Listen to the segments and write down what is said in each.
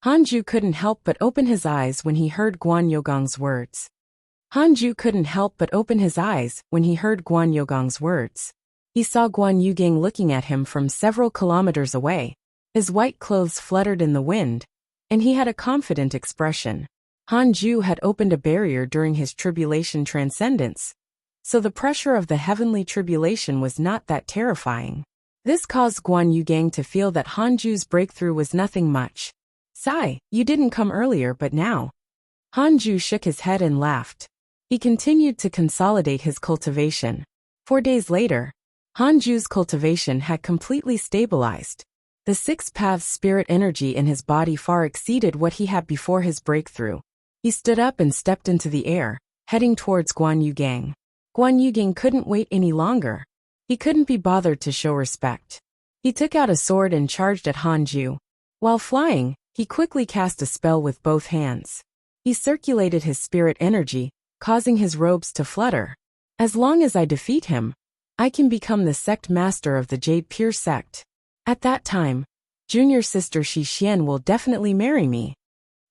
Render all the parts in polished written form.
Hanju couldn't help but open his eyes when he heard Guan Yogong's words. Hanju couldn't help but open his eyes when he heard Guan Yogong's words. He saw Guan Yugang looking at him from several kilometers away. His white clothes fluttered in the wind, and he had a confident expression. Hanju had opened a barrier during his tribulation transcendence, so the pressure of the heavenly tribulation was not that terrifying. This caused Guan Yugang to feel that Hanju's breakthrough was nothing much. "Sigh, you didn't come earlier but now." Hanju shook his head and laughed. He continued to consolidate his cultivation. 4 days later, Hanju's cultivation had completely stabilized. The 6 paths spirit energy in his body far exceeded what he had before his breakthrough. He stood up and stepped into the air, heading towards Guan Yugang. Guan Yugang couldn't wait any longer. He couldn't be bothered to show respect. He took out a sword and charged at Hanju. While flying, he quickly cast a spell with both hands. He circulated his spirit energy, causing his robes to flutter. "As long as I defeat him, I can become the sect master of the Jade Pure sect. At that time, junior sister Shi Xian will definitely marry me."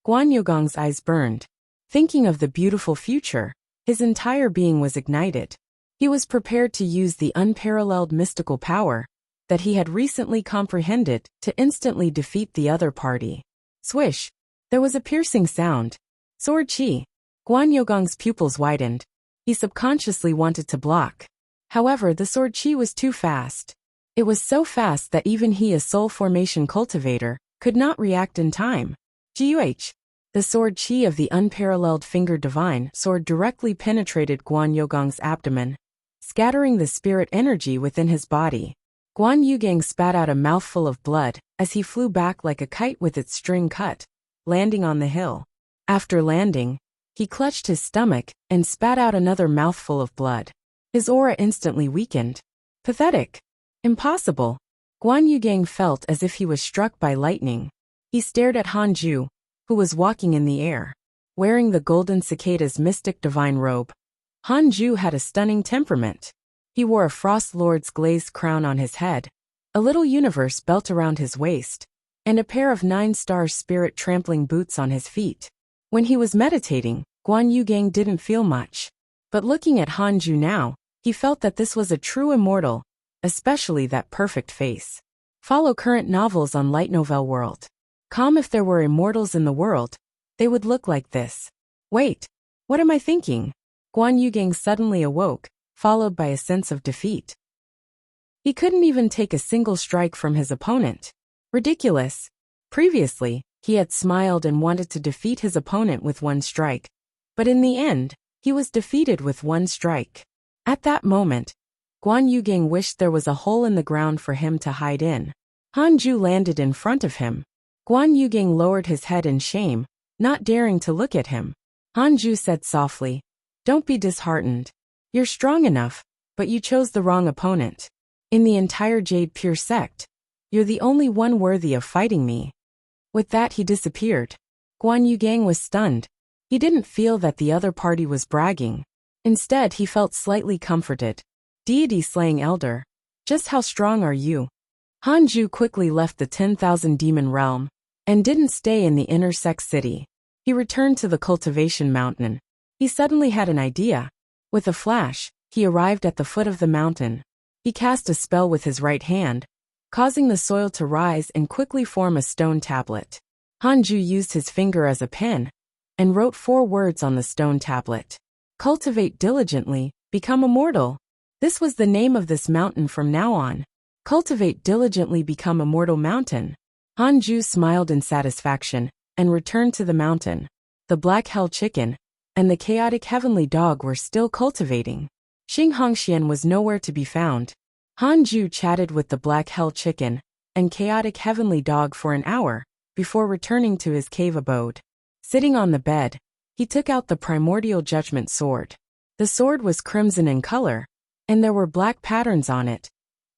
Guan Yogong's eyes burned. Thinking of the beautiful future, his entire being was ignited. He was prepared to use the unparalleled mystical power that he had recently comprehended to instantly defeat the other party. Swish! There was a piercing sound. Sword chi! Guan Yogong's pupils widened. He subconsciously wanted to block. However, the sword chi was too fast. It was so fast that even he, a soul formation cultivator, could not react in time. Guh! The sword chi of the unparalleled finger divine sword directly penetrated Guan Yogong's abdomen, scattering the spirit energy within his body. Guan Yugang spat out a mouthful of blood as he flew back like a kite with its string cut, landing on the hill. After landing, he clutched his stomach and spat out another mouthful of blood. His aura instantly weakened. Pathetic. Impossible. Guan Yugang felt as if he was struck by lightning. He stared at Hanju, who was walking in the air, wearing the golden cicada's mystic divine robe. Hanju had a stunning temperament. He wore a Frost Lord's glazed crown on his head, a little universe belt around his waist, and a pair of 9-star spirit trampling boots on his feet. When he was meditating, Guan Yugang didn't feel much. But looking at Hanju now, he felt that this was a true immortal, especially that perfect face. Follow current novels on Light Novel World. If there were immortals in the world, they would look like this. Wait, what am I thinking? Guan Yugang suddenly awoke, followed by a sense of defeat. He couldn't even take a single strike from his opponent. Ridiculous. Previously, he had smiled and wanted to defeat his opponent with 1 strike. But in the end, he was defeated with 1 strike. At that moment, Guan Yugang wished there was a hole in the ground for him to hide in. Hanju landed in front of him. Guan Yugang lowered his head in shame, not daring to look at him. Hanju said softly, "Don't be disheartened. You're strong enough, but you chose the wrong opponent. In the entire Jade Pure sect, you're the only one worthy of fighting me." With that, he disappeared. Guan Yugang was stunned. He didn't feel that the other party was bragging. Instead, he felt slightly comforted. Deity-slaying elder. Just how strong are you? Hanju quickly left the 10,000 demon realm and didn't stay in the inner sect city. He returned to the cultivation mountain. He suddenly had an idea. With a flash, he arrived at the foot of the mountain. He cast a spell with his right hand, causing the soil to rise and quickly form a stone tablet. Hanju used his finger as a pen and wrote 4 words on the stone tablet. Cultivate diligently, become immortal. This was the name of this mountain from now on. Cultivate diligently, become immortal mountain. Hanju smiled in satisfaction and returned to the mountain. The black hell chicken and the chaotic heavenly dog were still cultivating. Xing Hongxian was nowhere to be found. Hanju chatted with the black hell chicken and chaotic heavenly dog for an hour before returning to his cave abode. Sitting on the bed, he took out the primordial judgment sword. The sword was crimson in color, and there were black patterns on it,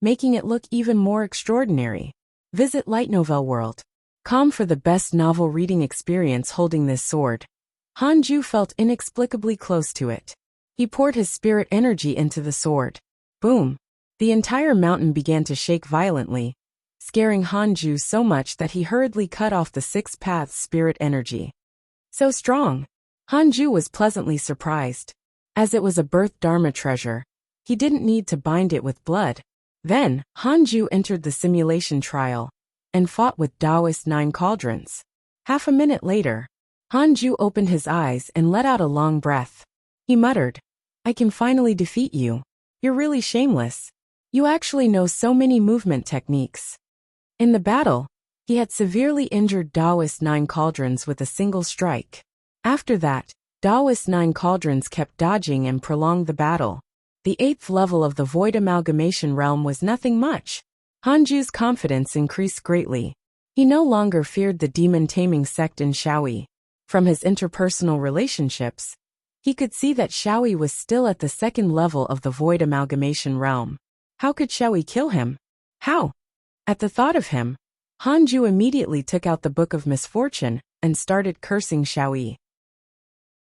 making it look even more extraordinary. Visit Light Novel World. For the best novel reading experience holding this sword. Hanju felt inexplicably close to it. He poured his spirit energy into the sword. Boom! The entire mountain began to shake violently, scaring Hanju so much that he hurriedly cut off the six paths spirit energy. So strong. Hanju was pleasantly surprised. As it was a birth dharma treasure, he didn't need to bind it with blood. Then, Hanju entered the simulation trial and fought with Taoist 9 cauldrons. Half a minute later, Hanju opened his eyes and let out a long breath. He muttered, "I can finally defeat you. You're really shameless. You actually know so many movement techniques." In the battle, he had severely injured Taoist 9 cauldrons with a single strike. After that, Taoist 9 cauldrons kept dodging and prolonged the battle. The 8th level of the void amalgamation realm was nothing much. Hanju's confidence increased greatly. He no longer feared the demon-taming sect in Shaoyi. From his interpersonal relationships, he could see that Shaoyi was still at the 2nd level of the void amalgamation realm. How could Shaoyi kill him? How? At the thought of him, Hanju immediately took out the Book of Misfortune and started cursing Shaoyi.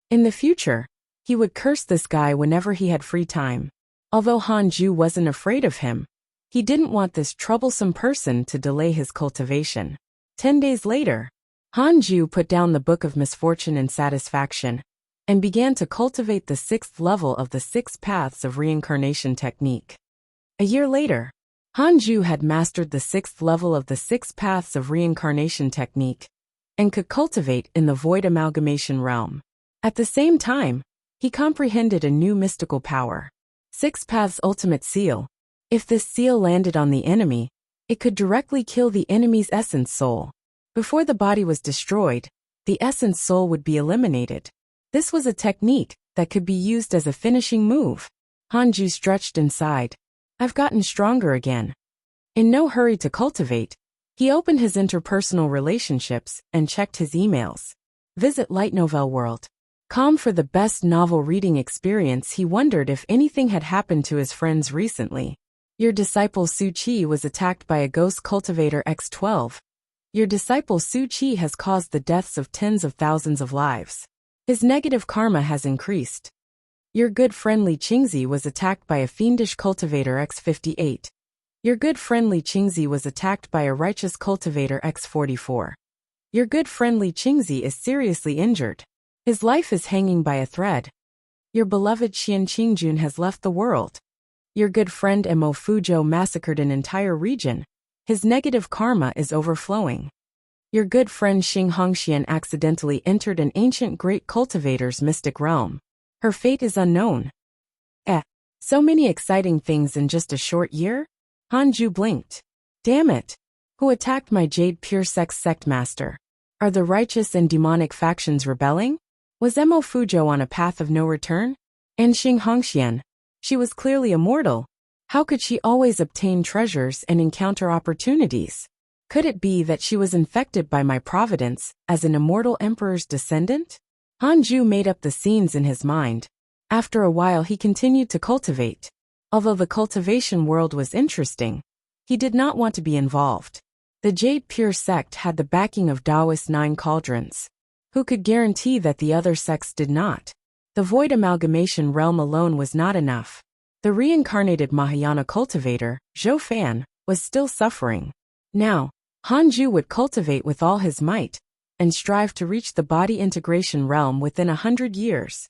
In the future, he would curse this guy whenever he had free time. Although Hanju wasn't afraid of him, he didn't want this troublesome person to delay his cultivation. 10 days later, Hanju put down the Book of Misfortune in satisfaction and began to cultivate the 6th level of the 6 paths of reincarnation technique. A year later, Hanju had mastered the 6th level of the 6 paths of reincarnation technique and could cultivate in the void amalgamation realm. At the same time, he comprehended a new mystical power. 6 Paths Ultimate Seal. If this seal landed on the enemy, it could directly kill the enemy's essence soul. Before the body was destroyed, the essence soul would be eliminated. This was a technique that could be used as a finishing move. Hanju stretched inside. I've gotten stronger again. In no hurry to cultivate, he opened his interpersonal relationships and checked his emails. Visit Light Novel World. Calm for the best novel reading experience. He wondered if anything had happened to his friends recently. Your disciple Su Chi was attacked by a ghost cultivator X12. Your disciple Su Chi has caused the deaths of tens of thousands of lives. His negative karma has increased. Your good friend Li Qingzi was attacked by a fiendish cultivator X58. Your good friend Li Qingzi was attacked by a righteous cultivator X44. Your good friend Li Qingzi is seriously injured. His life is hanging by a thread. Your beloved Xian Qingjun has left the world. Your good friend Mo Fuzhou massacred an entire region. His negative karma is overflowing. Your good friend Xing Hongxian accidentally entered an ancient great cultivator's mystic realm. Her fate is unknown. So many exciting things in just a short year? Hanju blinked. Damn it. Who attacked my Jade Pure sect master? Are the righteous and demonic factions rebelling? Was Mo Fuzhou on a path of no return? And Xing Hongxian? She was clearly immortal. How could she always obtain treasures and encounter opportunities? Could it be that she was infected by my providence as an immortal emperor's descendant? Hanju made up the scenes in his mind. After a while he continued to cultivate. Although the cultivation world was interesting, he did not want to be involved. The Jade Pure sect had the backing of Taoist 9 cauldrons. Who could guarantee that the other sects did not? The void amalgamation realm alone was not enough. The reincarnated Mahayana cultivator, Zhou Fan, was still suffering. Now, Hanju would cultivate with all his might and strive to reach the body integration realm within 100 years.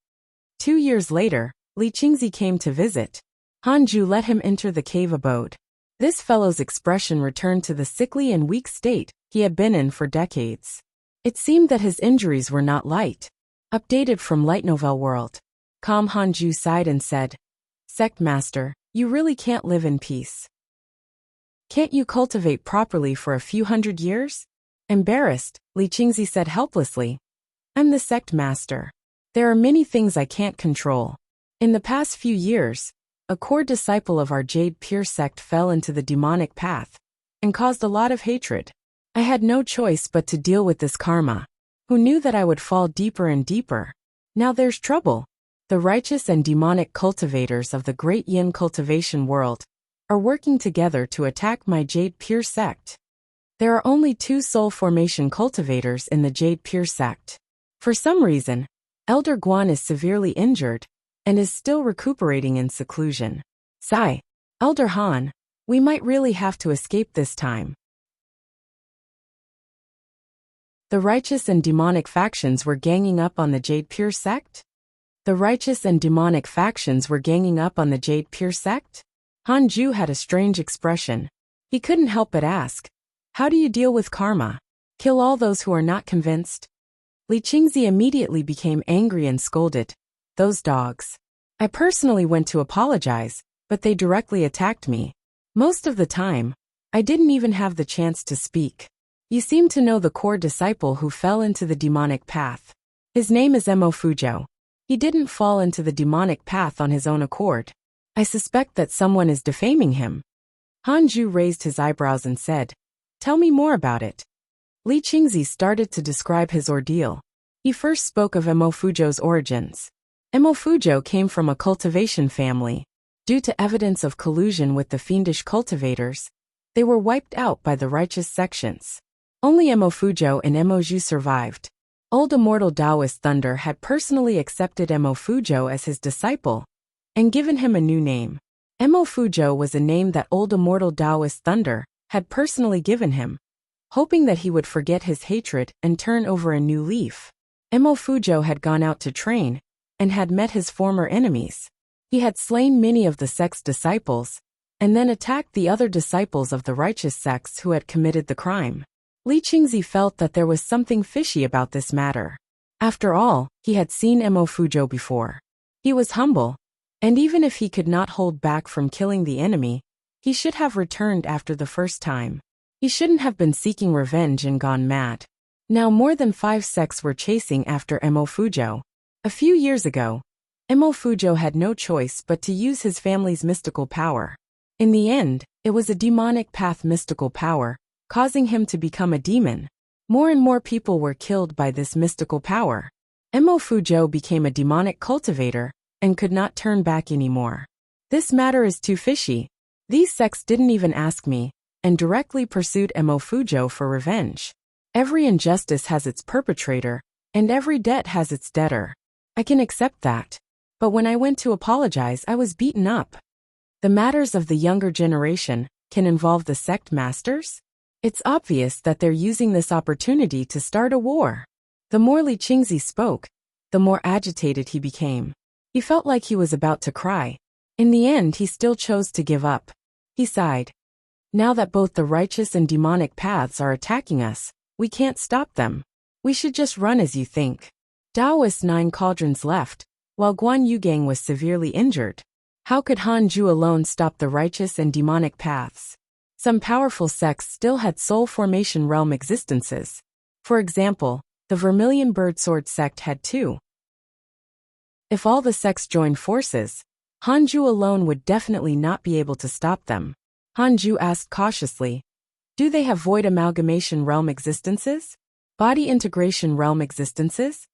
2 years later, Li Qingzi came to visit. Hanju let him enter the cave abode. This fellow's expression returned to the sickly and weak state he had been in for decades. It seemed that his injuries were not light. Updated from Light Novel World. Calm Hanju sighed and said, Sect Master, you really can't live in peace. Can't you cultivate properly for a few hundred years? Embarrassed, Li Qingzi said helplessly. I'm the Sect Master. There are many things I can't control. In the past few years, a core disciple of our Jade Pure sect fell into the demonic path and caused a lot of hatred. I had no choice but to deal with this karma. Who knew that I would fall deeper and deeper? Now there's trouble. The righteous and demonic cultivators of the great yin cultivation world are working together to attack my Jade Pure sect. There are only 2 soul formation cultivators in the Jade Pure sect. For some reason, Elder Guan is severely injured and is still recuperating in seclusion. Sigh. Elder Han, we might really have to escape this time. The righteous and demonic factions were ganging up on the Jade Pure sect? The righteous and demonic factions were ganging up on the Jade Pure sect? Hanju had a strange expression. He couldn't help but ask, how do you deal with karma? Kill all those who are not convinced? Li Qingzi immediately became angry and scolded. Those dogs. I personally went to apologize, but they directly attacked me. Most of the time, I didn't even have the chance to speak. You seem to know the core disciple who fell into the demonic path. His name is Fujo. He didn't fall into the demonic path on his own accord. I suspect that someone is defaming him. Hanju raised his eyebrows and said, tell me more about it. Li Qingzi started to describe his ordeal. He first spoke of Fujo's origins. Fujo came from a cultivation family. Due to evidence of collusion with the fiendish cultivators, they were wiped out by the righteous sections. Only Fujo and Ju survived. Old immortal Taoist Thunder had personally accepted Fujo as his disciple and given him a new name. Fujo was a name that old immortal Taoist Thunder had personally given him, hoping that he would forget his hatred and turn over a new leaf. Fujo had gone out to train and had met his former enemies. He had slain many of the sect's disciples and then attacked the other disciples of the righteous sects who had committed the crime. Li Qingzi felt that there was something fishy about this matter. After all, he had seen Fujo before. He was humble, and even if he could not hold back from killing the enemy, he should have returned after the first time. He shouldn't have been seeking revenge and gone mad. Now more than 5 sects were chasing after Fujo. A few years ago, Fujo had no choice but to use his family's mystical power. In the end, it was a demonic path mystical power, causing him to become a demon. More and more people were killed by this mystical power. Fujo became a demonic cultivator and could not turn back anymore. This matter is too fishy. These sects didn't even ask me, and directly pursued Fujo for revenge. Every injustice has its perpetrator, and every debt has its debtor. I can accept that. But when I went to apologize, I was beaten up. The matters of the younger generation can involve the sect masters? It's obvious that they're using this opportunity to start a war. The more Li Qingzi spoke, the more agitated he became. He felt like he was about to cry. In the end, he still chose to give up. He sighed. Now that both the righteous and demonic paths are attacking us, we can't stop them. We should just run as you think. Taoist 9 cauldrons left, while Guan Yugang was severely injured. How could Hanju alone stop the righteous and demonic paths? Some powerful sects still had soul formation realm existences. For example, the Vermilion Bird Sword sect had 2. If all the sects joined forces, Hanju alone would definitely not be able to stop them. Hanju asked cautiously, do they have void amalgamation realm existences? Body integration realm existences?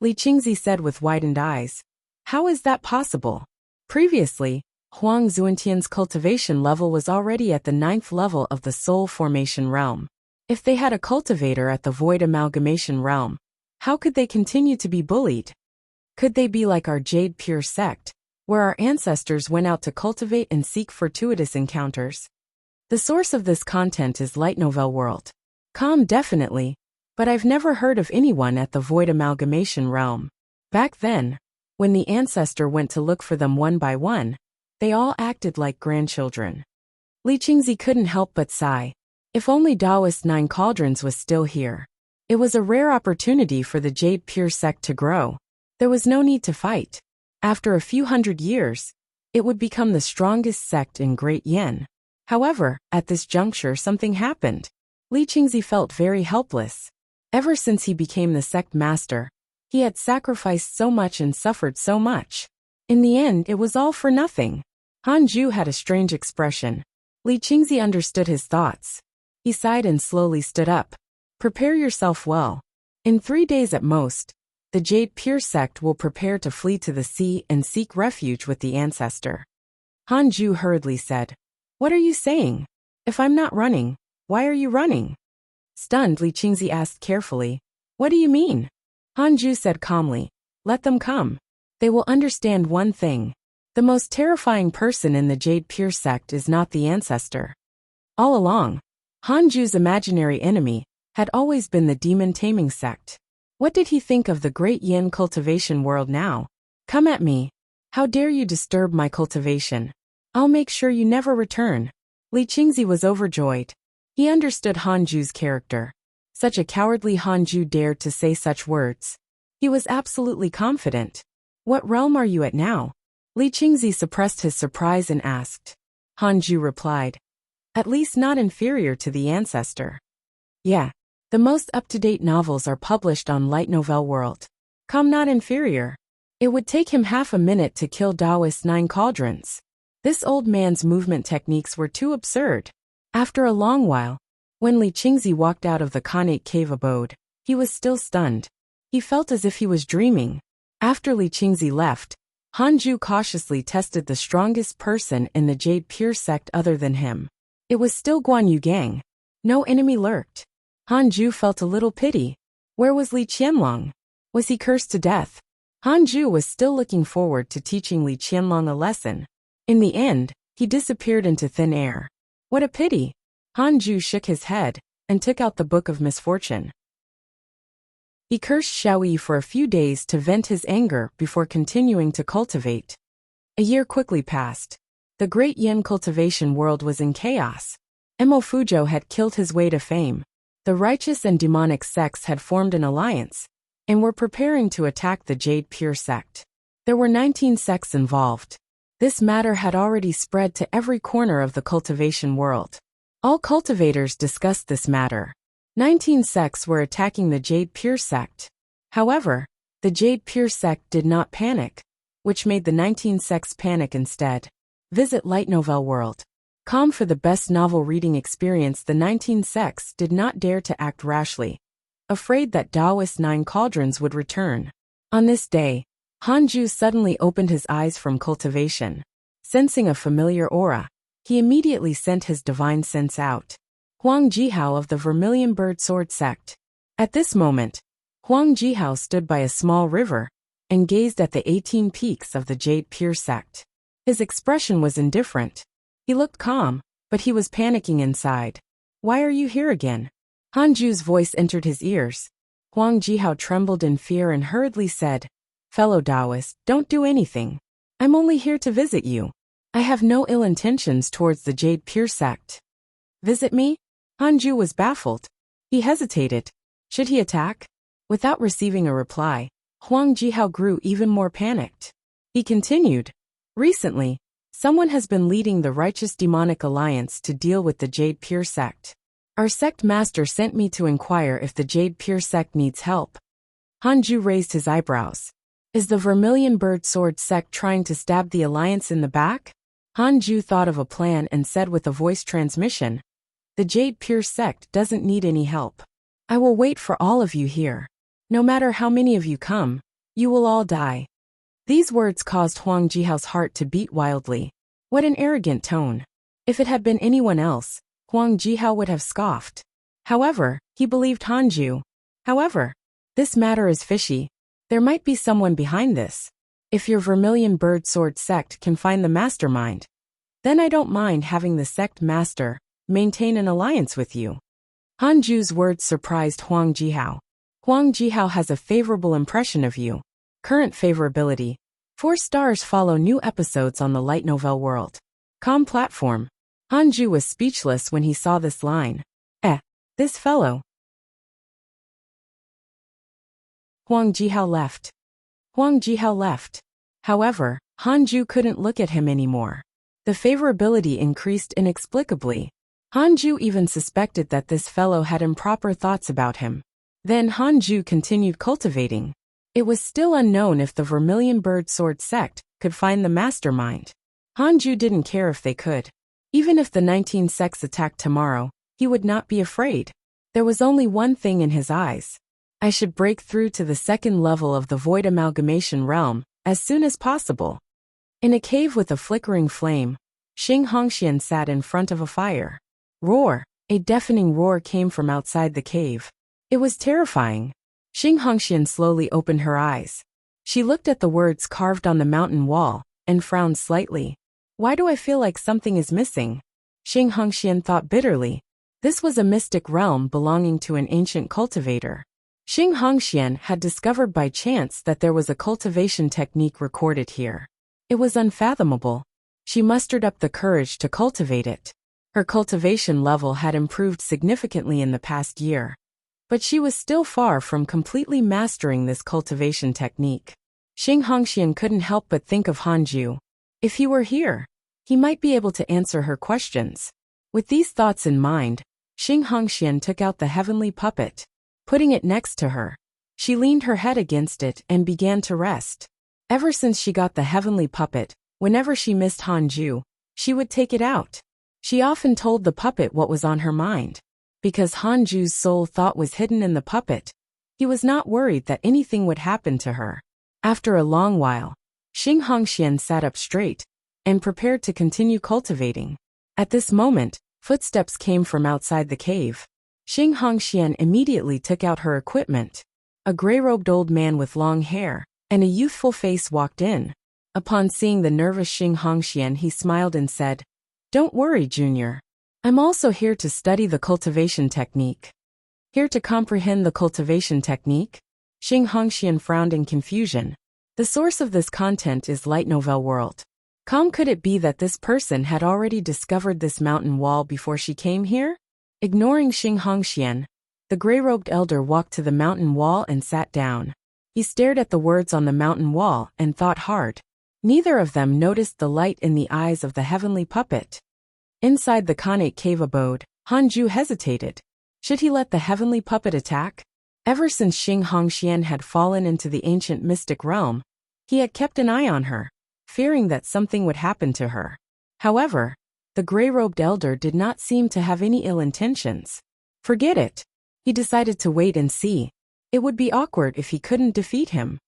Li Qingzi said with widened eyes. How is that possible? Previously, Huang Zuantian's cultivation level was already at the 9th level of the soul formation realm. If they had a cultivator at the void amalgamation realm, how could they continue to be bullied? Could they be like our Jade Pure sect, where our ancestors went out to cultivate and seek fortuitous encounters? The source of this content is Light Novel World. Definitely, but I've never heard of anyone at the void amalgamation realm. Back then, when the ancestor went to look for them one by one, they all acted like grandchildren. Li Qingzi couldn't help but sigh. If only Taoist 9 cauldrons was still here. It was a rare opportunity for the Jade Pure sect to grow. There was no need to fight. After a few hundred years, it would become the strongest sect in Great Yen. However, at this juncture something happened. Li Qingzi felt very helpless. Ever since he became the sect master, he had sacrificed so much and suffered so much. In the end, it was all for nothing. Hanju had a strange expression. Li Qingzi understood his thoughts. He sighed and slowly stood up. Prepare yourself well. In 3 days at most, the Jade Pure sect will prepare to flee to the sea and seek refuge with the ancestor. Hanju hurriedly said, what are you saying? If I'm not running, why are you running? Stunned, Li Qingzi asked carefully, what do you mean? Hanju said calmly, let them come. They will understand one thing. The most terrifying person in the Jade Pure sect is not the ancestor. All along, Hanju's imaginary enemy had always been the demon-taming sect. What did he think of the great yin cultivation world now? Come at me. How dare you disturb my cultivation? I'll make sure you never return. Li Qingzi was overjoyed. He understood Hanju's character. Such a cowardly Hanju dared to say such words. He was absolutely confident. What realm are you at now? Li Qingzi suppressed his surprise and asked. Hanju replied. At least not inferior to the ancestor. Yeah. The most up-to-date novels are published on Light Novel World. Come, not inferior. It would take him half a minute to kill Taoist's 9 cauldrons. This old man's movement techniques were too absurd. After a long while, when Li Qingzi walked out of the Khanate cave abode, he was still stunned. He felt as if he was dreaming. After Li Qingzi left, Hanju cautiously tested the strongest person in the Jade Pure sect other than him. It was still Guan Yugang. No enemy lurked. Hanju felt a little pity. Where was Li Qianlong? Was he cursed to death? Hanju was still looking forward to teaching Li Qianlong a lesson. In the end, he disappeared into thin air. What a pity! Hanju shook his head and took out the Book of Misfortune. He cursed Xiaoyi for a few days to vent his anger before continuing to cultivate. A year quickly passed. The great yin cultivation world was in chaos. Mo Fuzhou had killed his way to fame. The righteous and demonic sects had formed an alliance and were preparing to attack the Jade Pure sect. There were 19 sects involved. This matter had already spread to every corner of the cultivation world. All cultivators discussed this matter. 19 sects were attacking the Jade Pure sect. However, the Jade Pure sect did not panic, which made the 19 sects panic instead. Visit Light Novel World. Com for the best novel reading experience. The 19 sects did not dare to act rashly, afraid that Taoist's 9 cauldrons would return. On this day, Hanju suddenly opened his eyes from cultivation. Sensing a familiar aura, he immediately sent his divine sense out. Huang Jihao of the Vermilion Bird Sword sect. At this moment, Huang Jihao stood by a small river and gazed at the 18 peaks of the Jade Pure sect. His expression was indifferent. He looked calm, but he was panicking inside. Why are you here again? Hanju's voice entered his ears. Huang Jihao trembled in fear and hurriedly said, Fellow Taoist, don't do anything. I'm only here to visit you. I have no ill intentions towards the Jade Pure sect. Visit me? Hanju was baffled. He hesitated. Should he attack? Without receiving a reply, Huang Jihao grew even more panicked. He continued. Recently, someone has been leading the Righteous Demonic Alliance to deal with the Jade Pure sect. Our sect master sent me to inquire if the Jade Pure sect needs help. Hanju raised his eyebrows. Is the Vermilion Bird Sword sect trying to stab the alliance in the back? Hanju thought of a plan and said with a voice transmission, The Jade Pure sect doesn't need any help. I will wait for all of you here. No matter how many of you come, you will all die. These words caused Huang Jihao's heart to beat wildly. What an arrogant tone. If it had been anyone else, Huang Jihao would have scoffed. However, he believed Hanju. However, this matter is fishy. There might be someone behind this. If your Vermilion Bird Sword sect can find the mastermind, then I don't mind having the sect master maintain an alliance with you. Hanju's words surprised Huang Jihao. Huang Jihao has a favorable impression of you. Current favorability. 4 stars. Follow new episodes on the Light Novel World. Com platform. Hanju was speechless when he saw this line. This fellow. Huang Jihao left. Huang Jihao left. However, Hanju couldn't look at him anymore. The favorability increased inexplicably. Hanju even suspected that this fellow had improper thoughts about him. Then Hanju continued cultivating. It was still unknown if the Vermilion Bird Sword sect could find the mastermind. Hanju didn't care if they could. Even if the 19 sects attacked tomorrow, he would not be afraid. There was only one thing in his eyes. I should break through to the 2nd level of the Void Amalgamation realm as soon as possible. In a cave with a flickering flame, Xing Hongxian sat in front of a fire. Roar! A deafening roar came from outside the cave. It was terrifying. Xing Hongxian slowly opened her eyes. She looked at the words carved on the mountain wall and frowned slightly. Why do I feel like something is missing? Xing Hongxian thought bitterly. This was a mystic realm belonging to an ancient cultivator. Xing Hongxian had discovered by chance that there was a cultivation technique recorded here. It was unfathomable. She mustered up the courage to cultivate it. Her cultivation level had improved significantly in the past year. But she was still far from completely mastering this cultivation technique. Xing Hongxian couldn't help but think of Hanju. If he were here, he might be able to answer her questions. With these thoughts in mind, Xing Hongxian took out the heavenly puppet. Putting it next to her, she leaned her head against it and began to rest. Ever since she got the heavenly puppet, whenever she missed Hanju, she would take it out. She often told the puppet what was on her mind. Because Hanju's soul thought was hidden in the puppet, he was not worried that anything would happen to her. After a long while, Xing Hongxian sat up straight and prepared to continue cultivating. At this moment, footsteps came from outside the cave. Xing Hongxian immediately took out her equipment. A gray-robed old man with long hair and a youthful face walked in. Upon seeing the nervous Xing Hongxian, he smiled and said, "Don't worry, Junior. I'm also here to study the cultivation technique." Here to comprehend the cultivation technique? Xing Hongxian frowned in confusion. The source of this content is Light Novel World. Could it be that this person had already discovered this mountain wall before she came here? Ignoring Xing Hongxian, the gray-robed elder walked to the mountain wall and sat down. He stared at the words on the mountain wall and thought hard. Neither of them noticed the light in the eyes of the heavenly puppet. Inside the Khanate cave abode, Hanju hesitated. Should he let the heavenly puppet attack? Ever since Xing Hongxian had fallen into the ancient mystic realm, he had kept an eye on her, fearing that something would happen to her. However, the gray-robed elder did not seem to have any ill intentions. Forget it. He decided to wait and see. It would be awkward if he couldn't defeat him.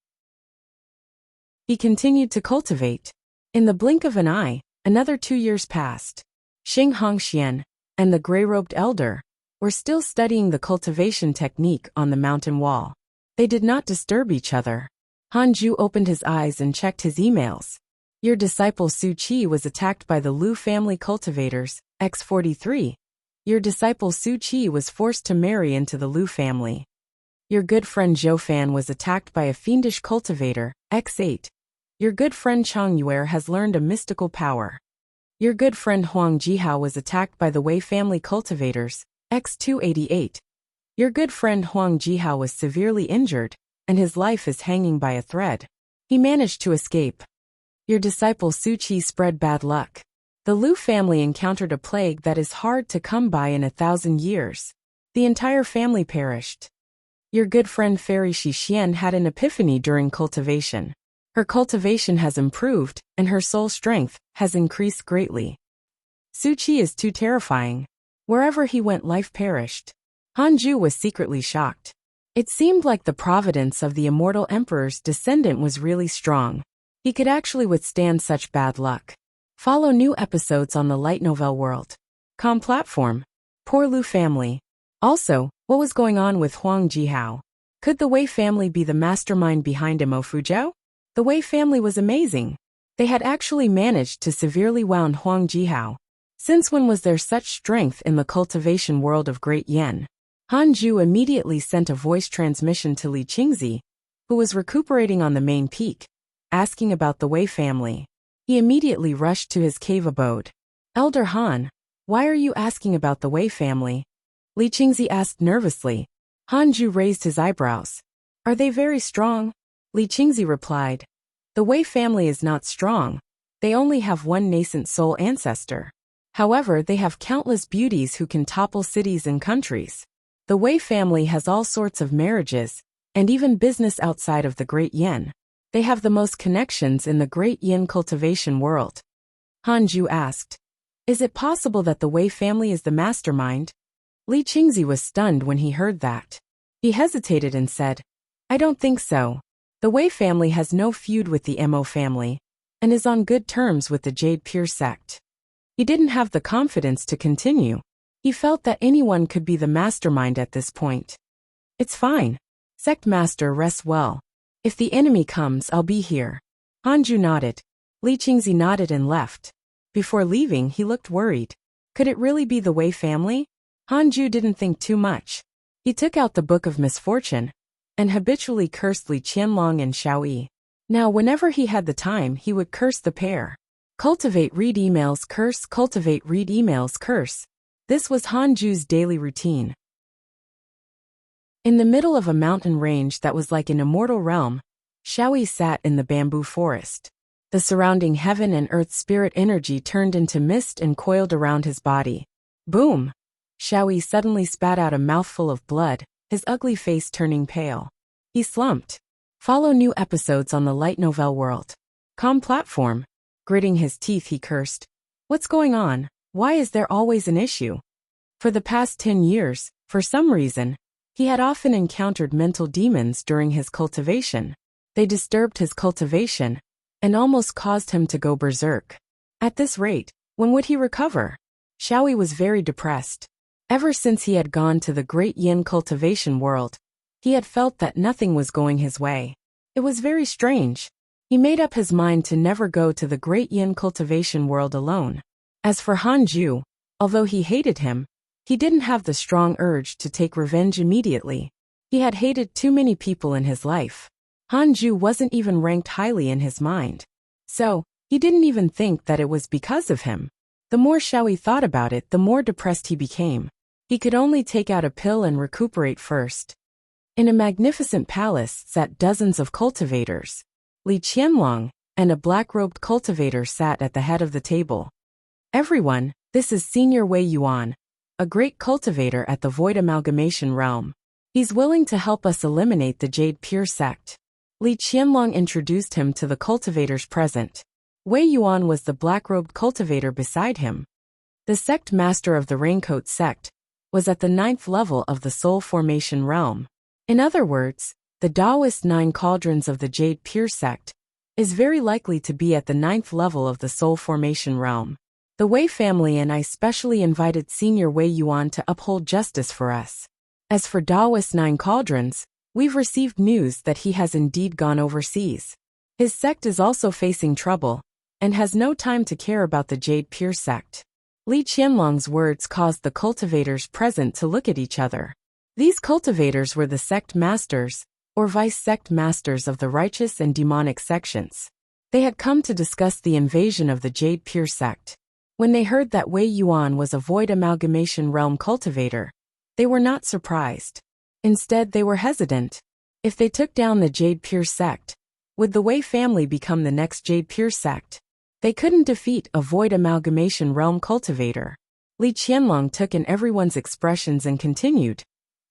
He continued to cultivate. In the blink of an eye, another 2 years passed. Xing Hongxian and the gray-robed elder were still studying the cultivation technique on the mountain wall. They did not disturb each other. Hanju opened his eyes and checked his emails. Your disciple Su Qi was attacked by the Lu family cultivators, X43. Your disciple Su Qi was forced to marry into the Lu family. Your good friend Zhou Fan was attacked by a fiendish cultivator, X8. Your good friend Chang Yuer has learned a mystical power. Your good friend Huang Jihao was attacked by the Wei family cultivators, X288. Your good friend Huang Jihao was severely injured, and his life is hanging by a thread. He managed to escape. Your disciple Su Qi spread bad luck. The Lu family encountered a plague that is hard to come by in 1,000 years. The entire family perished. Your good friend Fairy Xixian had an epiphany during cultivation. Her cultivation has improved, and her soul strength has increased greatly. Su Qi is too terrifying. Wherever he went, life perished. Hanju was secretly shocked. It seemed like the providence of the immortal emperor's descendant was really strong. He could actually withstand such bad luck. Follow new episodes on the Light Novel World. Platform. Poor Lu family. Also, what was going on with Huang Jihao? Could the Wei family be the mastermind behind Imo Fuzhou? The Wei family was amazing. They had actually managed to severely wound Huang Jihao. Since when was there such strength in the cultivation world of Great Yen? Hanju immediately sent a voice transmission to Li Qingzi, who was recuperating on the main peak, asking about the Wei family. He immediately rushed to his cave abode. Elder Han, why are you asking about the Wei family? Li Qingzi asked nervously. Hanju raised his eyebrows. Are they very strong? Li Qingzi replied. The Wei family is not strong. They only have one nascent soul ancestor. However, they have countless beauties who can topple cities and countries. The Wei family has all sorts of marriages, and even business outside of the Great Yen. They have the most connections in the Great Yin cultivation world. Hanju asked. Is it possible that the Wei family is the mastermind? Li Qingzi was stunned when he heard that. He hesitated and said, I don't think so. The Wei family has no feud with the Mo family, and is on good terms with the Jade Pure sect. He didn't have the confidence to continue. He felt that anyone could be the mastermind at this point. It's fine. Sect master rests well. If the enemy comes, I'll be here. Hanju nodded. Li Qingzi nodded and left. Before leaving, he looked worried. Could it really be the Wei family? Hanju didn't think too much. He took out the Book of Misfortune and habitually cursed Li Qianlong and Xiaoyi. Now whenever he had the time he would curse the pair. Cultivate, read emails, curse, cultivate, read emails, curse. This was Hanju's daily routine. In the middle of a mountain range that was like an immortal realm, Xiaoyi sat in the bamboo forest. The surrounding heaven and earth spirit energy turned into mist and coiled around his body. Boom! Xiaoyi suddenly spat out a mouthful of blood, his ugly face turning pale. He slumped. Follow new episodes on the light novel world. Com platform. Gritting his teeth he cursed. What's going on? Why is there always an issue? For the past 10 years, for some reason, he had often encountered mental demons during his cultivation. They disturbed his cultivation and almost caused him to go berserk. At this rate, when would he recover? Xiaoyi was very depressed. Ever since he had gone to the Great Yin cultivation world, he had felt that nothing was going his way. It was very strange. He made up his mind to never go to the Great Yin cultivation world alone. As for Hanju, although he hated him, he didn't have the strong urge to take revenge immediately. He had hated too many people in his life. Hanju wasn't even ranked highly in his mind. So, he didn't even think that it was because of him. The more Xiaoyi thought about it, the more depressed he became. He could only take out a pill and recuperate first. In a magnificent palace sat dozens of cultivators. Li Qianlong and a black-robed cultivator sat at the head of the table. Everyone, this is Senior Wei Yuan, a great cultivator at the Void Amalgamation Realm. He's willing to help us eliminate the Jade Pure sect. Li Qianlong introduced him to the cultivators present. Wei Yuan was the black-robed cultivator beside him. The sect master of the Raincoat sect was at the 9th level of the Soul Formation Realm. In other words, the Taoist 9 cauldrons of the Jade Pure sect is very likely to be at the 9th level of the Soul Formation Realm. The Wei family and I specially invited Senior Wei Yuan to uphold justice for us. As for Taoist 9 cauldrons, we've received news that he has indeed gone overseas. His sect is also facing trouble and has no time to care about the Jade Pure sect. Li Qianlong's words caused the cultivators present to look at each other. These cultivators were the sect masters, or vice-sect masters of the righteous and demonic sections. They had come to discuss the invasion of the Jade Pure sect. When they heard that Wei Yuan was a Void Amalgamation Realm cultivator, they were not surprised. Instead, they were hesitant. If they took down the Jade Pure sect, would the Wei family become the next Jade Pure sect? They couldn't defeat a Void Amalgamation Realm cultivator. Li Qianlong took in everyone's expressions and continued.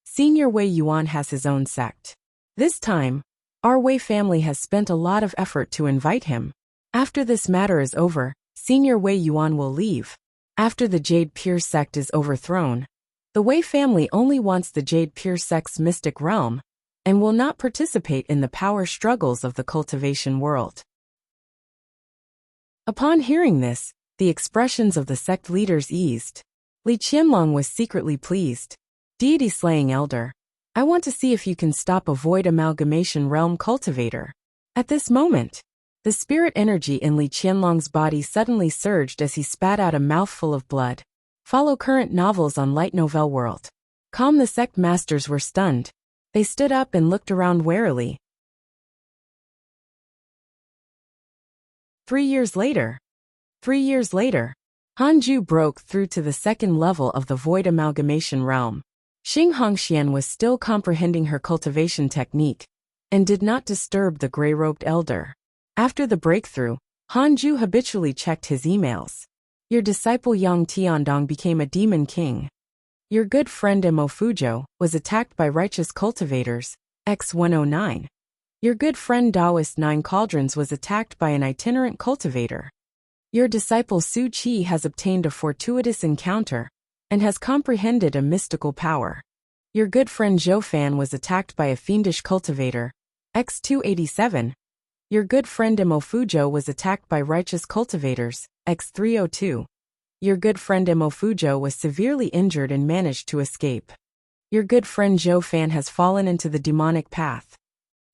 Senior Wei Yuan has his own sect. This time, our Wei family has spent a lot of effort to invite him. After this matter is over, Senior Wei Yuan will leave. After the Jade Pure sect is overthrown, the Wei family only wants the Jade Pure sect's mystic realm and will not participate in the power struggles of the cultivation world. Upon hearing this, the expressions of the sect leaders eased. Li Qianlong was secretly pleased. Deity-slaying elder, I want to see if you can stop a Void Amalgamation Realm cultivator. At this moment, the spirit energy in Li Qianlong's body suddenly surged as he spat out a mouthful of blood. Follow current novels on Light Novel World. The sect masters were stunned. They stood up and looked around warily. 3 years later, Hanju broke through to the 2nd level of the Void Amalgamation Realm. Xing Hongxian was still comprehending her cultivation technique and did not disturb the gray-robed elder. After the breakthrough, Hanju habitually checked his emails. Your disciple Yang Tiandong became a demon king. Your good friend Mo Fujo was attacked by righteous cultivators, X109. Your good friend Taoist 9 Cauldrons was attacked by an itinerant cultivator. Your disciple Su Qi has obtained a fortuitous encounter and has comprehended a mystical power. Your good friend Zhou Fan was attacked by a fiendish cultivator, X287. Your good friend Mo Fujo was attacked by righteous cultivators, X302. Your good friend Mo Fujo was severely injured and managed to escape. Your good friend Zhou Fan has fallen into the demonic path.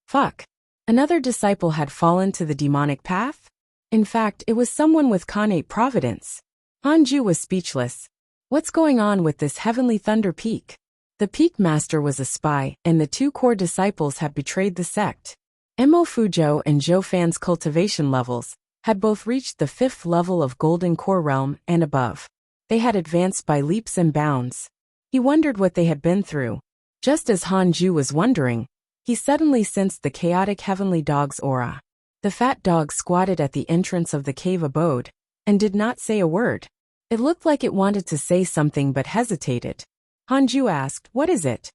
Fuck. Another disciple had fallen to the demonic path? In fact, it was someone with connate providence. Hanju was speechless. What's going on with this heavenly thunder peak? The peak master was a spy, and the two core disciples had betrayed the sect. Mo Fuzhou and Zhou Fan's cultivation levels had both reached the 5th level of Golden Core Realm and above. They had advanced by leaps and bounds. He wondered what they had been through. Just as Han Ju was wondering, he suddenly sensed the chaotic heavenly dog's aura. The fat dog squatted at the entrance of the cave abode and did not say a word. It looked like it wanted to say something but hesitated. Han Ju asked, "What is it?"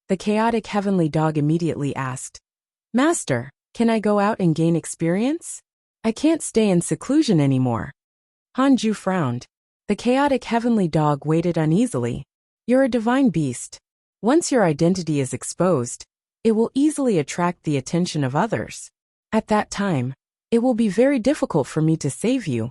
The chaotic heavenly dog immediately asked, "Master, can I go out and gain experience? I can't stay in seclusion anymore." Han Ju frowned. The chaotic heavenly dog waited uneasily. "You're a divine beast. Once your identity is exposed, it will easily attract the attention of others. At that time, it will be very difficult for me to save you,"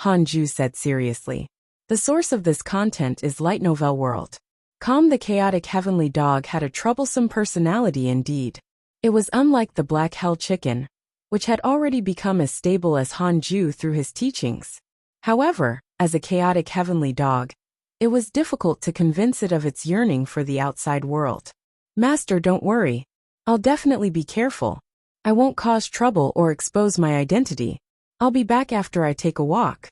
Han Ju said seriously. The source of this content is Light Novel World. The chaotic heavenly dog had a troublesome personality indeed. It was unlike the black hell chicken, which had already become as stable as Han Ju through his teachings. However, as a chaotic heavenly dog, it was difficult to convince it of its yearning for the outside world. "Master, don't worry. I'll definitely be careful. I won't cause trouble or expose my identity. I'll be back after I take a walk."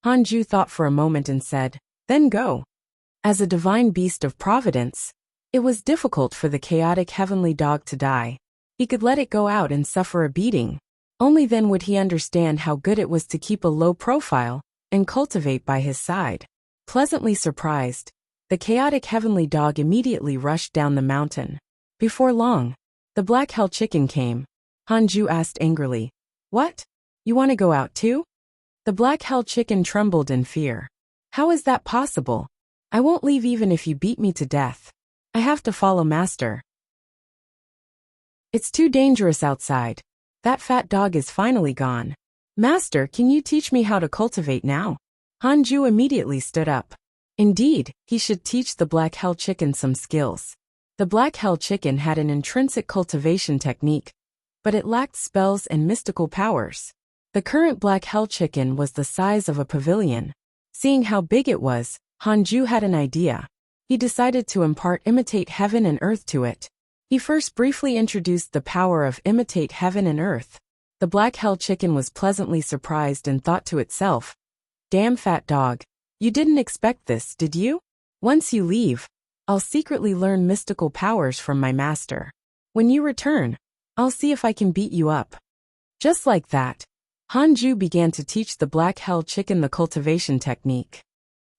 Han Ju thought for a moment and said, "Then go." As a divine beast of providence, it was difficult for the chaotic heavenly dog to die. He could let it go out and suffer a beating. Only then would he understand how good it was to keep a low profile and cultivate by his side. Pleasantly surprised, the chaotic heavenly dog immediately rushed down the mountain. Before long, the black hell chicken came. Han Ju asked angrily, "What? You want to go out too?" The black hell chicken trembled in fear. "How is that possible? I won't leave even if you beat me to death. I have to follow Master. It's too dangerous outside. That fat dog is finally gone. Master, can you teach me how to cultivate now?" Han Ju immediately stood up. Indeed, he should teach the black hell chicken some skills. The black hell chicken had an intrinsic cultivation technique, but it lacked spells and mystical powers. The current black hell chicken was the size of a pavilion. Seeing how big it was, Han Ju had an idea. He decided to impart imitate heaven and earth to it. He first briefly introduced the power of imitate heaven and earth. The black hell chicken was pleasantly surprised and thought to itself, "Damn fat dog. You didn't expect this, did you? Once you leave, I'll secretly learn mystical powers from my master. When you return, I'll see if I can beat you up." Just like that, Han Ju began to teach the black hell chicken the cultivation technique.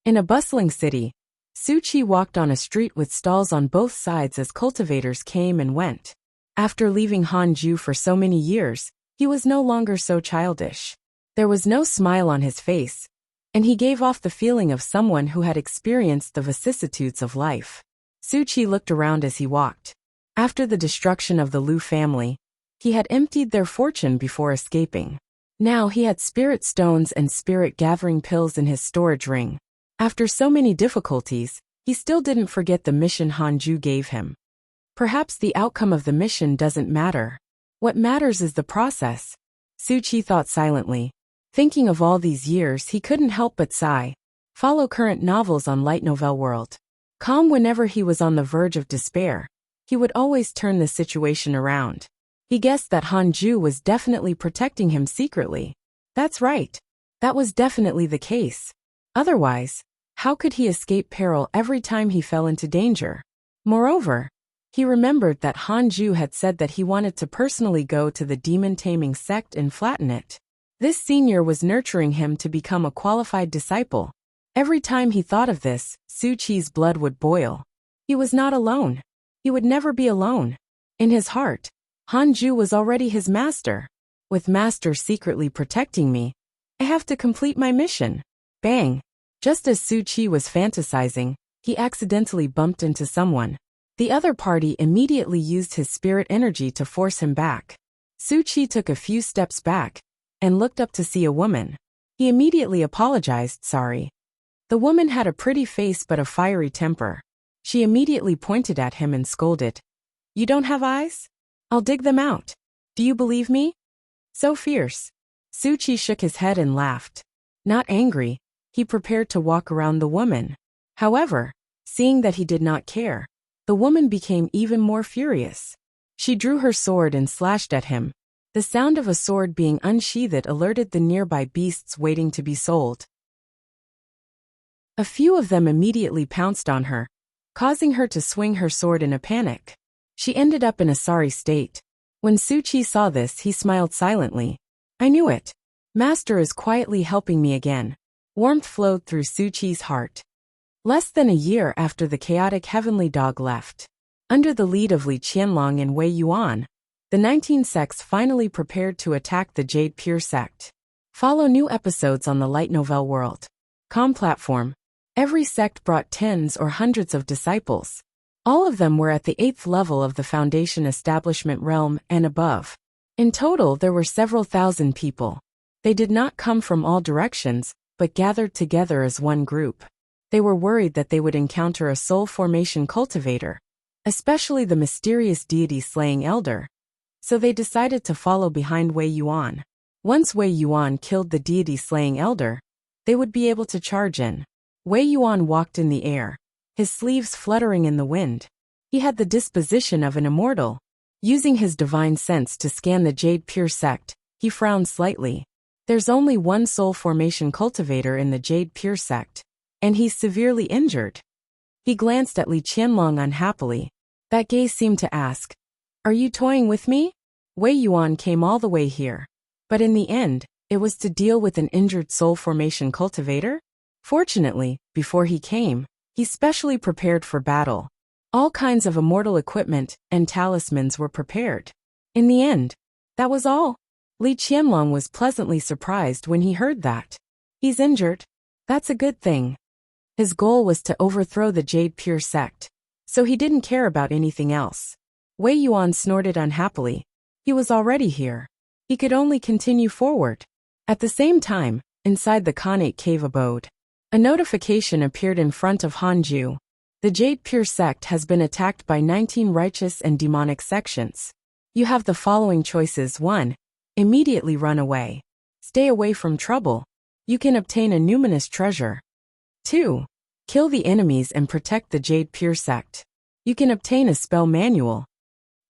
In a bustling city, Su Qi walked on a street with stalls on both sides as cultivators came and went. After leaving Han Ju for so many years, he was no longer so childish. There was no smile on his face, and he gave off the feeling of someone who had experienced the vicissitudes of life. Su Qi looked around as he walked. After the destruction of the Lu family, he had emptied their fortune before escaping. Now he had spirit stones and spirit gathering pills in his storage ring. After so many difficulties, he still didn't forget the mission Han Ju gave him. Perhaps the outcome of the mission doesn't matter. What matters is the process. Su Qi thought silently. Thinking of all these years, he couldn't help but sigh. Follow current novels on Light Novel World. Calm whenever he was on the verge of despair, he would always turn the situation around. He guessed that Han Ju was definitely protecting him secretly. That's right. That was definitely the case. Otherwise, how could he escape peril every time he fell into danger? Moreover, he remembered that Han Ju had said that he wanted to personally go to the demon-taming sect and flatten it. This senior was nurturing him to become a qualified disciple. Every time he thought of this, Su Qi's blood would boil. He was not alone. He would never be alone. In his heart, Han Ju was already his master. With Master secretly protecting me, I have to complete my mission. Bang! Just as Su Qi was fantasizing, he accidentally bumped into someone. The other party immediately used his spirit energy to force him back. Su Qi took a few steps back and looked up to see a woman. He immediately apologized, "Sorry." The woman had a pretty face but a fiery temper. She immediately pointed at him and scolded. "You don't have eyes? I'll dig them out. Do you believe me?" So fierce. Su Qi shook his head and laughed. Not angry, he prepared to walk around the woman. However, seeing that he did not care, the woman became even more furious. She drew her sword and slashed at him. The sound of a sword being unsheathed alerted the nearby beasts waiting to be sold. A few of them immediately pounced on her, causing her to swing her sword in a panic. She ended up in a sorry state. When Su Qi saw this, he smiled silently. I knew it. Master is quietly helping me again. Warmth flowed through Su Qi's heart. Less than a year after the chaotic heavenly dog left, under the lead of Li Qianlong and Wei Yuan, the 19 sects finally prepared to attack the Jade Pure sect. Follow new episodes on the light novel world.com platform. Every sect brought tens or hundreds of disciples. All of them were at the 8th level of the Foundation Establishment realm and above. In total, there were several thousand people. They did not come from all directions, but gathered together as one group. They were worried that they would encounter a soul formation cultivator, especially the mysterious deity-slaying elder. So they decided to follow behind Wei Yuan. Once Wei Yuan killed the deity-slaying elder, they would be able to charge in. Wei Yuan walked in the air, his sleeves fluttering in the wind. He had the disposition of an immortal. Using his divine sense to scan the Jade Pure sect, he frowned slightly. There's only one soul formation cultivator in the Jade Pure sect, and he's severely injured. He glanced at Li Qianlong unhappily. That gaze seemed to ask, Are you toying with me? Wei Yuan came all the way here. But in the end, it was to deal with an injured soul formation cultivator? Fortunately, before he came, he specially prepared for battle. All kinds of immortal equipment and talismans were prepared. In the end, that was all. Li Qianlong was pleasantly surprised when he heard that. He's injured. That's a good thing. His goal was to overthrow the Jade Pure sect, so he didn't care about anything else. Wei Yuan snorted unhappily. He was already here. He could only continue forward. At the same time, inside the Khanate cave abode, a notification appeared in front of Hanju. The Jade Pure sect has been attacked by 19 righteous and demonic sections. You have the following choices. 1. Immediately run away. Stay away from trouble. You can obtain a numinous treasure. 2. Kill the enemies and protect the Jade Pure sect. You can obtain a spell manual.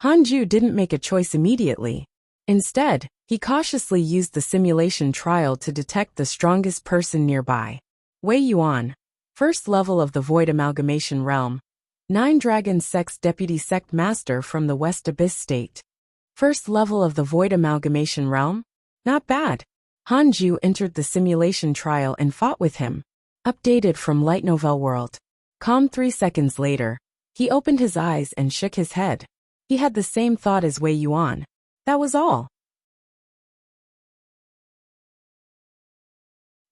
Hanju didn't make a choice immediately. Instead, he cautiously used the simulation trial to detect the strongest person nearby. Wei Yuan, first level of the Void Amalgamation Realm. 9 Dragon Sect's Deputy Sect Master from the West Abyss State. First level of the Void Amalgamation Realm? Not bad. Hanju entered the simulation trial and fought with him. Updated from Light Novel World. Calm 3 seconds later, he opened his eyes and shook his head. He had the same thought as Wei Yuan. That was all.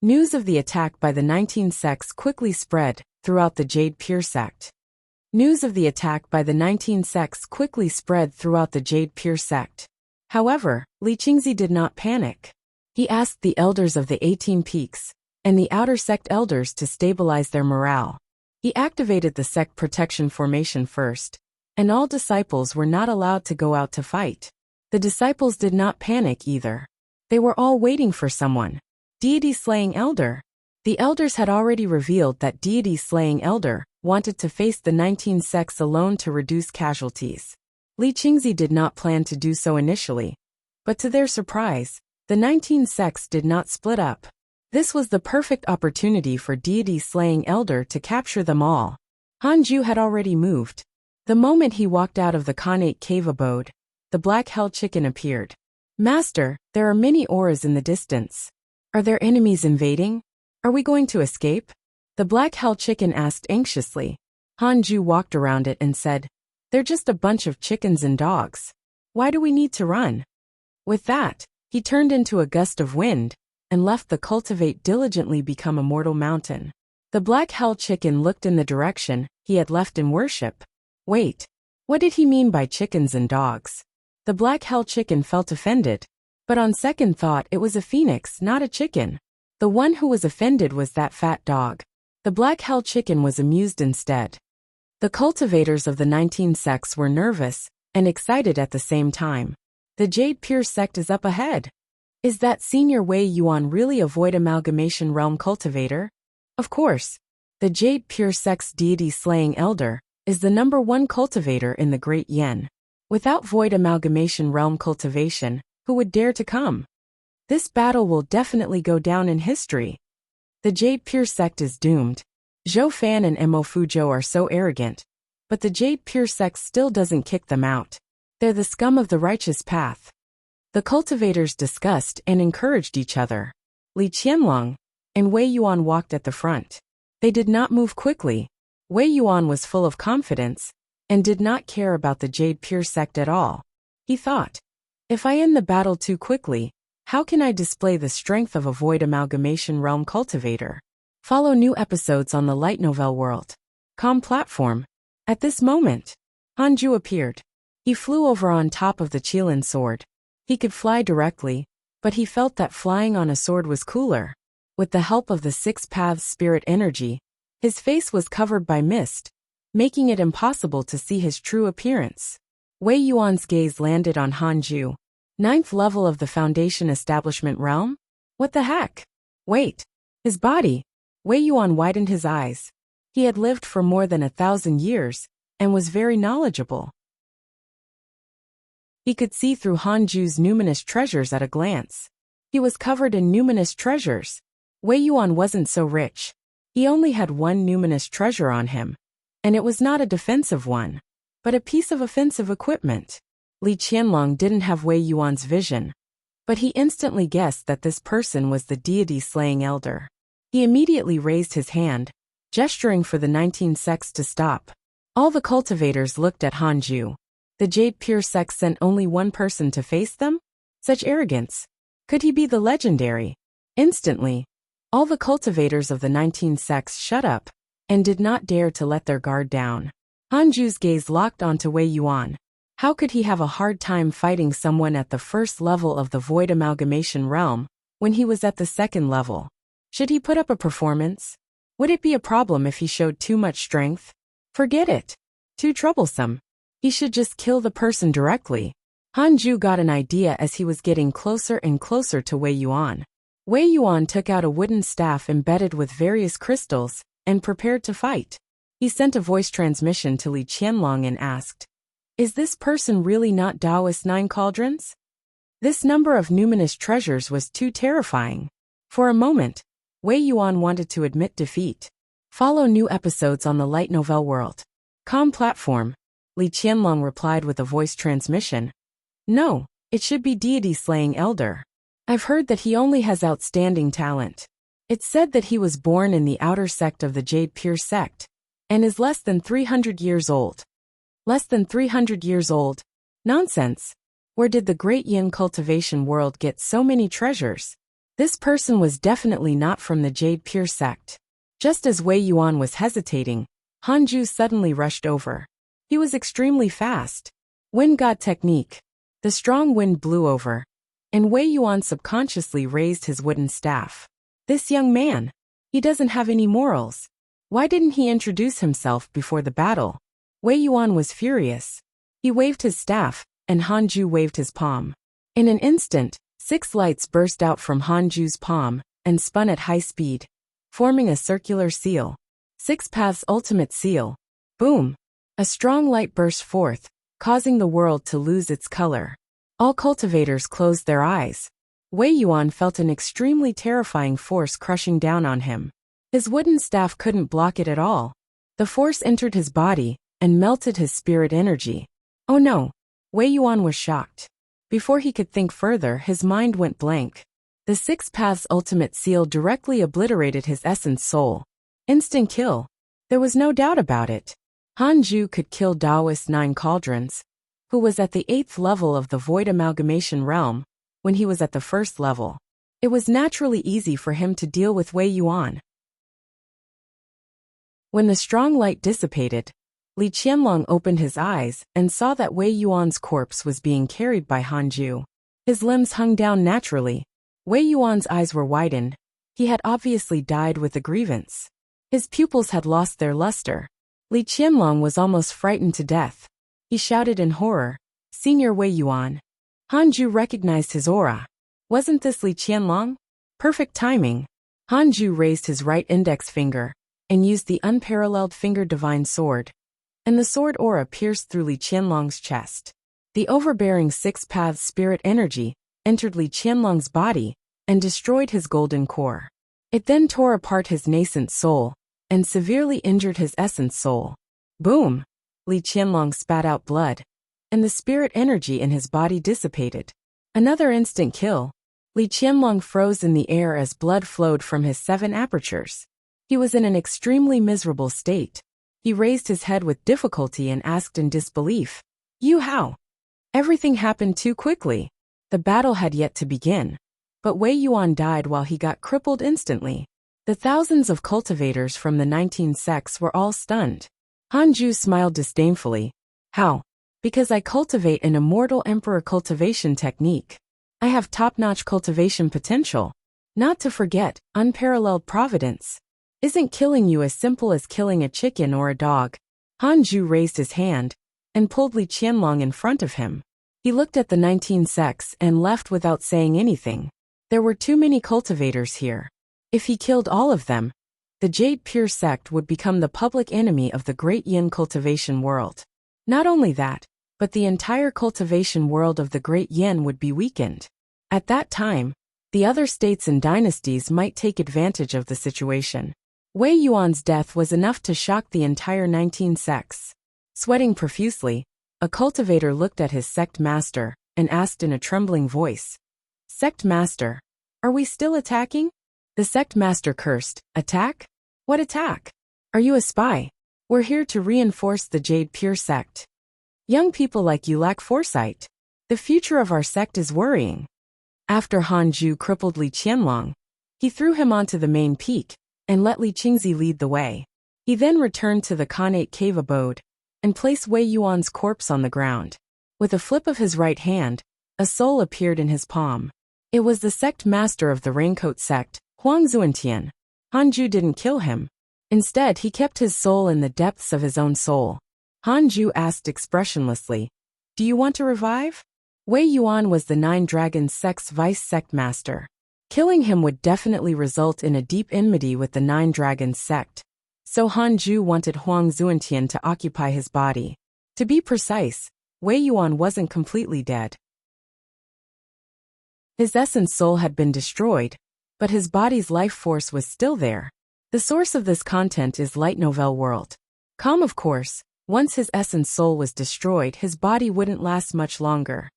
News of the attack by the 19 sects quickly spread throughout the Jade Pure sect. News of the attack by the 19 sects quickly spread throughout the Jade Pure sect. However, Li Qingzi did not panic. He asked the elders of the 18 peaks and the outer sect elders to stabilize their morale. He activated the sect protection formation first, and all disciples were not allowed to go out to fight. The disciples did not panic either. They were all waiting for someone. Deity-slaying elder. The elders had already revealed that deity-slaying elder wanted to face the 19 sects alone to reduce casualties. Li Qingzi did not plan to do so initially, but to their surprise, the 19 sects did not split up. This was the perfect opportunity for deity-slaying elder to capture them all. Hanju had already moved. The moment he walked out of the Khanate cave abode, the black hell chicken appeared. Master, there are many auras in the distance. Are there enemies invading? Are we going to escape? The black hell chicken asked anxiously. Hanju walked around it and said, They're just a bunch of chickens and dogs. Why do we need to run? With that, he turned into a gust of wind and left the cultivate diligently become a mortal mountain. The black hell chicken looked in the direction he had left in worship. Wait, what did he mean by chickens and dogs? The black hell chicken felt offended. But on second thought, it was a phoenix, not a chicken. The one who was offended was that fat dog. The black hell chicken was amused instead. The cultivators of the 19 sects were nervous and excited at the same time. The Jade Pure sect is up ahead. Is that Senior Wei Yuan really a Void Amalgamation Realm cultivator? Of course. the Jade Pure Sex deity-slaying elder, is the #1 cultivator in the Great Yen. Without void amalgamation realm cultivation, who would dare to come? This battle will definitely go down in history. The Jade Pure sect is doomed. Zhou Fan and Mo Fuzhou are so arrogant, but the Jade Pure sect still doesn't kick them out. They're the scum of the righteous path. The cultivators discussed and encouraged each other. Li Qianlong and Wei Yuan walked at the front. They did not move quickly. Wei Yuan was full of confidence and did not care about the Jade Pure sect at all. He thought, if I end the battle too quickly, how can I display the strength of a void amalgamation realm cultivator? Follow new episodes on the light novel world. Com platform. At this moment, Hanju appeared. He flew over on top of the Qilin sword. He could fly directly, but he felt that flying on a sword was cooler. With the help of the Six Paths spirit energy, his face was covered by mist, making it impossible to see his true appearance. Wei Yuan's gaze landed on Hanju. 9th level of the Foundation Establishment realm? What the heck? Wait. His body. Wei Yuan widened his eyes. He had lived for more than 1,000 years, and was very knowledgeable. He could see through Hanju's numinous treasures at a glance. He was covered in numinous treasures. Wei Yuan wasn't so rich. He only had one numinous treasure on him, and it was not a defensive one, but a piece of offensive equipment. Li Qianlong didn't have Wei Yuan's vision, but he instantly guessed that this person was the deity-slaying elder. He immediately raised his hand, gesturing for the 19 sects to stop. All the cultivators looked at Hanju. The Jade Pure sect sent only one person to face them? Such arrogance. Could he be the legendary? Instantly, all the cultivators of the 19 sects shut up and did not dare to let their guard down. Hanju's gaze locked onto Wei Yuan. How could he have a hard time fighting someone at the 1st level of the void amalgamation realm when he was at the 2nd level? Should he put up a performance? Would it be a problem if he showed too much strength? Forget it. Too troublesome. He should just kill the person directly. Hanju got an idea as he was getting closer and closer to Wei Yuan. Wei Yuan took out a wooden staff embedded with various crystals and prepared to fight. He sent a voice transmission to Li Qianlong and asked, is this person really not Taoist 9 cauldrons? This number of numinous treasures was too terrifying. For a moment, Wei Yuan wanted to admit defeat. Follow new episodes on the light novel world. Com platform. Li Qianlong replied with a voice transmission. No, it should be deity-slaying elder. I've heard that he only has outstanding talent. It's said that he was born in the outer sect of the Jade Pure sect, and is less than 300 years old. Less than 300 years old? Nonsense. Where did the Great Yin cultivation world get so many treasures? This person was definitely not from the Jade Pure sect. Just as Wei Yuan was hesitating, Hanju suddenly rushed over. He was extremely fast. Wind God technique. The strong wind blew over, and Wei Yuan subconsciously raised his wooden staff. This young man, he doesn't have any morals. Why didn't he introduce himself before the battle? Wei Yuan was furious. He waved his staff, and Hanju waved his palm. In an instant, 6 lights burst out from Hanju's palm and spun at high speed, forming a circular seal. 6 Paths ultimate seal. Boom! A strong light burst forth, causing the world to lose its color. All cultivators closed their eyes. Wei Yuan felt an extremely terrifying force crushing down on him. His wooden staff couldn't block it at all. The force entered his body and melted his spirit energy. Oh no! Wei Yuan was shocked. Before he could think further, his mind went blank. The 6 Paths ultimate seal directly obliterated his essence soul. Instant kill. There was no doubt about it. Hanju could kill Taoist 9 cauldrons, who was at the 8th level of the void amalgamation realm, when he was at the 1st level. It was naturally easy for him to deal with Wei Yuan. When the strong light dissipated, Li Qianlong opened his eyes and saw that Wei Yuan's corpse was being carried by Hanju. His limbs hung down naturally. Wei Yuan's eyes were widened. He had obviously died with a grievance. His pupils had lost their luster. Li Qianlong was almost frightened to death. He shouted in horror, "Senior Wei Yuan." Hanju recognized his aura. Wasn't this Li Qianlong? Perfect timing. Hanju raised his right index finger, and used the unparalleled finger divine sword, and the sword aura pierced through Li Qianlong's chest. The overbearing six-path spirit energy entered Li Qianlong's body and destroyed his golden core. It then tore apart his nascent soul and severely injured his essence soul. Boom! Li Qianlong spat out blood, and the spirit energy in his body dissipated. Another instant kill. Li Qianlong froze in the air as blood flowed from his 7 apertures. He was in an extremely miserable state. He raised his head with difficulty and asked in disbelief, "You how? Everything happened too quickly." The battle had yet to begin, but Wei Yuan died while he got crippled instantly. The thousands of cultivators from the 19 sects were all stunned. Han Ju smiled disdainfully. "How? Because I cultivate an immortal emperor cultivation technique. I have top-notch cultivation potential. Not to forget, unparalleled providence. Isn't killing you as simple as killing a chicken or a dog?" Han Ju raised his hand and pulled Li Qianlong in front of him. He looked at the 19 sects and left without saying anything. There were too many cultivators here. If he killed all of them, the Jade Pure sect would become the public enemy of the great Yin cultivation world. Not only that, but the entire cultivation world of the great Yin would be weakened. At that time, the other states and dynasties might take advantage of the situation. Wei Yuan's death was enough to shock the entire 19 sects. Sweating profusely, a cultivator looked at his sect master and asked in a trembling voice, "Sect master, are we still attacking?" The sect master cursed. "Attack? What attack? Are you a spy? We're here to reinforce the Jade Pure sect. Young people like you lack foresight. The future of our sect is worrying." After Han Ju crippled Li Qianlong, he threw him onto the main peak and let Li Qingzi lead the way. He then returned to the Khanate cave abode and placed Wei Yuan's corpse on the ground. With a flip of his right hand, a soul appeared in his palm. It was the sect master of the Raincoat sect, Huang Zuantian. Han Ju didn't kill him. Instead, he kept his soul in the depths of his own soul. Han Ju asked expressionlessly, "Do you want to revive?" Wei Yuan was the 9 Dragons sect's vice sect master. Killing him would definitely result in a deep enmity with the 9 Dragons sect. So Han Ju wanted Huang Zuantian to occupy his body. To be precise, Wei Yuan wasn't completely dead. His essence soul had been destroyed, but his body's life force was still there. The source of this content is Light Novel World. Of course, once his essence soul was destroyed, his body wouldn't last much longer.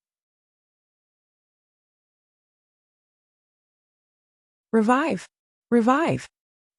"Revive! Revive!"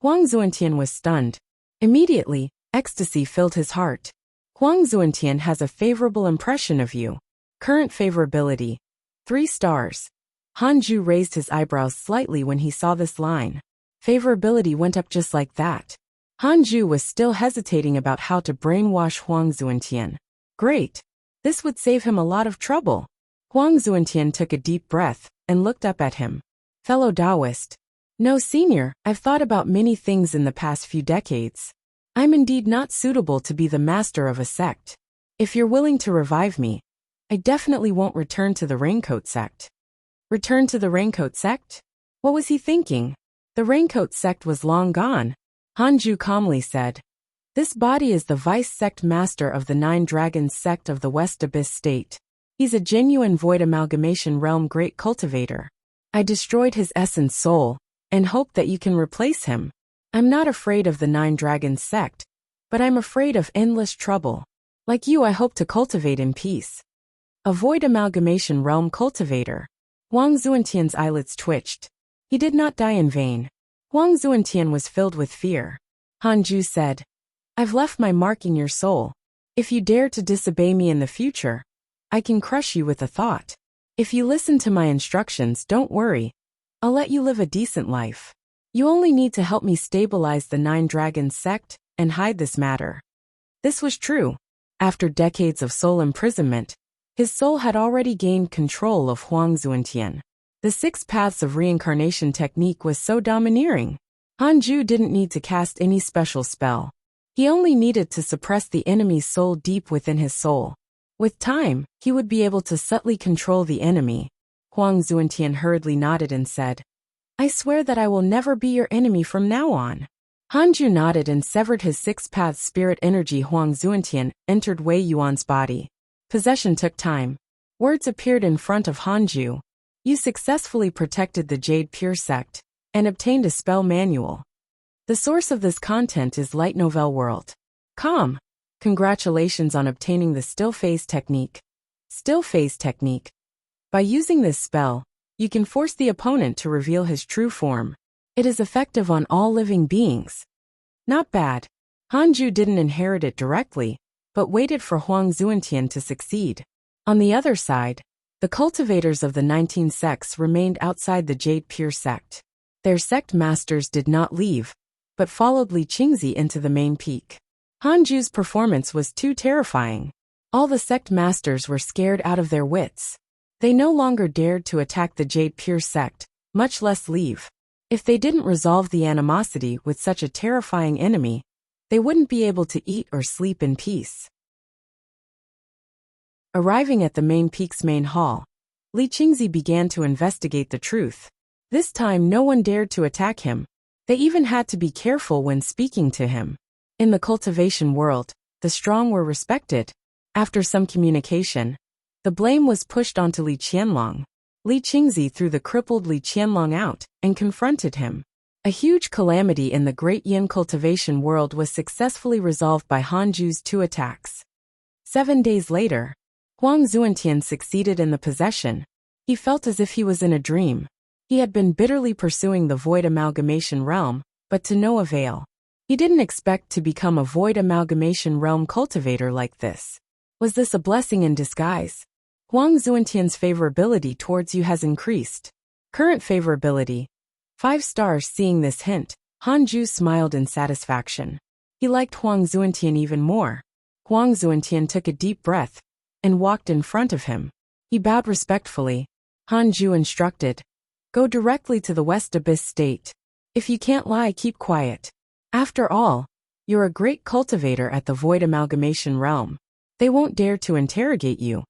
Huang Zuantian was stunned. Immediately, ecstasy filled his heart. "Huang Zuantian has a favorable impression of you. Current favorability, 3 stars. Han Ju raised his eyebrows slightly when he saw this line. Favorability went up just like that. Han Ju was still hesitating about how to brainwash Huang Zuantian. Great. This would save him a lot of trouble. Huang Zuantian took a deep breath and looked up at him. "Fellow Taoist. No, senior, I've thought about many things in the past few decades. I'm indeed not suitable to be the master of a sect. If you're willing to revive me, I definitely won't return to the Raincoat sect." Return to the Raincoat sect? What was he thinking? The Raincoat sect was long gone. Han Ju calmly said, "This body is the vice sect master of the 9 Dragons sect of the West Abyss state. He's a genuine void amalgamation realm great cultivator. I destroyed his essence soul, and hope that you can replace him. I'm not afraid of the 9 Dragons sect, but I'm afraid of endless trouble. Like you, I hope to cultivate in peace." A void amalgamation realm cultivator. Huang Zuantian's eyelids twitched. He did not die in vain. Huang Zuantian was filled with fear. Han Ju said, "I've left my mark in your soul. If you dare to disobey me in the future, I can crush you with a thought. If you listen to my instructions, don't worry. I'll let you live a decent life. You only need to help me stabilize the 9 Dragons sect and hide this matter." This was true. After decades of soul imprisonment, his soul had already gained control of Huang Zuantian. The 6 paths of reincarnation technique was so domineering. Han Ju didn't need to cast any special spell. He only needed to suppress the enemy's soul deep within his soul. With time, he would be able to subtly control the enemy. Huang Zuantian hurriedly nodded and said, "I swear that I will never be your enemy from now on." Hanju nodded and severed his six-path spirit energy. Huang Zuantian entered Wei Yuan's body. Possession took time. Words appeared in front of Hanju. You successfully protected the Jade Pure Sect and obtained a spell manual. The source of this content is Light Novel World. Com. Congratulations on obtaining the Still Phase Technique. Still Phase Technique. By using this spell, you can force the opponent to reveal his true form. It is effective on all living beings. Not bad. Hanju didn't inherit it directly, but waited for Huang Zuantian to succeed. On the other side, the cultivators of the 19 sects remained outside the Jade Pure Sect. Their sect masters did not leave, but followed Li Qingzi into the main peak. Hanju's performance was too terrifying. All the sect masters were scared out of their wits. They no longer dared to attack the Jade Pure Sect, much less leave. If they didn't resolve the animosity with such a terrifying enemy, they wouldn't be able to eat or sleep in peace. Arriving at the main peak's main hall, Li Qingzi began to investigate the truth. This time no one dared to attack him. They even had to be careful when speaking to him. In the cultivation world, the strong were respected. After some communication, the blame was pushed onto Li Qianlong. Li Qingzi threw the crippled Li Qianlong out and confronted him. A huge calamity in the Great Yin cultivation world was successfully resolved by Hanju's 2 attacks. 7 days later, Huang Zuantian succeeded in the possession. He felt as if he was in a dream. He had been bitterly pursuing the Void Amalgamation Realm, but to no avail. He didn't expect to become a Void Amalgamation Realm cultivator like this. Was this a blessing in disguise? Huang Zuantian's favorability towards you has increased. Current favorability. 5 stars. Seeing this hint, Hanju smiled in satisfaction. He liked Huang Zuantian even more. Huang Zuantian took a deep breath and walked in front of him. He bowed respectfully. Hanju instructed, "Go directly to the West Abyss State. If you can't lie, keep quiet. After all, you're a great cultivator at the Void Amalgamation Realm. They won't dare to interrogate you."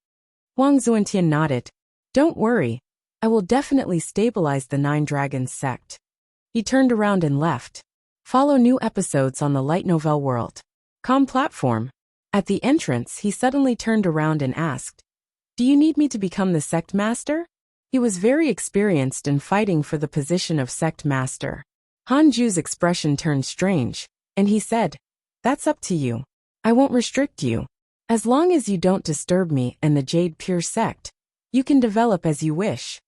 Huang Zuantian nodded. "Don't worry. I will definitely stabilize the 9 Dragons sect." He turned around and left. Follow new episodes on the Light Novel World. Com platform. At the entrance, he suddenly turned around and asked, "Do you need me to become the sect master?" He was very experienced in fighting for the position of sect master. Hanju's expression turned strange, and he said, "That's up to you. I won't restrict you. As long as you don't disturb me and the Jade Pure Sect, you can develop as you wish."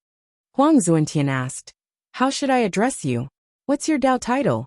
Huang Zuantian asked, "How should I address you? What's your Dao title?"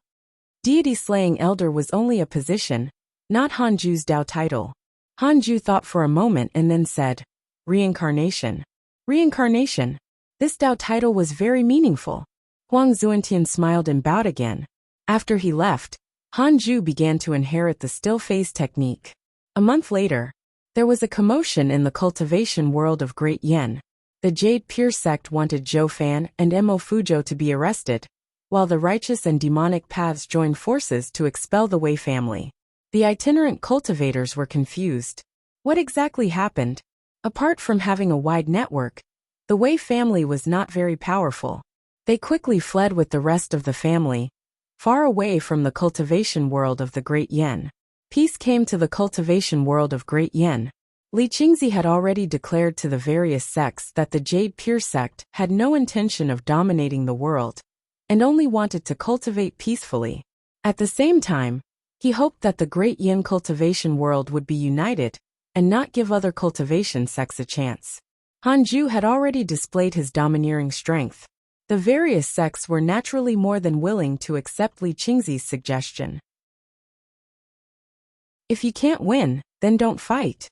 Deity Slaying Elder was only a position, not Hanju's Dao title. Hanju thought for a moment and then said, "Reincarnation." Reincarnation. This Dao title was very meaningful. Huang Zuantian smiled and bowed again. After he left, Hanju began to inherit the Still Phase Technique. A month later, there was a commotion in the cultivation world of Great Yen. The Jade Pure Sect wanted Zhou Fan and Mo Fuzhou to be arrested, while the righteous and demonic paths joined forces to expel the Wei family. The itinerant cultivators were confused. What exactly happened? Apart from having a wide network, the Wei family was not very powerful. They quickly fled with the rest of the family, far away from the cultivation world of the Great Yen. Peace came to the cultivation world of Great Yen. Li Qingzi had already declared to the various sects that the Jade Pure Sect had no intention of dominating the world, and only wanted to cultivate peacefully. At the same time, he hoped that the Great Yin cultivation world would be united, and not give other cultivation sects a chance. Hanju had already displayed his domineering strength. The various sects were naturally more than willing to accept Li Qingzi's suggestion. If you can't win, then don't fight.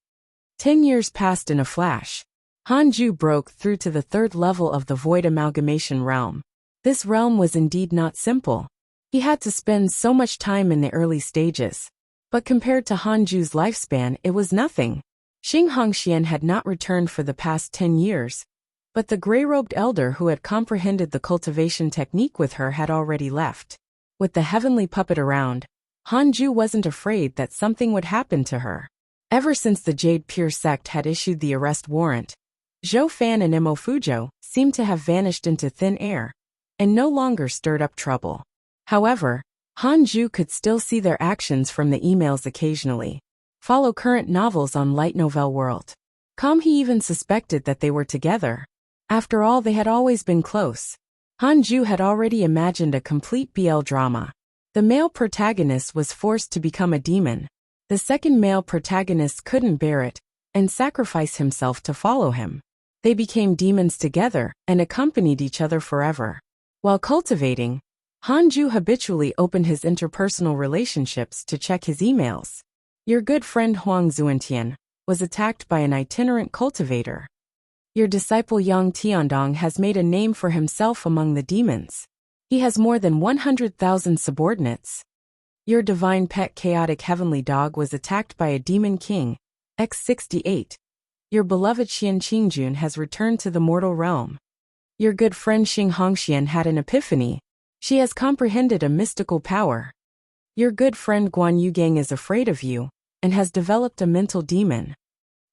10 years passed in a flash. Hanju broke through to the 3rd level of the Void Amalgamation Realm. This realm was indeed not simple. He had to spend so much time in the early stages. But compared to Hanju's lifespan, it was nothing. Xing Hongxian had not returned for the past 10 years, but the gray-robed elder who had comprehended the cultivation technique with her had already left. With the heavenly puppet around, Hanju wasn't afraid that something would happen to her. Ever since the Jade Pure Sect had issued the arrest warrant, Zhou Fan and Mo Fuzhou seemed to have vanished into thin air, and no longer stirred up trouble. However, Hanju could still see their actions from the emails occasionally. Follow current novels on Light Novel World. He even suspected that they were together. After all, they had always been close. Hanju had already imagined a complete BL drama. The male protagonist was forced to become a demon. The second male protagonist couldn't bear it and sacrificed himself to follow him. They became demons together and accompanied each other forever. While cultivating, Hanju habitually opened his interpersonal relationships to check his emails. Your good friend Huang Zuantian was attacked by an itinerant cultivator. Your disciple Yang Tiandong has made a name for himself among the demons. He has more than 100,000 subordinates. Your divine pet chaotic heavenly dog was attacked by a demon king, X68. Your beloved Xian Qingjun has returned to the mortal realm. Your good friend Xing Hongxian had an epiphany. She has comprehended a mystical power. Your good friend Guan Yugang is afraid of you and has developed a mental demon.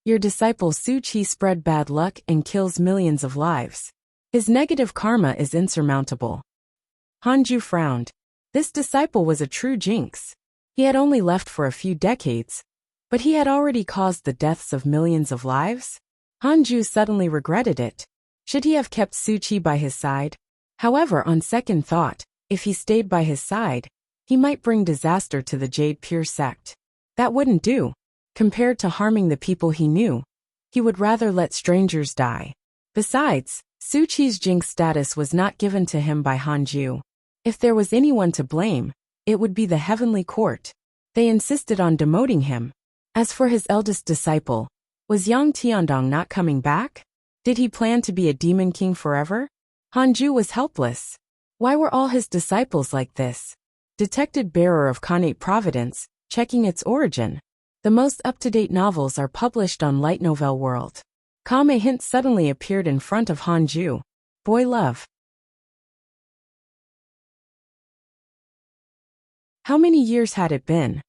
Your disciple Su Qi spread bad luck and kills millions of lives. His negative karma is insurmountable. Hanju frowned. This disciple was a true jinx. He had only left for a few decades, but he had already caused the deaths of millions of lives. Hanju suddenly regretted it. Should he have kept Su Qi by his side? However, on second thought, if he stayed by his side, he might bring disaster to the Jade Pure sect. That wouldn't do. Compared to harming the people he knew, he would rather let strangers die. Besides, Su Qi's jinx status was not given to him by Hanju. If there was anyone to blame, it would be the heavenly court. They insisted on demoting him. As for his eldest disciple, was Yang Tiandong not coming back? Did he plan to be a demon king forever? Hanju was helpless. Why were all his disciples like this? Detected bearer of Khanate Providence, checking its origin. The most up-to-date novels are published on Light Novel World. A hint suddenly appeared in front of Hanju. Boy love. How many years had it been?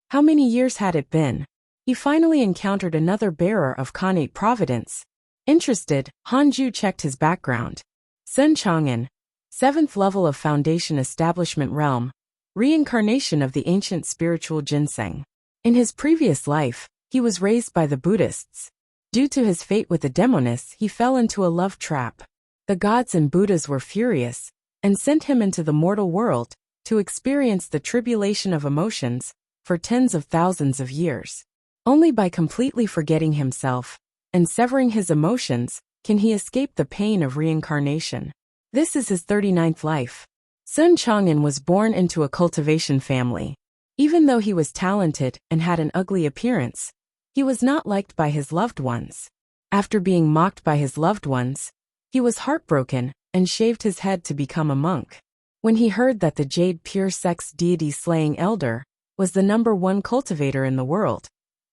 How many years had it been? He finally encountered another bearer of Khanate Providence. Interested, Hanju checked his background. Sun Chang'an, 7th level of Foundation Establishment Realm, reincarnation of the ancient spiritual ginseng. In his previous life, he was raised by the Buddhists. Due to his fate with the demoness, he fell into a love trap. The gods and Buddhas were furious and sent him into the mortal world to experience the tribulation of emotions for tens of thousands of years. Only by completely forgetting himself and severing his emotions can he escape the pain of reincarnation. This is his 39th life. Sun Chang'an was born into a cultivation family. Even though he was talented and had an ugly appearance, he was not liked by his loved ones. After being mocked by his loved ones, he was heartbroken and shaved his head to become a monk. When he heard that the Jade Pure Sect's deity-slaying elder was the #1 cultivator in the world,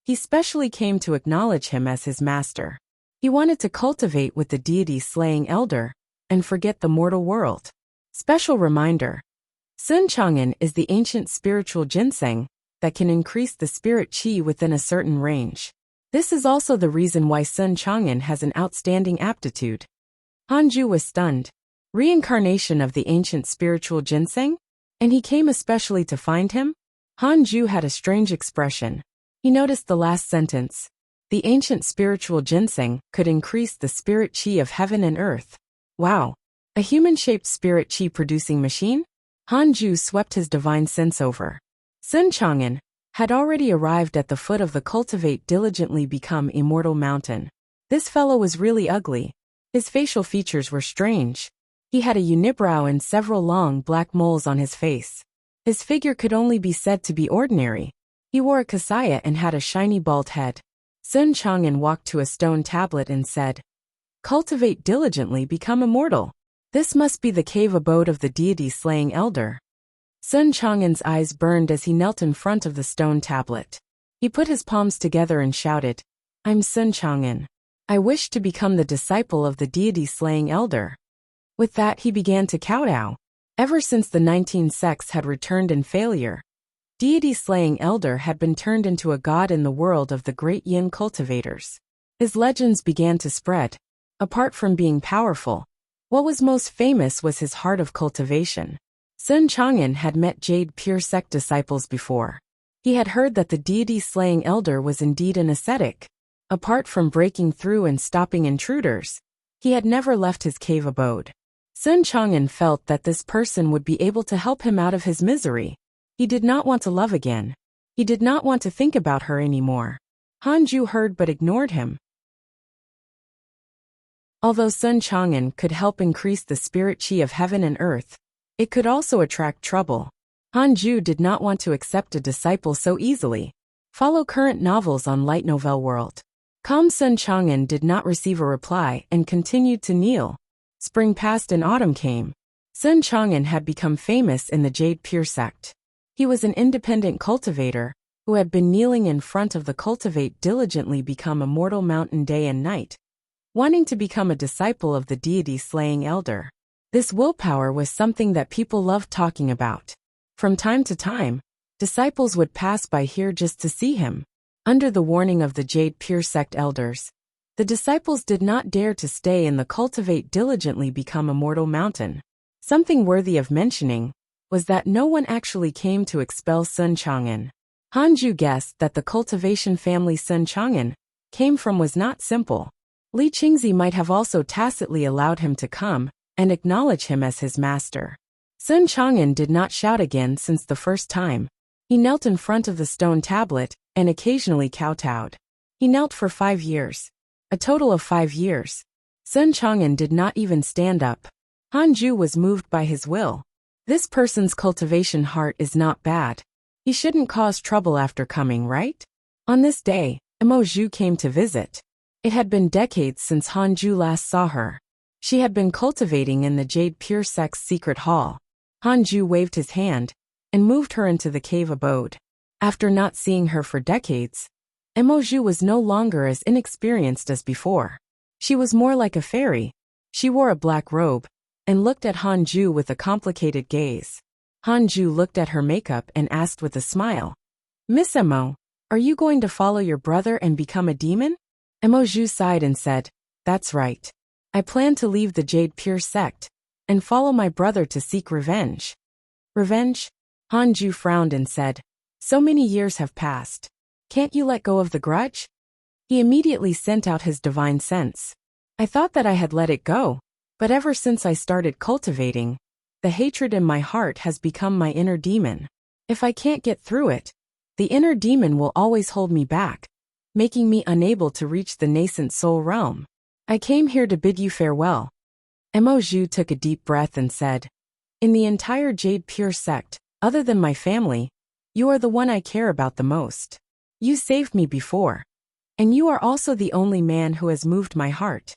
he specially came to acknowledge him as his master. He wanted to cultivate with the deity-slaying elder and forget the mortal world. Special reminder. Sun Chang'an is the ancient spiritual ginseng that can increase the spirit chi within a certain range. This is also the reason why Sun Chang'an has an outstanding aptitude. Hanju was stunned. Reincarnation of the ancient spiritual ginseng? And he came especially to find him? Hanju had a strange expression. He noticed the last sentence. The ancient spiritual ginseng could increase the spirit chi of heaven and earth. Wow! A human-shaped spirit chi producing machine? Hanju swept his divine sense over. Sun Chang'an had already arrived at the foot of the Cultivate Diligently Become Immortal mountain. This fellow was really ugly. His facial features were strange. He had a unibrow and several long black moles on his face. His figure could only be said to be ordinary. He wore a kasaya and had a shiny bald head. Sun Chang'an walked to a stone tablet and said, "Cultivate diligently, become immortal. This must be the cave abode of the deity-slaying elder." Sun Chang'an's eyes burned as he knelt in front of the stone tablet. He put his palms together and shouted, "I'm Sun Chang'an. I wish to become the disciple of the deity-slaying elder." With that he began to kowtow. Ever since the 19 sects had returned in failure, deity-slaying elder had been turned into a god in the world of the great yin cultivators. His legends began to spread. Apart from being powerful, what was most famous was his heart of cultivation. Sun Chang'an had met Jade Pure Sect disciples before. He had heard that the deity-slaying elder was indeed an ascetic. Apart from breaking through and stopping intruders, he had never left his cave abode. Sun Chang'an felt that this person would be able to help him out of his misery. He did not want to love again. He did not want to think about her anymore. Hanju heard but ignored him. Although Sun Chang'an could help increase the spirit chi of heaven and earth, it could also attract trouble. Hanju did not want to accept a disciple so easily. Follow current novels on Light Novel World. Sun Chang'an did not receive a reply and continued to kneel. Spring passed and autumn came. Sun Chang'an had become famous in the Jade Pure Sect. He was an independent cultivator who had been kneeling in front of the Cultivate diligently become a mortal mountain day and night, wanting to become a disciple of the deity-slaying elder. This willpower was something that people loved talking about. From time to time, disciples would pass by here just to see him. Under the warning of the Jade Pure Sect elders, the disciples did not dare to stay in the Cultivate diligently become a mortal mountain. Something worthy of mentioning was that no one actually came to expel Sun Chang'an. Hanju guessed that the cultivation family Sun Chang'an came from was not simple. Li Qingzi might have also tacitly allowed him to come and acknowledge him as his master. Sun Chang'an did not shout again since the first time. He knelt in front of the stone tablet and occasionally kowtowed. He knelt for 5 years. A total of 5 years. Sun Chang'an did not even stand up. Hanju was moved by his will. This person's cultivation heart is not bad. He shouldn't cause trouble after coming, right? On this day, Mo Zhu came to visit. It had been decades since Hanju last saw her. She had been cultivating in the Jade Pure Sect's secret hall. Hanju waved his hand and moved her into the cave abode. After not seeing her for decades, Mo Zhu was no longer as inexperienced as before. She was more like a fairy. She wore a black robe and looked at Hanju with a complicated gaze. Hanju looked at her makeup and asked with a smile, "Miss Mo, are you going to follow your brother and become a demon?" Mo Zhu sighed and said, "That's right. I plan to leave the Jade Pure Sect and follow my brother to seek revenge." "Revenge?" Hanju frowned and said, "So many years have passed. Can't you let go of the grudge?" He immediately sent out his divine sense. "I thought that I had let it go, but ever since I started cultivating, the hatred in my heart has become my inner demon. If I can't get through it, the inner demon will always hold me back, making me unable to reach the nascent soul realm. I came here to bid you farewell." Mo Zhu took a deep breath and said, "In the entire Jade Pure Sect, other than my family, you are the one I care about the most. You saved me before, and you are also the only man who has moved my heart."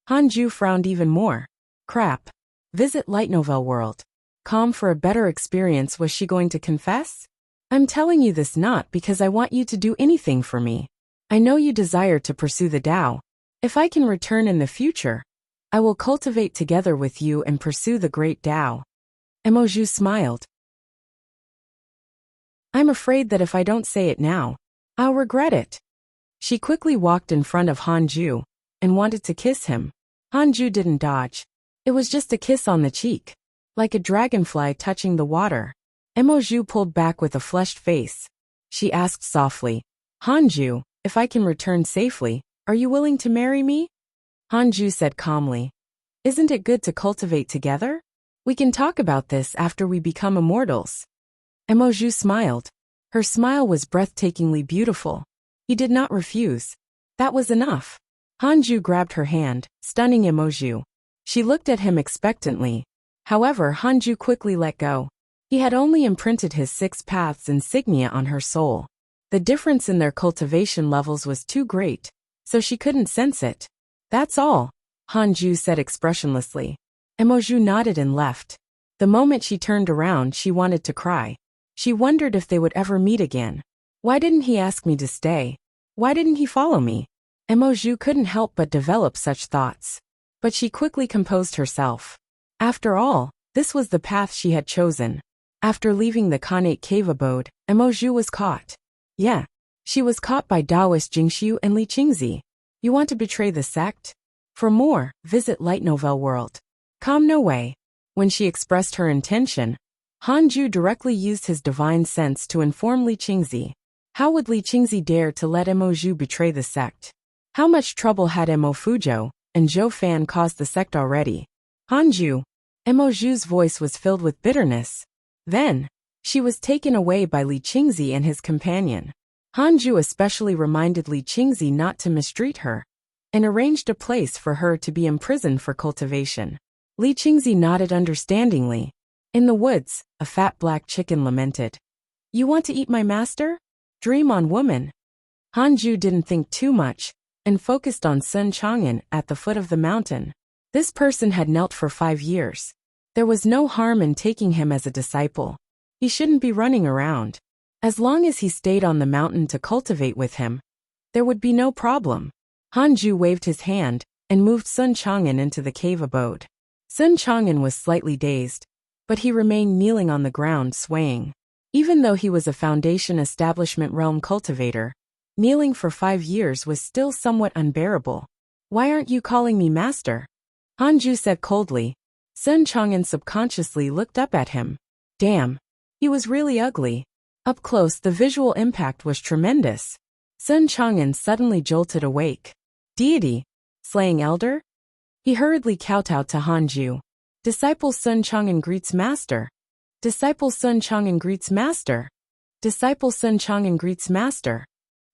Hanju frowned even more. Crap. Visit Light Novel World. Com for a better experience. Was she going to confess? "I'm telling you this not because I want you to do anything for me. I know you desire to pursue the Tao. If I can return in the future, I will cultivate together with you and pursue the great Tao." Mo Zhu smiled. "I'm afraid that if I don't say it now, I'll regret it." She quickly walked in front of Hanju and wanted to kiss him. Hanju didn't dodge. It was just a kiss on the cheek, like a dragonfly touching the water. Mo Zhu pulled back with a flushed face. She asked softly, "Hanju, if I can return safely, are you willing to marry me?" Hanju said calmly, "Isn't it good to cultivate together? We can talk about this after we become immortals." Mo Zhu smiled. Her smile was breathtakingly beautiful. He did not refuse. That was enough. Hanju grabbed her hand, stunning Mo Zhu. She looked at him expectantly. However, Hanju quickly let go. He had only imprinted his 6 paths insignia on her soul. The difference in their cultivation levels was too great, so she couldn't sense it. "That's all," Hanju said expressionlessly. Mo Zhu nodded and left. The moment she turned around, she wanted to cry. She wondered if they would ever meet again. Why didn't he ask me to stay? Why didn't he follow me? Mo Zhu couldn't help but develop such thoughts. But she quickly composed herself. After all, this was the path she had chosen. After leaving the Khanate cave abode, Mo Zhu was caught. Yeah, she was caught by Taoist Jingxiu and Li Qingzi. You want to betray the sect? For more, visit Light Novel World. No way. When she expressed her intention, Hanju directly used his divine sense to inform Li Qingzi. How would Li Qingzi dare to let Mo Zhu betray the sect? How much trouble had Mo Fuzhou and Zhou Fan caused the sect already? Hanju. Mo Zhu's voice was filled with bitterness. Then, she was taken away by Li Qingzi and his companion. Hanju especially reminded Li Qingzi not to mistreat her, and arranged a place for her to be imprisoned for cultivation. Li Qingzi nodded understandingly. In the woods, a fat black chicken lamented. You want to eat my master? Dream on, woman. Hanju didn't think too much, and focused on Sun Chang'an at the foot of the mountain. This person had knelt for 5 years. There was no harm in taking him as a disciple. He shouldn't be running around. As long as he stayed on the mountain to cultivate with him, there would be no problem. Hanju waved his hand and moved Sun Chang'an into the cave abode. Sun Chang'an was slightly dazed, but he remained kneeling on the ground swaying. Even though he was a Foundation Establishment realm cultivator, kneeling for 5 years was still somewhat unbearable. Why aren't you calling me master? Hanju said coldly. Sun Chang'an subconsciously looked up at him. Damn, he was really ugly. Up close the visual impact was tremendous. Sun Chang'an suddenly jolted awake. Deity? Slaying elder? He hurriedly kowtowed to Hanju. Disciple Sun Chang'an greets master. Disciple Sun Chang'an greets master. Disciple Sun Chang'an greets master.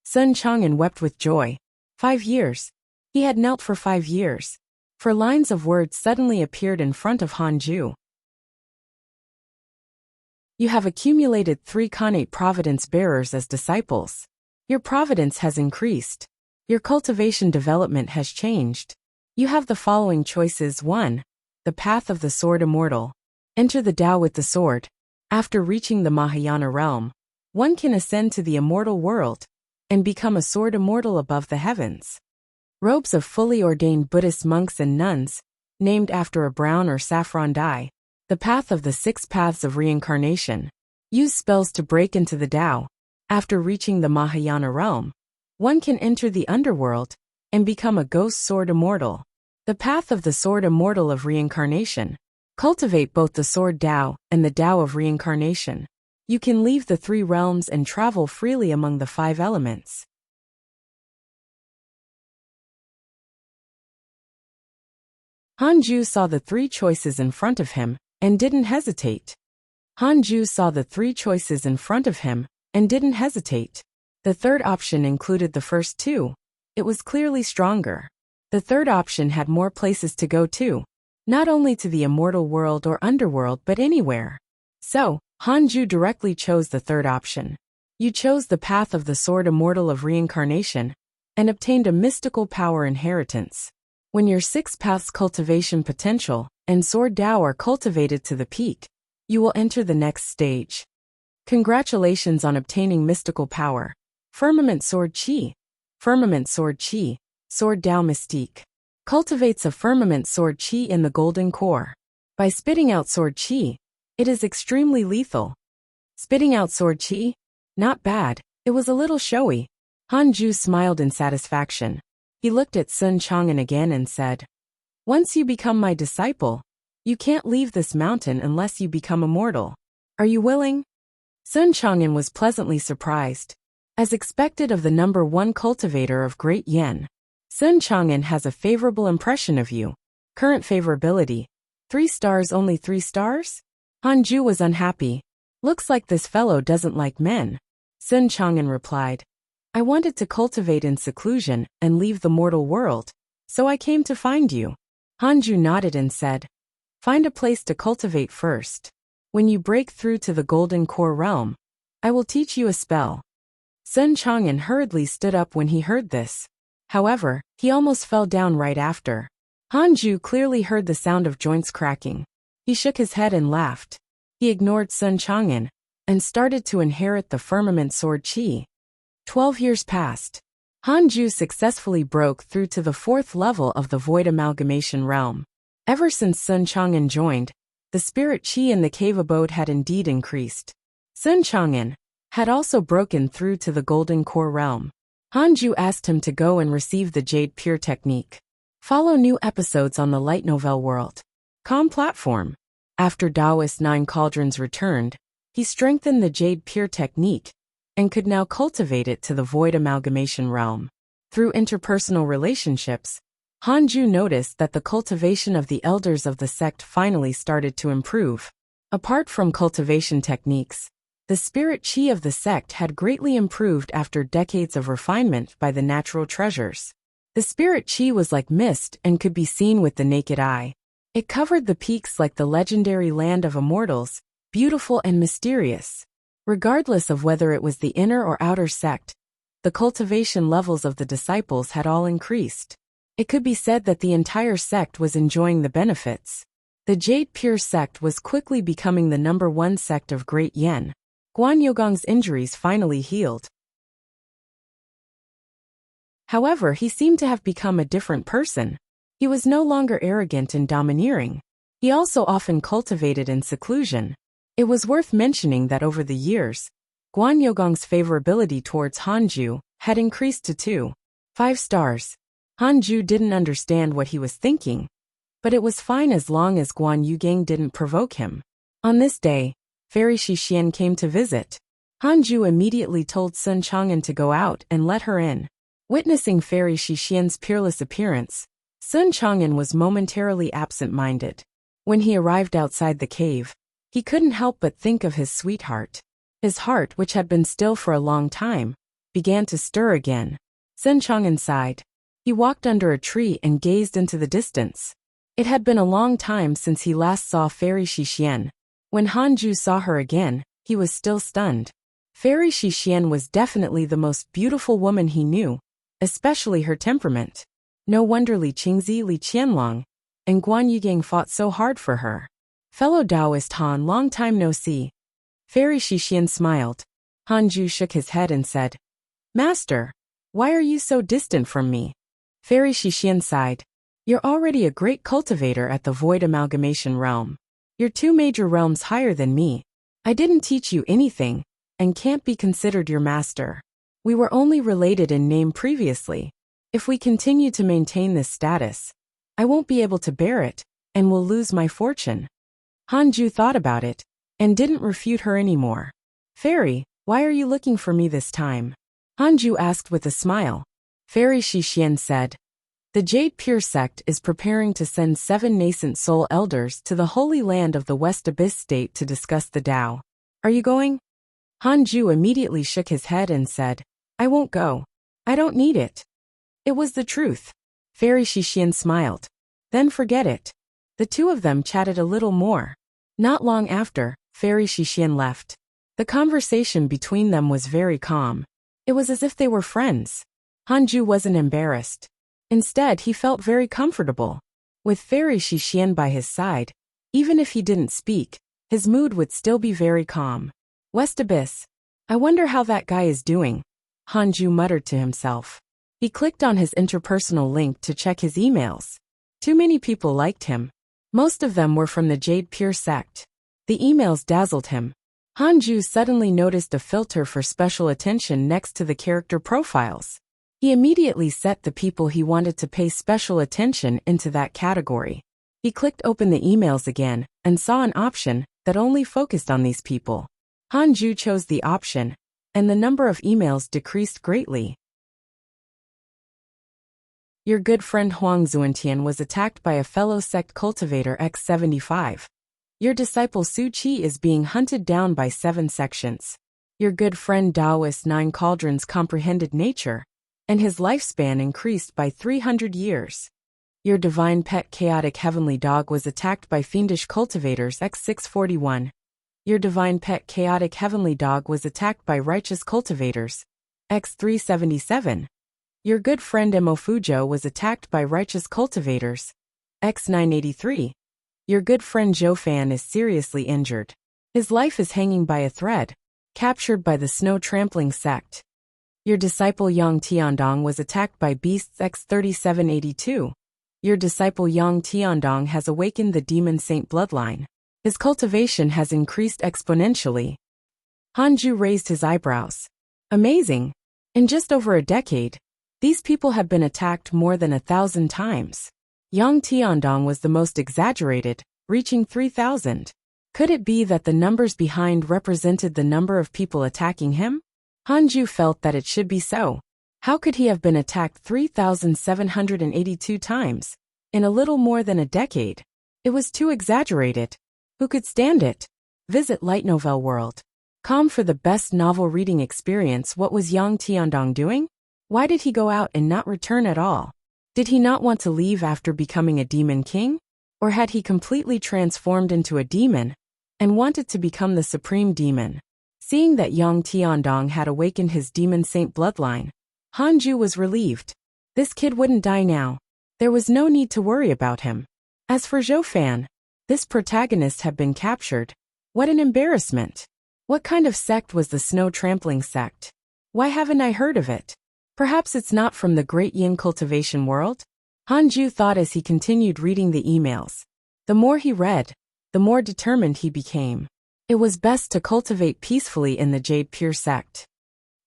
Sun Chang'an wept with joy. 5 years. He had knelt for 5 years. 4 lines of words suddenly appeared in front of Hanju. You have accumulated 3 Khanate Providence bearers as disciples. Your providence has increased. Your cultivation development has changed. You have the following choices. 1. The path of the sword immortal. Enter the Tao with the sword. After reaching the Mahayana realm, one can ascend to the immortal world and become a sword immortal above the heavens. Robes of fully ordained Buddhist monks and nuns, named after a brown or saffron dye. The path of the 6 paths of reincarnation. Use spells to break into the Tao. After reaching the Mahayana realm, one can enter the underworld and become a ghost sword immortal. The path of the sword immortal of reincarnation. Cultivate both the sword Tao and the Tao of reincarnation. You can leave the 3 realms and travel freely among the 5 elements. Hanju saw the 3 choices in front of him and didn't hesitate. Hanju saw the 3 choices in front of him and didn't hesitate. The third option included the first 2. It was clearly stronger. The third option had more places to go to, not only to the immortal world or underworld but anywhere. So, Hanju directly chose the third option. You chose the path of the sword immortal of reincarnation and obtained a mystical power inheritance. When your 6 paths cultivation potential and sword Tao are cultivated to the peak, you will enter the next stage. Congratulations on obtaining mystical power. Firmament Sword Qi. Firmament Sword Qi, Sword Tao Mystique. Cultivates a firmament sword Qi in the golden core. By spitting out sword Qi, it is extremely lethal. Spitting out sword Qi? Not bad, it was a little showy. Hanju smiled in satisfaction. He looked at Sun Chang'an again and said, Once you become my disciple, you can't leave this mountain unless you become immortal. Are you willing? Sun Chang'an was pleasantly surprised. As expected of the number 1 cultivator of Great Yen, Sun Chang'an has a favorable impression of you. Current favorability. 3 stars. Only 3 stars? Hanju was unhappy. Looks like this fellow doesn't like men. Sun Chang'an replied. I wanted to cultivate in seclusion and leave the mortal world, so I came to find you. Hanju nodded and said, Find a place to cultivate first. When you break through to the golden core realm, I will teach you a spell. Sun Chang'an hurriedly stood up when he heard this. However, he almost fell down right after. Hanju clearly heard the sound of joints cracking. He shook his head and laughed. He ignored Sun Chang'an and started to inherit the firmament sword Qi. 12 years passed. Hanju successfully broke through to the 4th level of the void amalgamation realm. Ever since Sun Chang'an joined, the spirit Qi in the cave abode had indeed increased. Sun Chang'an had also broken through to the golden core realm. Hanju asked him to go and receive the Jade Pure technique. Follow new episodes on the light novel world.com platform. After Taoist Nine Cauldrons returned, he strengthened the Jade Pure technique and could now cultivate it to the void amalgamation realm. Through interpersonal relationships, Hanju noticed that the cultivation of the elders of the sect finally started to improve. Apart from cultivation techniques, the spirit chi of the sect had greatly improved after decades of refinement by the natural treasures. The spirit chi was like mist and could be seen with the naked eye. It covered the peaks like the legendary land of immortals, beautiful and mysterious. Regardless of whether it was the inner or outer sect, the cultivation levels of the disciples had all increased. It could be said that the entire sect was enjoying the benefits. The Jade Pure sect was quickly becoming the #1 sect of Great Yen. Guan Yogong's injuries finally healed. However, he seemed to have become a different person. He was no longer arrogant and domineering. He also often cultivated in seclusion. It was worth mentioning that over the years, Guan Yogong's favorability towards Hanju had increased to 2.5 stars. Hanju didn't understand what he was thinking, but it was fine as long as Guan Yugang didn't provoke him. On this day, Fairy Shixian came to visit. Hanju immediately told Sun Chang'an to go out and let her in. Witnessing Fairy Shixian's peerless appearance, Sun Chang'an was momentarily absent-minded. When he arrived outside the cave, he couldn't help but think of his sweetheart. His heart, which had been still for a long time, began to stir again. Sun Chang'an sighed. He walked under a tree and gazed into the distance. It had been a long time since he last saw Fairy Shixian. When Hanju saw her again, he was still stunned. Fairy Shixian was definitely the most beautiful woman he knew, especially her temperament. No wonder Li Qingzi, Li Qianlong, and Guan Yugang fought so hard for her. Fellow Taoist Han, long time no see. Fairy Shixian smiled. Hanju shook his head and said, Master, why are you so distant from me? Fairy Shixian sighed. You're already a great cultivator at the void amalgamation realm. You're 2 major realms higher than me. I didn't teach you anything, and can't be considered your master. We were only related in name previously. If we continue to maintain this status, I won't be able to bear it, and will lose my fortune. Hanju thought about it, and didn't refute her anymore. Fairy, why are you looking for me this time? Hanju asked with a smile. Fairy Shixian said, the Jade Pure sect is preparing to send 7 nascent soul elders to the holy land of the West Abyss state to discuss the Tao. Are you going? Hanju immediately shook his head and said, I won't go. I don't need it. It was the truth. Fairy Shixian smiled. Then forget it. The two of them chatted a little more. Not long after, Fairy Shixian left. The conversation between them was very calm. It was as if they were friends. Hanju wasn't embarrassed. Instead, he felt very comfortable. With Fairy Shixian by his side, even if he didn't speak, his mood would still be very calm. West Abyss. I wonder how that guy is doing, Hanju muttered to himself. He clicked on his interpersonal link to check his emails. Too many people liked him. Most of them were from the Jade Pure sect. The emails dazzled him. Hanju suddenly noticed a filter for special attention next to the character profiles. He immediately set the people he wanted to pay special attention into that category. He clicked open the emails again and saw an option that only focused on these people. Hanju chose the option, and the number of emails decreased greatly. Your good friend Huang Zuantian was attacked by a fellow sect cultivator X75. Your disciple Su Qi is being hunted down by 7 sections. Your good friend Taoist 9 Cauldrons comprehended nature, and his lifespan increased by 300 years. Your divine pet chaotic heavenly dog was attacked by fiendish cultivators X641. Your divine pet chaotic heavenly dog was attacked by righteous cultivators X377. Your good friend Emofujo was attacked by righteous cultivators X983. Your good friend Zhou Fan is seriously injured. His life is hanging by a thread, captured by the snow trampling sect. Your disciple Yang Tiandong was attacked by beasts X3782. Your disciple Yang Tiandong has awakened the demon saint bloodline. His cultivation has increased exponentially. Hanju raised his eyebrows. Amazing. In just over a decade, these people have been attacked more than 1,000 times. Yang Tiandong was the most exaggerated, reaching 3,000. Could it be that the numbers behind represented the number of people attacking him? Hanju felt that it should be so. How could he have been attacked 3,782 times in a little more than a decade? It was too exaggerated. Who could stand it? Visit Light Novel World. Com for the best novel reading experience. What was Yang Tiandong doing? Why did he go out and not return at all? Did he not want to leave after becoming a demon king? Or had he completely transformed into a demon and wanted to become the supreme demon? Seeing that Yang Tiandong had awakened his demon saint bloodline, Hanju was relieved. This kid wouldn't die now. There was no need to worry about him. As for Zhou Fan, this protagonist had been captured. What an embarrassment. What kind of sect was the snow trampling sect? Why haven't I heard of it? Perhaps it's not from the great yin cultivation world? Hanju thought as he continued reading the emails. The more he read, the more determined he became. It was best to cultivate peacefully in the Jade Pure sect.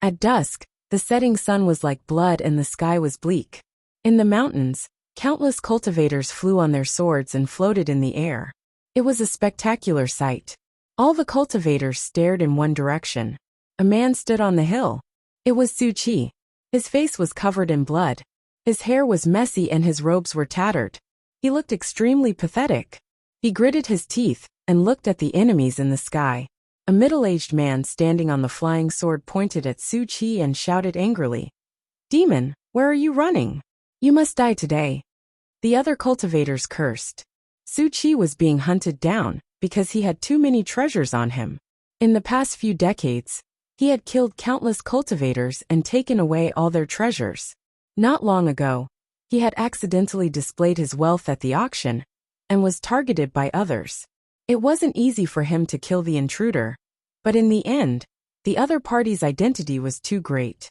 At dusk, the setting sun was like blood and the sky was bleak. In the mountains, countless cultivators flew on their swords and floated in the air. It was a spectacular sight. All the cultivators stared in one direction. A man stood on the hill. It was Su Qi. His face was covered in blood. His hair was messy and his robes were tattered. He looked extremely pathetic. He gritted his teeth and looked at the enemies in the sky. A middle-aged man standing on the flying sword pointed at Su Qi and shouted angrily, "Demon, where are you running? You must die today." The other cultivators cursed. Su Qi was being hunted down because he had too many treasures on him. In the past few decades, he had killed countless cultivators and taken away all their treasures. Not long ago, he had accidentally displayed his wealth at the auction and was targeted by others. It wasn't easy for him to kill the intruder, but in the end, the other party's identity was too great.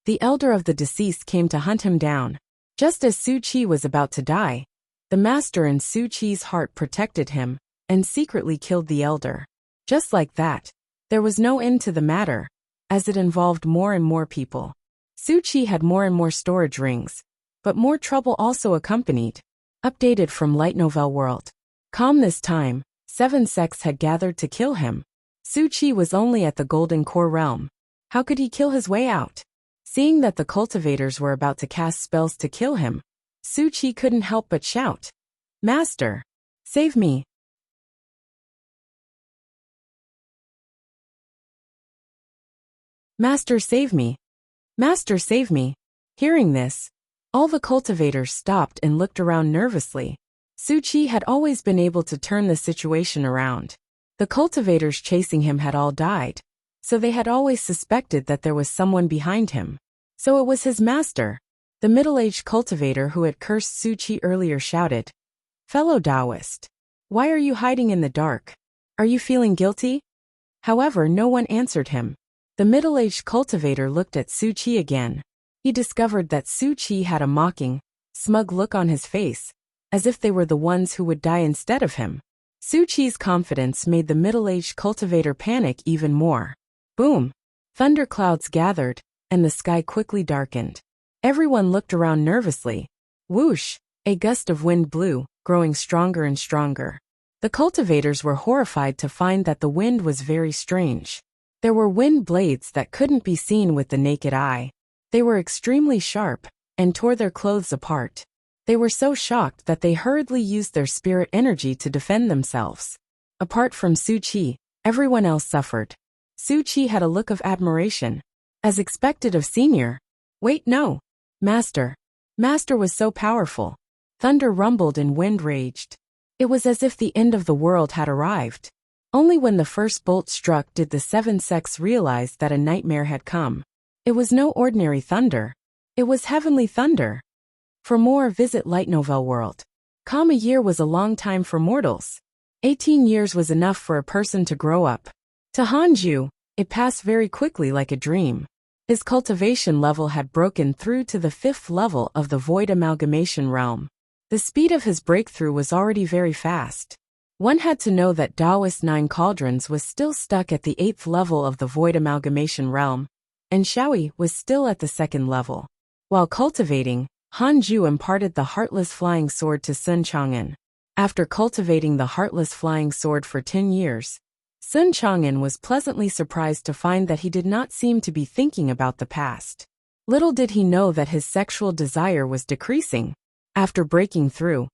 The elder of the deceased came to hunt him down. Just as Su Qi was about to die, the master in Su Qi's heart protected him and secretly killed the elder. Just like that, there was no end to the matter, as it involved more and more people. Su Qi had more and more storage rings, but more trouble also accompanied. Updated from Light Novel World. Calm this time, 7 sects had gathered to kill him. Su Qi was only at the Golden Core realm. How could he kill his way out? Seeing that the cultivators were about to cast spells to kill him, Su Qi couldn't help but shout, "Master! Save me!" "Master, save me! Master, save me!" Hearing this, all the cultivators stopped and looked around nervously. Su Qi had always been able to turn the situation around. The cultivators chasing him had all died, so they had always suspected that there was someone behind him. So it was his master. The middle-aged cultivator who had cursed Su Qi earlier shouted, "Fellow Taoist, why are you hiding in the dark? Are you feeling guilty?" However, no one answered him. The middle-aged cultivator looked at Su Qi again. He discovered that Su Qi had a mocking, smug look on his face, as if they were the ones who would die instead of him. Su Qi's confidence made the middle-aged cultivator panic even more. Boom! Thunderclouds gathered, and the sky quickly darkened. Everyone looked around nervously. Whoosh! A gust of wind blew, growing stronger and stronger. The cultivators were horrified to find that the wind was very strange. There were wind blades that couldn't be seen with the naked eye. They were extremely sharp and tore their clothes apart. They were so shocked that they hurriedly used their spirit energy to defend themselves. Apart from Su Qi, everyone else suffered. Su Qi had a look of admiration. As expected of senior. Wait, no. Master. Master was so powerful. Thunder rumbled and wind raged. It was as if the end of the world had arrived. Only when the first bolt struck did the 7 sects realize that a nightmare had come. It was no ordinary thunder. It was heavenly thunder. For more, visit Light Novel World. A year was a long time for mortals. 18 years was enough for a person to grow up. To Hanju, it passed very quickly like a dream. His cultivation level had broken through to the 5th level of the Void Amalgamation realm. The speed of his breakthrough was already very fast. One had to know that Taoist 9 Cauldrons was still stuck at the 8th level of the Void Amalgamation realm, and Shaoyi was still at the 2nd level. While cultivating, Hanju imparted the Heartless Flying Sword to Sun Chang'an. After cultivating the Heartless Flying Sword for 10 years, Sun Chang'an was pleasantly surprised to find that he did not seem to be thinking about the past. Little did he know that his sexual desire was decreasing. After breaking through,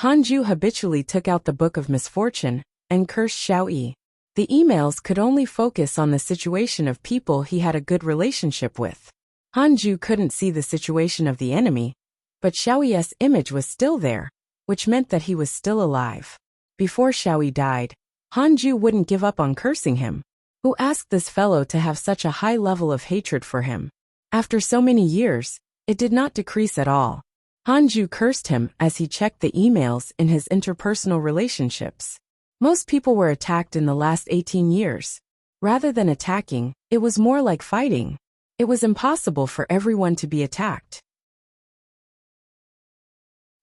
Hanju habitually took out the Book of Misfortune and cursed Xiaoyi. The emails could only focus on the situation of people he had a good relationship with. Hanju couldn't see the situation of the enemy, but Xiaoyi's image was still there, which meant that he was still alive. Before Xiaoyi died, Hanju wouldn't give up on cursing him. Who asked this fellow to have such a high level of hatred for him? After so many years, it did not decrease at all. Hanju cursed him as he checked the emails in his interpersonal relationships. Most people were attacked in the last 18 years. Rather than attacking, it was more like fighting. It was impossible for everyone to be attacked.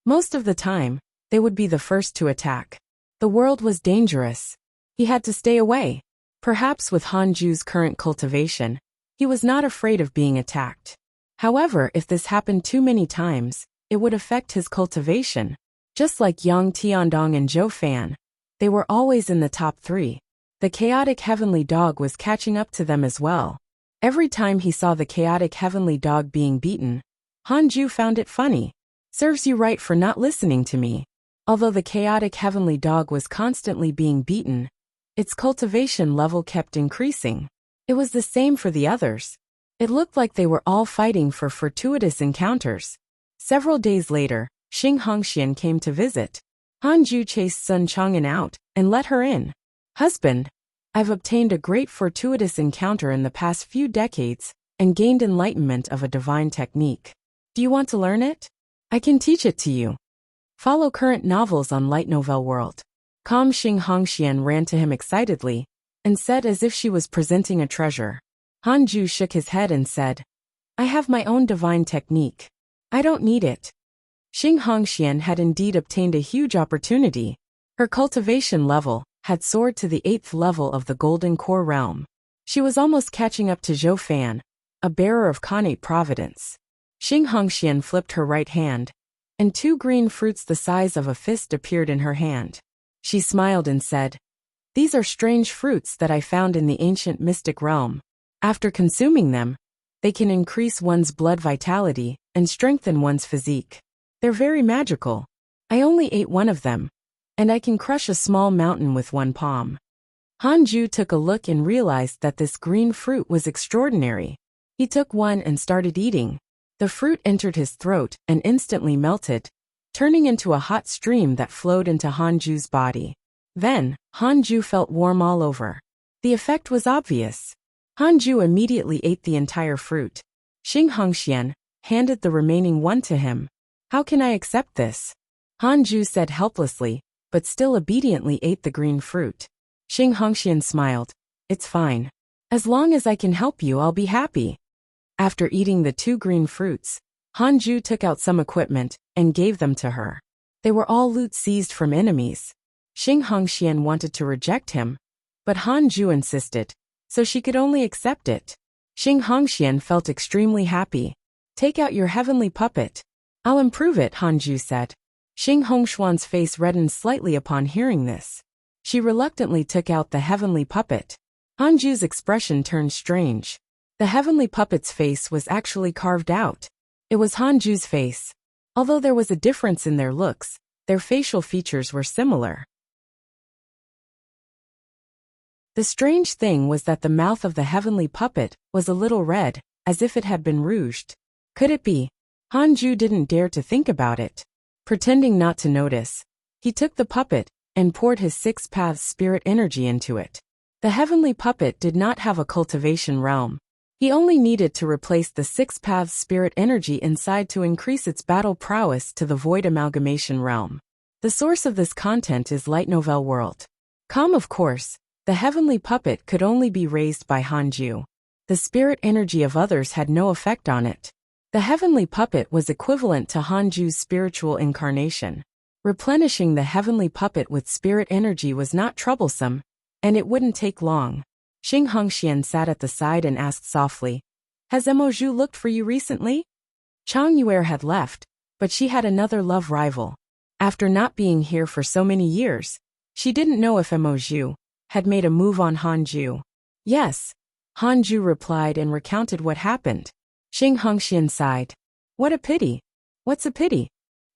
Most of the time, they would be the first to attack. The world was dangerous. He had to stay away. Perhaps with Hanju's current cultivation, he was not afraid of being attacked. However, if this happened too many times, it would affect his cultivation. Just like Yang Tiandong and Zhou Fan, they were always in the top 3. The chaotic heavenly dog was catching up to them as well. Every time he saw the chaotic heavenly dog being beaten, Hanju found it funny. Serves you right for not listening to me. Although the chaotic heavenly dog was constantly being beaten, its cultivation level kept increasing. It was the same for the others. It looked like they were all fighting for fortuitous encounters. Several days later, Xing Hongxian came to visit. Hanju chased Sun Chang'an out and let her in. Husband, I've obtained a great fortuitous encounter in the past few decades and gained enlightenment of a divine technique. Do you want to learn it? I can teach it to you. Follow current novels on Light Novel World. Calm Xing Hongxian ran to him excitedly and said as if she was presenting a treasure. Hanju shook his head and said, I have my own divine technique. I don't need it. Xing Hongxian had indeed obtained a huge opportunity. Her cultivation level had soared to the 8th level of the Golden Core realm. She was almost catching up to Zhou Fan, a bearer of Khanate Providence. Xing Hongxian flipped her right hand, and 2 green fruits the size of a fist appeared in her hand. She smiled and said, These are strange fruits that I found in the ancient mystic realm. After consuming them, they can increase one's blood vitality and strengthen one's physique. They're very magical. I only ate one of them, and I can crush a small mountain with one palm. Hanju took a look and realized that this green fruit was extraordinary. He took one and started eating. The fruit entered his throat and instantly melted, turning into a hot stream that flowed into Hanju's body. Then, Hanju felt warm all over. The effect was obvious. Hanju immediately ate the entire fruit. Xing Hongxian handed the remaining one to him. How can I accept this? Hanju said helplessly, but still obediently ate the green fruit. Xing Hongxian smiled. It's fine. As long as I can help you, I'll be happy. After eating the 2 green fruits, Hanju took out some equipment and gave them to her. They were all loot seized from enemies. Xing Hongxian wanted to reject him, but Hanju insisted, so she could only accept it. Xing Hongxian felt extremely happy. Take out your heavenly puppet. I'll improve it, Hanju said. Xing Hongxuan's face reddened slightly upon hearing this. She reluctantly took out the heavenly puppet. Hanju's expression turned strange. The heavenly puppet's face was actually carved out. It was Hanju's face. Although there was a difference in their looks, their facial features were similar. The strange thing was that the mouth of the heavenly puppet was a little red, as if it had been rouged. Could it be? Hanju didn't dare to think about it. Pretending not to notice, he took the puppet and poured his 6 paths spirit energy into it. The heavenly puppet did not have a cultivation realm. He only needed to replace the 6 paths spirit energy inside to increase its battle prowess to the void amalgamation realm. The source of this content is Light Novel World. Of course, the heavenly puppet could only be raised by Hanju. The spirit energy of others had no effect on it. The heavenly puppet was equivalent to Hanju's spiritual incarnation. Replenishing the heavenly puppet with spirit energy was not troublesome, and it wouldn't take long. Xing Hongxian sat at the side and asked softly, Has Emoju looked for you recently? Chang Yuer had left, But she had another love rival. After not being here for so many years, she didn't know if Mo Zhu had made a move on Hanju. Yes, Hanju replied and recounted what happened. Xing Hongxian sighed. What a pity. What's a pity?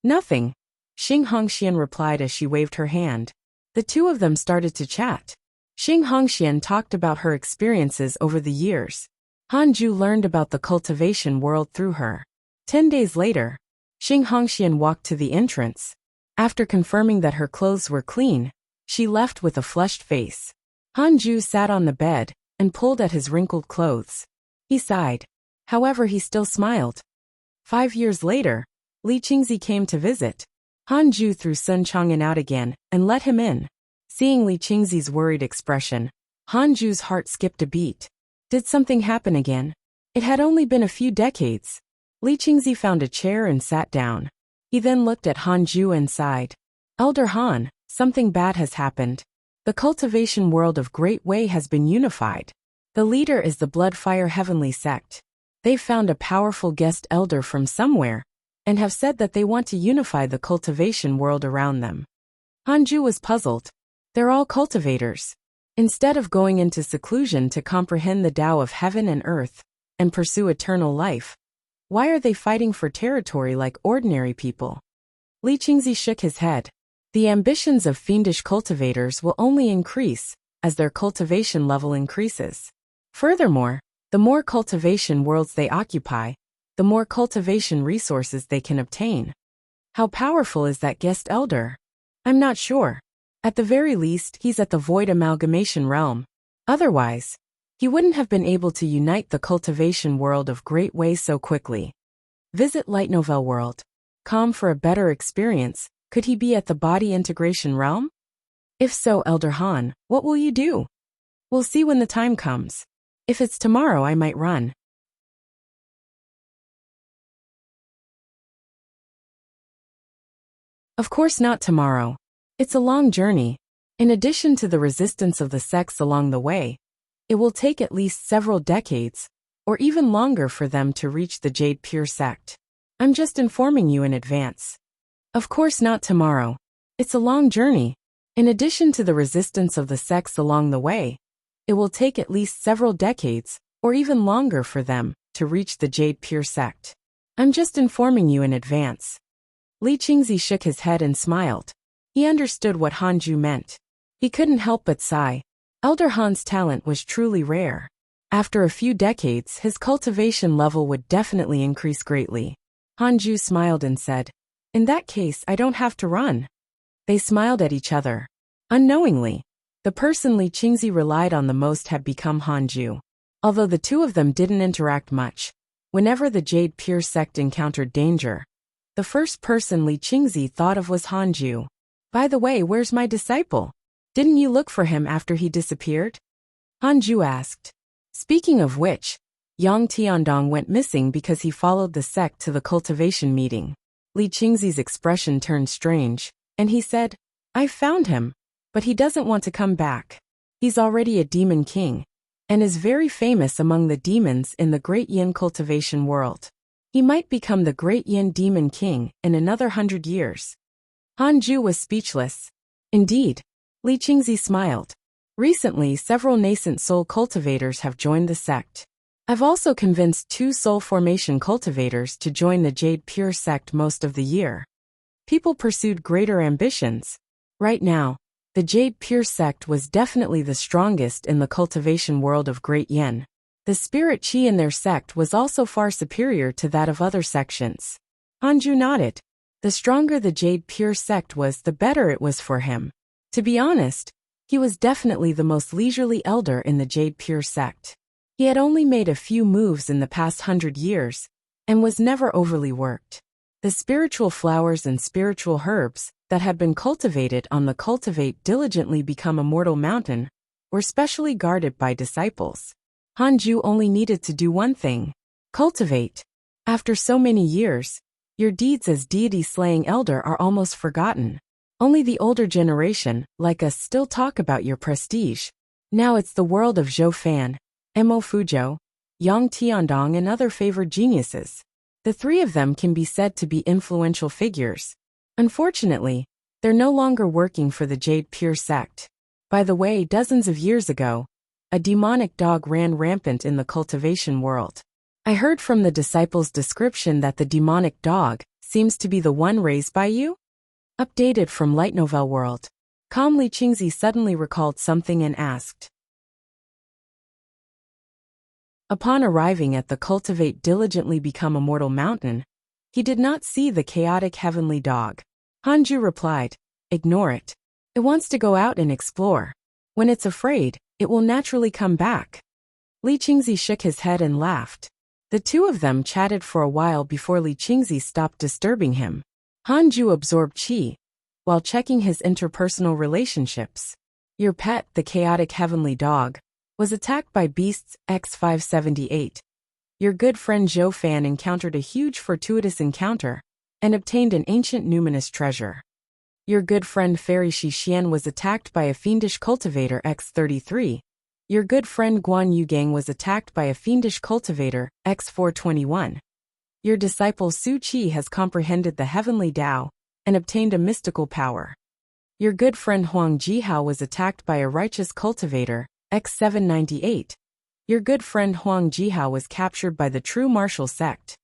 Nothing. Xing Hongxian replied as she waved her hand. The two of them started to chat. Xing Hongxian talked about her experiences over the years. Hanju learned about the cultivation world through her. 10 days later, Xing Hongxian walked to the entrance. After confirming that her clothes were clean, she left with a flushed face. Hanju sat on the bed and pulled at his wrinkled clothes. He sighed. However, he still smiled. 5 years later, Li Qingzi came to visit. Hanju threw Sun Chang'an out again and let him in. Seeing Li Qingzi's worried expression, Hanju's heart skipped a beat. Did something happen again? It had only been a few decades. Li Qingzi found a chair and sat down. He then looked at Hanju and sighed. Elder Han, something bad has happened. The cultivation world of Great Wei has been unified. The leader is the Bloodfire Heavenly Sect. They found a powerful guest elder from somewhere, and have said that they want to unify the cultivation world around them. Hanju was puzzled. They're all cultivators. Instead of going into seclusion to comprehend the Tao of heaven and earth, and pursue eternal life, why are they fighting for territory like ordinary people? Li Qingzi shook his head. The ambitions of fiendish cultivators will only increase as their cultivation level increases. Furthermore, the more cultivation worlds they occupy, the more cultivation resources they can obtain. How powerful is that guest elder? I'm not sure. At the very least, he's at the void amalgamation realm. Otherwise, he wouldn't have been able to unite the cultivation world of Great Wei so quickly. Visit Light Novel World. For a better experience, could he be at the body integration realm? If so, Elder Han, what will you do? We'll see when the time comes. If it's tomorrow, I might run. Of course not tomorrow. It's a long journey. In addition to the resistance of the sects along the way, it will take at least several decades, or even longer for them to reach the Jade Pure sect. I'm just informing you in advance. Of course not tomorrow. It's a long journey. In addition to the resistance of the sects along the way, it will take at least several decades, or even longer for them to reach the Jade Pure sect. I'm just informing you in advance. Li Qingzi shook his head and smiled. He understood what Hanju meant. He couldn't help but sigh. Elder Han's talent was truly rare. After a few decades, his cultivation level would definitely increase greatly. Hanju smiled and said, In that case, I don't have to run. They smiled at each other. Unknowingly, the person Li Qingzi relied on the most had become Hanju. Although the two of them didn't interact much, whenever the Jade Pure sect encountered danger, the first person Li Qingzi thought of was Hanju. By the way, where's my disciple? Didn't you look for him after he disappeared? Hanju asked. Speaking of which, Yang Tiandong went missing because he followed the sect to the cultivation meeting. Li Qingzi's expression turned strange, and he said, I found him, but he doesn't want to come back. He's already a demon king, and is very famous among the demons in the Great Yin cultivation world. He might become the Great Yin demon king in another 100 years. Hanju was speechless. Indeed, Li Qingzi smiled. Recently, several nascent soul cultivators have joined the sect. I've also convinced 2 soul formation cultivators to join the Jade Pure sect most of the year. People pursued greater ambitions. Right now, the Jade Pure sect was definitely the strongest in the cultivation world of Great Yin. The spirit chi in their sect was also far superior to that of other sections. Hanju nodded. The stronger the Jade Pure sect was, the better it was for him. To be honest, he was definitely the most leisurely elder in the Jade Pure sect. He had only made a few moves in the past 100 years, and was never overly worked. The spiritual flowers and spiritual herbs that had been cultivated on the Cultivate Diligently Become Immortal mountain were specially guarded by disciples. Hanju only needed to do one thing: cultivate. After so many years, your deeds as deity-slaying elder are almost forgotten. Only the older generation, like us, still talk about your prestige. Now it's the world of Zhou Fan, Mo Fuzhou, Yang Tiandong and other favored geniuses. The three of them can be said to be influential figures. Unfortunately, they're no longer working for the Jade Pure sect. By the way, dozens of years ago, a demonic dog ran rampant in the cultivation world. I heard from the disciples' description that the demonic dog seems to be the one raised by you? Updated from Light Novel World. Calmly Qingzi suddenly recalled something and asked. Upon arriving at the Cultivate Diligently Become Immortal mountain, he did not see the chaotic heavenly dog. Hanju replied, ignore it. It wants to go out and explore. When it's afraid, it will naturally come back. Li Qingzi shook his head and laughed. The two of them chatted for a while before Li Qingzi stopped disturbing him. Hanju absorbed qi, while checking his interpersonal relationships. Your pet, the chaotic heavenly dog, was attacked by beasts X578. Your good friend Zhou Fan encountered a huge fortuitous encounter and obtained an ancient numinous treasure. Your good friend Fairy Xixian was attacked by a fiendish cultivator X33. Your good friend Guan Yugang was attacked by a fiendish cultivator X421. Your disciple Su Qi has comprehended the heavenly Tao and obtained a mystical power. Your good friend Huang Jihao was attacked by a righteous cultivator X798. Your good friend Huang Jihao was captured by the true martial sect.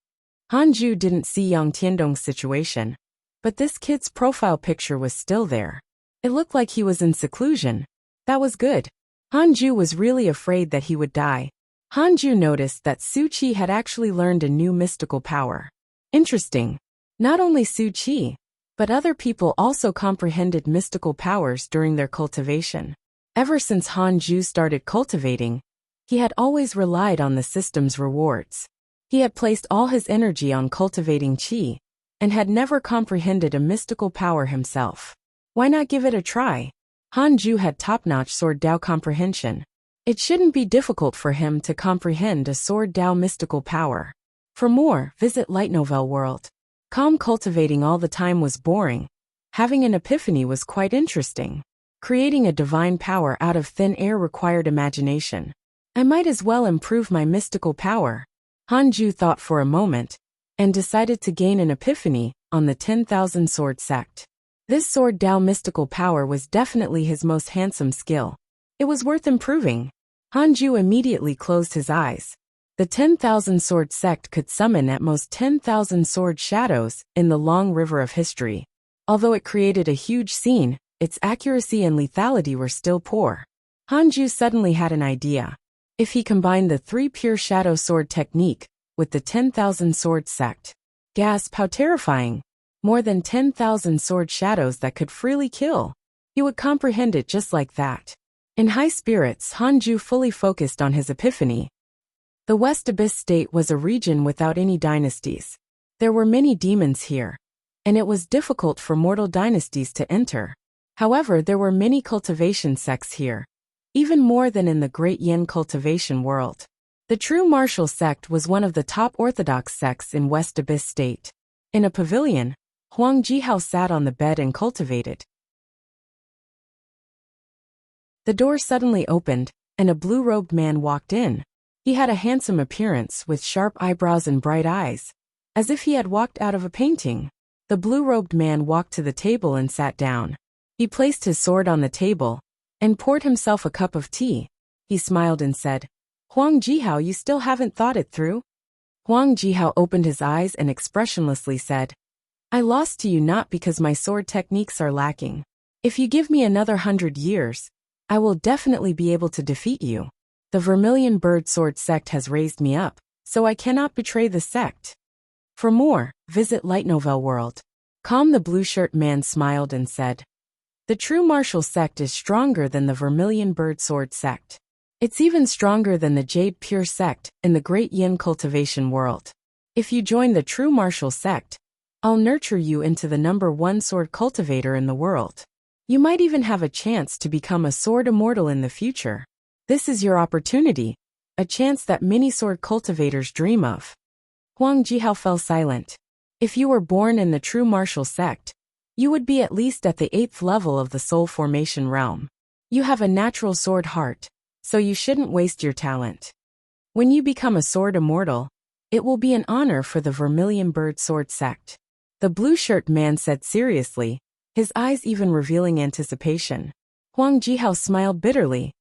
Hanju didn't see Yang Tiandong's situation, but this kid's profile picture was still there. It looked like he was in seclusion. That was good. Hanju was really afraid that he would die. Hanju noticed that Su Qi had actually learned a new mystical power. Interesting. Not only Su Qi, but other people also comprehended mystical powers during their cultivation. Ever since Hanju started cultivating, he had always relied on the system's rewards. He had placed all his energy on cultivating qi, and had never comprehended a mystical power himself. Why not give it a try? Hanju had top-notch Sword Dao comprehension. It shouldn't be difficult for him to comprehend a Sword Dao mystical power. For more, visit Light Novel World. Calm cultivating all the time was boring. Having an epiphany was quite interesting. Creating a divine power out of thin air required imagination. I might as well improve my mystical power. Hanju thought for a moment, and decided to gain an epiphany on the 10,000 Sword Sect. This Sword Dao mystical power was definitely his most handsome skill. It was worth improving. Hanju immediately closed his eyes. The 10,000 Sword Sect could summon at most 10,000 sword shadows in the long river of history. Although it created a huge scene, its accuracy and lethality were still poor. Hanju suddenly had an idea. If he combined the 3 pure shadow sword technique with the 10,000 sword sect. Gasp, how terrifying. More than 10,000 sword shadows that could freely kill. He would comprehend it just like that. In high spirits, Hanju fully focused on his epiphany. The West Abyss State was a region without any dynasties. There were many demons here, and it was difficult for mortal dynasties to enter. However, there were many cultivation sects here, even more than in the Great Yin cultivation world. The true martial sect was one of the top orthodox sects in West Abyss State. In a pavilion, Huang Jihao sat on the bed and cultivated. The door suddenly opened, and a blue-robed man walked in. He had a handsome appearance with sharp eyebrows and bright eyes, as if he had walked out of a painting. The blue-robed man walked to the table and sat down. He placed his sword on the table and poured himself a cup of tea. He smiled and said, Huang Jihao, you still haven't thought it through? Huang Jihao opened his eyes and expressionlessly said, I lost to you not because my sword techniques are lacking. If you give me another 100 years, I will definitely be able to defeat you. The Vermilion Bird Sword sect has raised me up, so I cannot betray the sect. For more, visit Light Novel World. Calm, the blue-shirt man smiled and said, the true martial sect is stronger than the Vermilion Bird Sword sect. It's even stronger than the Jade Pure sect in the Great Yin cultivation world. If you join the true martial sect, I'll nurture you into the #1 sword cultivator in the world. You might even have a chance to become a sword immortal in the future. This is your opportunity, a chance that many sword cultivators dream of. Huang Jihao fell silent. If you were born in the true martial sect, you would be at least at the 8th level of the soul formation realm. You have a natural sword heart, so you shouldn't waste your talent. When you become a sword immortal, It will be an honor for the Vermilion Bird Sword sect. The blue-shirt man said seriously, his eyes even revealing anticipation. Huang Jihao smiled bitterly.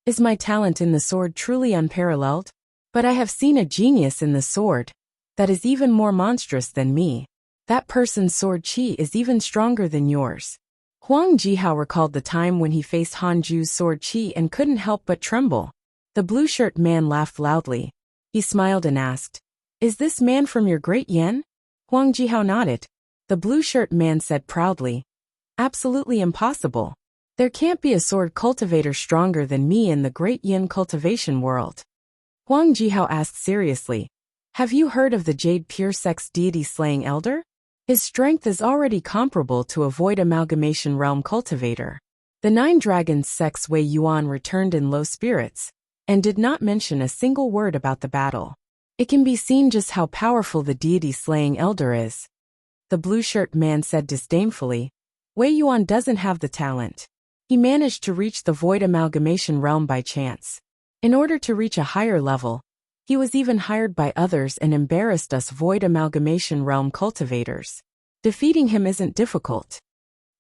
Is my talent in the sword truly unparalleled? But I have seen a genius in the sword that is even more monstrous than me. That person's sword chi is even stronger than yours. Huang Jihao recalled the time when he faced Hanju's sword chi and couldn't help but tremble. The blue-shirt man laughed loudly. He smiled and asked, "Is this man from your great Yen?" Huang Jihao nodded. The blue-shirt man said proudly, "Absolutely impossible. There can't be a sword cultivator stronger than me in the great Yin cultivation world." Huang Jihao asked seriously, "Have you heard of the Jade Pure Sex deity slaying elder? His strength is already comparable to a void amalgamation realm cultivator." The 9 dragons sex Wei Yuan returned in low spirits, and did not mention a single word about the battle. It can be seen just how powerful the deity slaying elder is. The blue-shirt man said disdainfully, "Wei Yuan doesn't have the talent. He managed to reach the void amalgamation realm by chance. In order to reach a higher level, he was even hired by others and embarrassed us void amalgamation realm cultivators. Defeating him isn't difficult."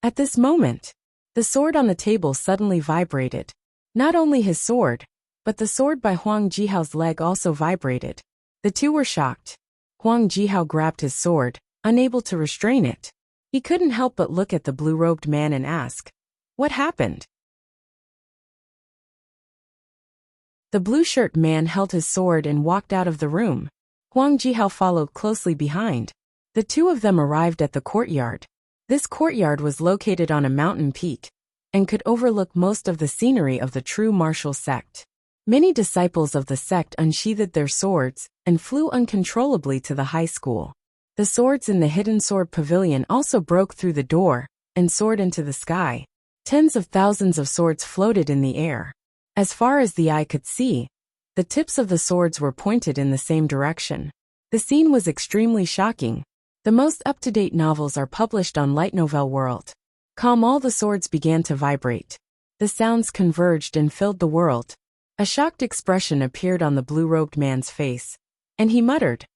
At this moment, the sword on the table suddenly vibrated. Not only his sword, but the sword by Huang Jihao's leg also vibrated. The two were shocked. Huang Jihao grabbed his sword, unable to restrain it. He couldn't help but look at the blue-robed man and ask, "What happened?" The blue-shirt man held his sword and walked out of the room. Huang Jihao followed closely behind. The two of them arrived at the courtyard. This courtyard was located on a mountain peak and could overlook most of the scenery of the true martial sect. Many disciples of the sect unsheathed their swords and flew uncontrollably to the high school. The swords in the hidden sword pavilion also broke through the door and soared into the sky. Tens of thousands of swords floated in the air. As far as the eye could see, the tips of the swords were pointed in the same direction. The scene was extremely shocking. The most up-to-date novels are published on Light Novel World. All the swords began to vibrate. The sounds converged and filled the world. A shocked expression appeared on the blue-robed man's face, and he muttered,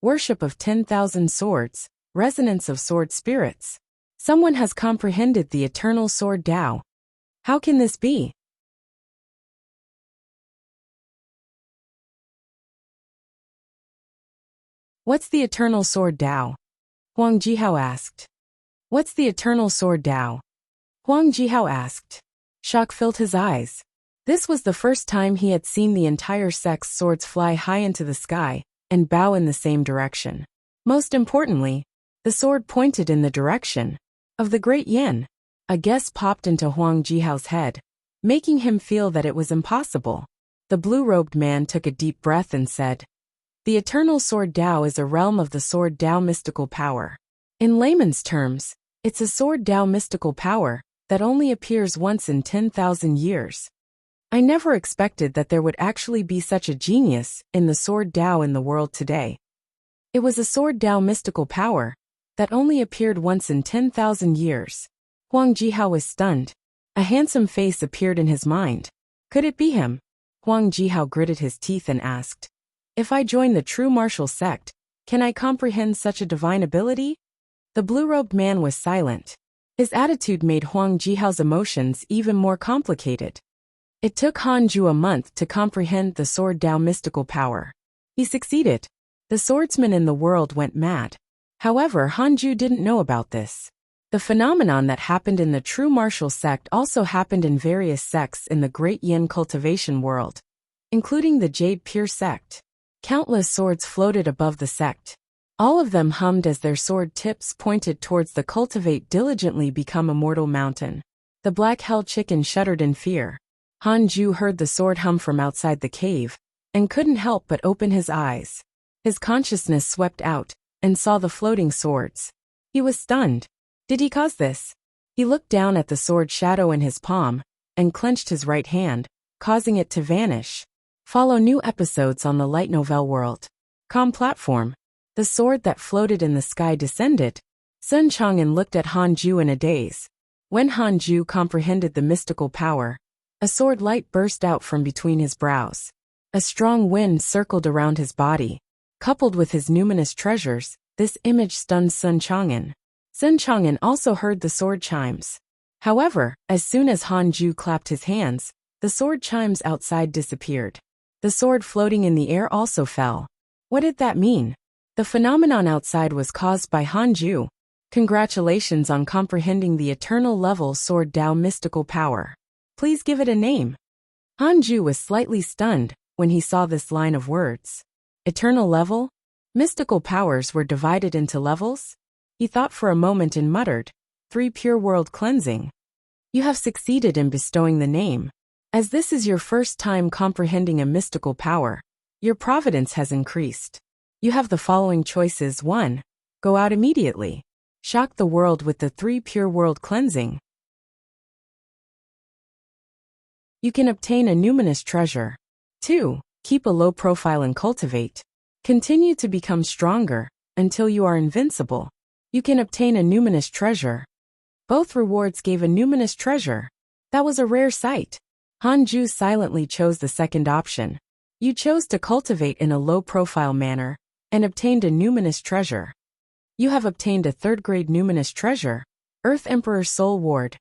"Worship of 10,000 swords, resonance of sword spirits. Someone has comprehended the eternal sword Tao. How can this be?" "What's the eternal sword Tao?" Huang Jihao asked. "What's the eternal sword Tao?" Huang Jihao asked. Shock filled his eyes. This was the first time he had seen the entire sect's swords fly high into the sky and bow in the same direction. Most importantly, the sword pointed in the direction of the Great Yen. A guess popped into Huang Jihao's head, making him feel that it was impossible. The blue-robed man took a deep breath and said, "The eternal sword Tao is a realm of the sword Tao mystical power. In layman's terms, it's a sword Tao mystical power that only appears once in 10,000 years. I never expected that there would actually be such a genius in the sword Tao in the world today. It was a sword Tao mystical power that only appeared once in 10,000 years." Huang Jihao was stunned. A handsome face appeared in his mind. Could it be him? Huang Jihao gritted his teeth and asked, "If I join the true martial sect, can I comprehend such a divine ability?" The blue-robed man was silent. His attitude made Huang Jihao's emotions even more complicated. It took Hanju a month to comprehend the sword Tao mystical power. He succeeded. The swordsmen in the world went mad. However, Hanju didn't know about this. The phenomenon that happened in the true martial sect also happened in various sects in the Great Yin cultivation world, including the Jade Pure sect. Countless swords floated above the sect. All of them hummed as their sword tips pointed towards the Cultivate Diligently Become Immortal mountain. The black-hell chicken shuddered in fear. Hanju heard the sword hum from outside the cave, and couldn't help but open his eyes. His consciousness swept out, and saw the floating swords. He was stunned. Did he cause this? He looked down at the sword shadow in his palm, and clenched his right hand, causing it to vanish. Follow new episodes on the Light Novel World. Platform. The sword that floated in the sky descended. Sun Chang'an looked at Hanju in a daze. When Hanju comprehended the mystical power, a sword light burst out from between his brows. A strong wind circled around his body. Coupled with his numinous treasures, this image stunned Sun Chang'an. Sun Chang'an also heard the sword chimes. However, as soon as Han Ju clapped his hands, the sword chimes outside disappeared. The sword floating in the air also fell. What did that mean? The phenomenon outside was caused by Han Ju. Congratulations on comprehending the eternal level sword Dao mystical power. Please give it a name. Han Ju was slightly stunned when he saw this line of words. Eternal level? Mystical powers were divided into levels? He thought for a moment and muttered, 3 pure world cleansing. You have succeeded in bestowing the name. As this is your first time comprehending a mystical power, your providence has increased. You have the following choices. 1. Go out immediately. Shock the world with the 3 pure world cleansing. You can obtain a numinous treasure. 2. Keep a low profile and cultivate. Continue to become stronger until you are invincible. You can obtain a numinous treasure. Both rewards gave a numinous treasure. That was a rare sight. Han Ju silently chose the second option. You chose to cultivate in a low-profile manner and obtained a numinous treasure. You have obtained a 3rd-grade numinous treasure, Earth Emperor's Soul Ward.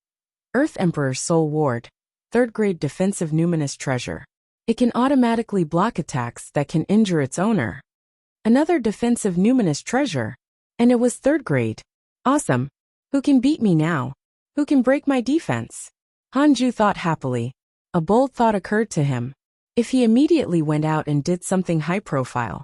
Earth Emperor's Soul Ward, 3rd-grade defensive numinous treasure. It can automatically block attacks that can injure its owner. Another defensive numinous treasure, and it was 3rd grade. Awesome. Who can beat me now? Who can break my defense? Han Ju thought happily. A bold thought occurred to him. If he immediately went out and did something high-profile,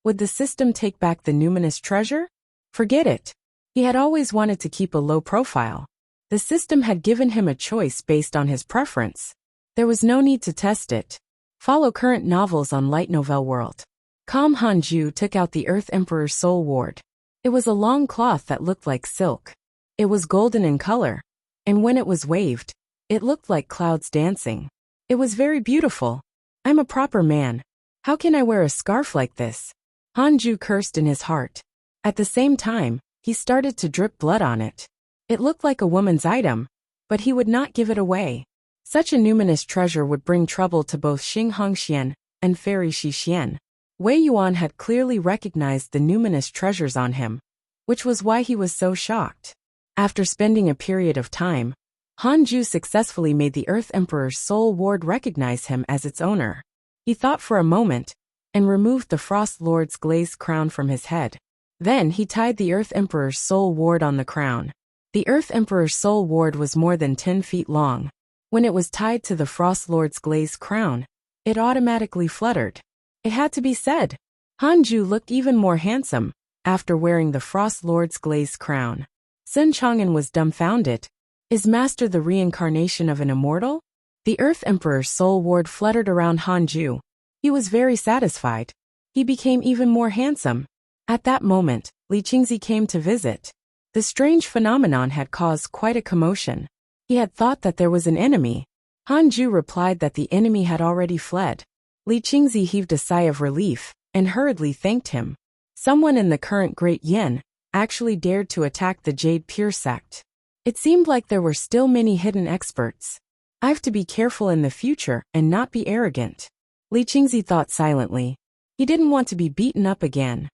would the system take back the numinous treasure? Forget it. He had always wanted to keep a low profile. The system had given him a choice based on his preference. There was no need to test it. Follow current novels on Light Novel World. Calm Han Ju took out the Earth Emperor's Soul Ward. It was a long cloth that looked like silk. It was golden in color, and when it was waved, it looked like clouds dancing. It was very beautiful. I'm a proper man. How can I wear a scarf like this? Han Ju cursed in his heart. At the same time, he started to drip blood on it. It looked like a woman's item, but he would not give it away. Such a numinous treasure would bring trouble to both Xing Hongxian and Fairy Shi Xian. Wei Yuan had clearly recognized the numinous treasures on him, which was why he was so shocked. After spending a period of time, Han Ju successfully made the Earth Emperor's Soul Ward recognize him as its owner. He thought for a moment and removed the Frost Lord's glazed crown from his head. Then he tied the Earth Emperor's Soul Ward on the crown. The Earth Emperor's Soul Ward was more than 10 feet long. When it was tied to the Frost Lord's glazed crown, it automatically fluttered. It had to be said. Han Ju looked even more handsome after wearing the Frost Lord's glazed crown. Sun Chang'an was dumbfounded. Is Master the reincarnation of an immortal? The Earth Emperor's Soul Ward fluttered around Han Ju. He was very satisfied. He became even more handsome. At that moment, Li Qingzi came to visit. The strange phenomenon had caused quite a commotion. He had thought that there was an enemy. Han Ju replied that the enemy had already fled. Li Qingzi heaved a sigh of relief and hurriedly thanked him. Someone in the current Great Yin actually dared to attack the Jade Pure sect. It seemed like there were still many hidden experts. I have to be careful in the future and not be arrogant. Li Qingzi thought silently. He didn't want to be beaten up again.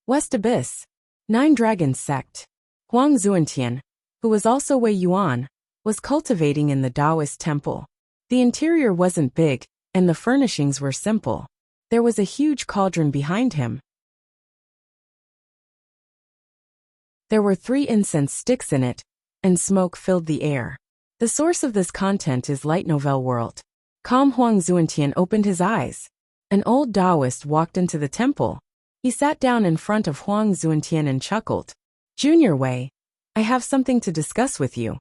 West Abyss. 9 Dragons sect. Huang Zuantian, who was also Wei Yuan, was cultivating in the Taoist temple. The interior wasn't big, and the furnishings were simple. There was a huge cauldron behind him. There were 3 incense sticks in it, and smoke filled the air. The source of this content is Light Novel World. Calm Huang Zuantian opened his eyes. An old Taoist walked into the temple. He sat down in front of Huang Zuantian and chuckled. Junior Wei, I have something to discuss with you.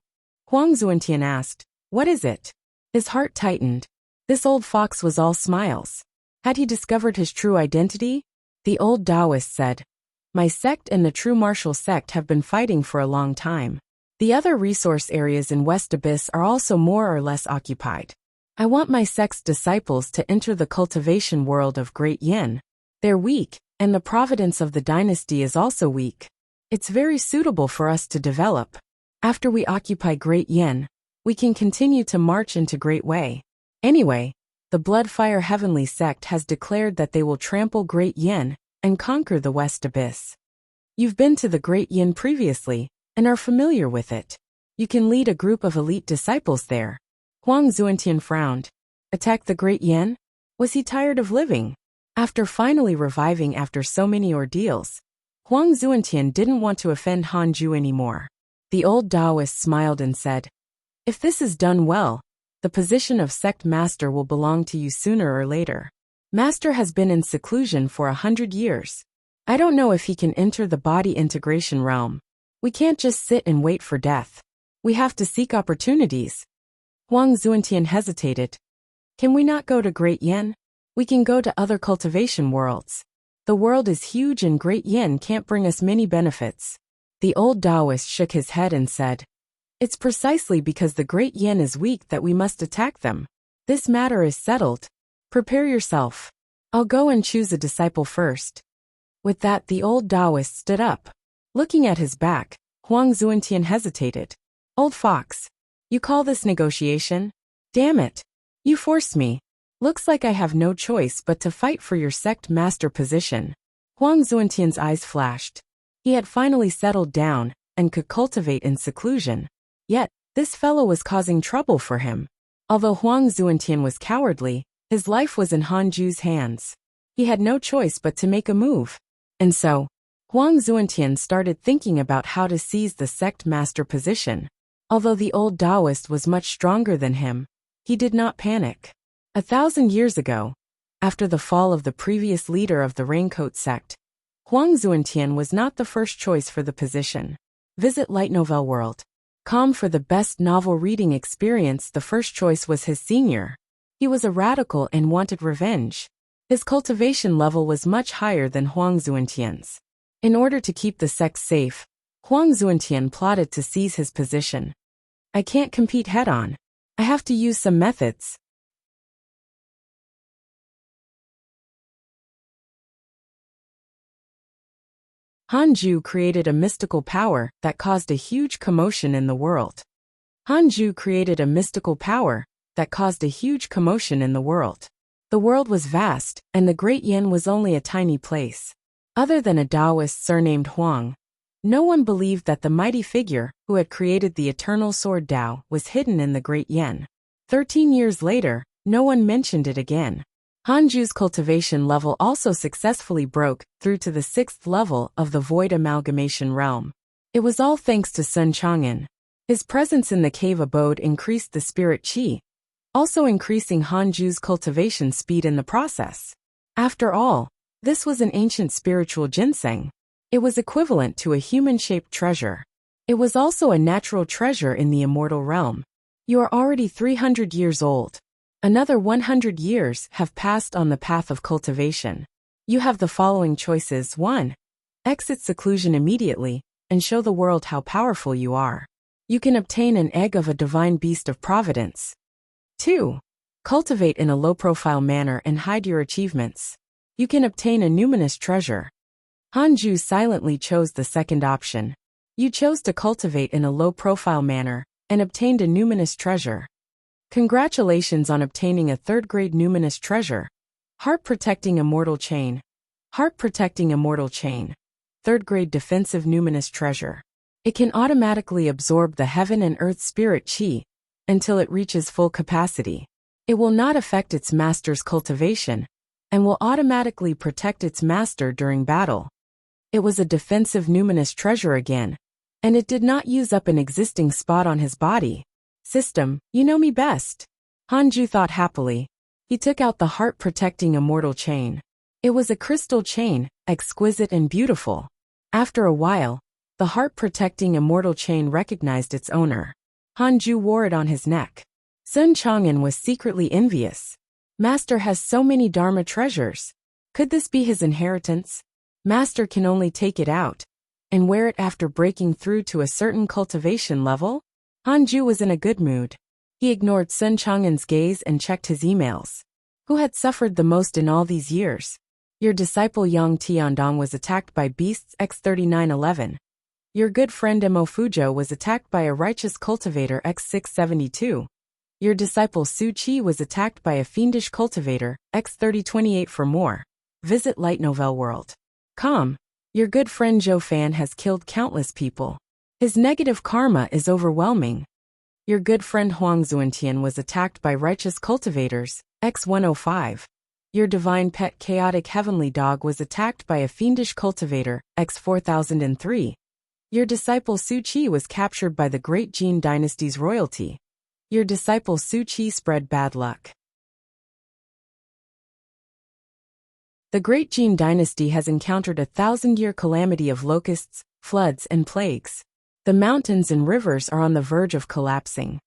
Huang Zuantian asked, what is it? His heart tightened. This old fox was all smiles. Had he discovered his true identity? The old Taoist said, my sect and the true martial sect have been fighting for a long time. The other resource areas in West Abyss are also more or less occupied. I want my sect's disciples to enter the cultivation world of Great Yin. They're weak, and the providence of the dynasty is also weak. It's very suitable for us to develop. After we occupy Great Yin, we can continue to march into Great Wei. Anyway, the Bloodfire Heavenly sect has declared that they will trample Great Yin and conquer the West Abyss. You've been to the Great Yin previously, and are familiar with it. You can lead a group of elite disciples there. Huang Zuantian frowned. Attack the Great Yin? Was he tired of living? After finally reviving after so many ordeals, Huang Zuantian didn't want to offend Hanju anymore. The old Taoist smiled and said, "If this is done well, the position of sect master will belong to you sooner or later. Master has been in seclusion for 100 years. I don't know if he can enter the body integration realm. We can't just sit and wait for death. We have to seek opportunities." Huang Zuantian hesitated. "Can we not go to Great Yin? We can go to other cultivation worlds. The world is huge and Great Yin can't bring us many benefits." The old Taoist shook his head and said, "It's precisely because the Great Yin is weak that we must attack them. This matter is settled. Prepare yourself. I'll go and choose a disciple first." With that, the old Taoist stood up. Looking at his back, Huang Zuantian hesitated. "Old fox, you call this negotiation? Damn it. You forced me. Looks like I have no choice but to fight for your sect master position." Huang Zuantian's eyes flashed. He had finally settled down and could cultivate in seclusion. Yet, this fellow was causing trouble for him. Although Huang Zuantian was cowardly, his life was in Hanju's hands. He had no choice but to make a move. And so, Huang Zuantian started thinking about how to seize the sect master position. Although the old Taoist was much stronger than him, he did not panic. 1,000 years ago, after the fall of the previous leader of the Raincoat sect, Huang Zuantian was not the first choice for the position. Visit Light Novel World. Com for the best novel reading experience. The first choice was his senior. He was a radical and wanted revenge. His cultivation level was much higher than Huang Zuantian's. In order to keep the sect safe, Huang Zuantian plotted to seize his position. "I can't compete head-on. I have to use some methods." Hanju created a mystical power that caused a huge commotion in the world. Hanju created a mystical power that caused a huge commotion in the world. The world was vast, and the Great Yin was only a tiny place. Other than a Taoist surnamed Huang, no one believed that the mighty figure who had created the eternal sword Tao was hidden in the Great Yin. 13 years later, no one mentioned it again. Hanju's cultivation level also successfully broke through to the 6th level of the Void Amalgamation realm. It was all thanks to Sun Chang'an. His presence in the cave abode increased the spirit qi, also increasing Hanju's cultivation speed in the process. After all, this was an ancient spiritual ginseng. It was equivalent to a human-shaped treasure. It was also a natural treasure in the immortal realm. You are already 300 years old. Another 100 years have passed on the path of cultivation. You have the following choices. 1. Exit seclusion immediately and show the world how powerful you are. You can obtain an egg of a divine beast of providence. 2. Cultivate in a low-profile manner and hide your achievements. You can obtain a numinous treasure. Hanju silently chose the second option. You chose to cultivate in a low-profile manner and obtained a numinous treasure. Congratulations on obtaining a 3rd-grade numinous treasure. Heart-protecting immortal chain. Heart-protecting immortal chain. 3rd-grade defensive numinous treasure. It can automatically absorb the heaven and earth spirit qi until it reaches full capacity. It will not affect its master's cultivation and will automatically protect its master during battle. It was a defensive numinous treasure again, and it did not use up an existing spot on his body. System, you know me best. Hanju thought happily. He took out the heart-protecting immortal chain. It was a crystal chain, exquisite and beautiful. After a while, the heart-protecting immortal chain recognized its owner. Hanju wore it on his neck. Sun Chang'an was secretly envious. Master has so many Dharma treasures. Could this be his inheritance? Master can only take it out and wear it after breaking through to a certain cultivation level? Hanju was in a good mood. He ignored Sun Chang'an's gaze and checked his emails. Who had suffered the most in all these years? Your disciple Yang Tiandong was attacked by beasts X3911. Your good friend Mo Fujo was attacked by a righteous cultivator X672. Your disciple Su Chi was attacked by a fiendish cultivator X3028. For more, visit Light Novel World. Calm. Your good friend Zhou Fan has killed countless people. His negative karma is overwhelming. Your good friend Huang Zuantian was attacked by righteous cultivators, X105. Your divine pet chaotic heavenly dog was attacked by a fiendish cultivator, X4003. Your disciple Su Qi was captured by the Great Jin Dynasty's royalty. Your disciple Su Qi spread bad luck. The Great Jin Dynasty has encountered a 1,000-year calamity of locusts, floods, and plagues. The mountains and rivers are on the verge of collapsing.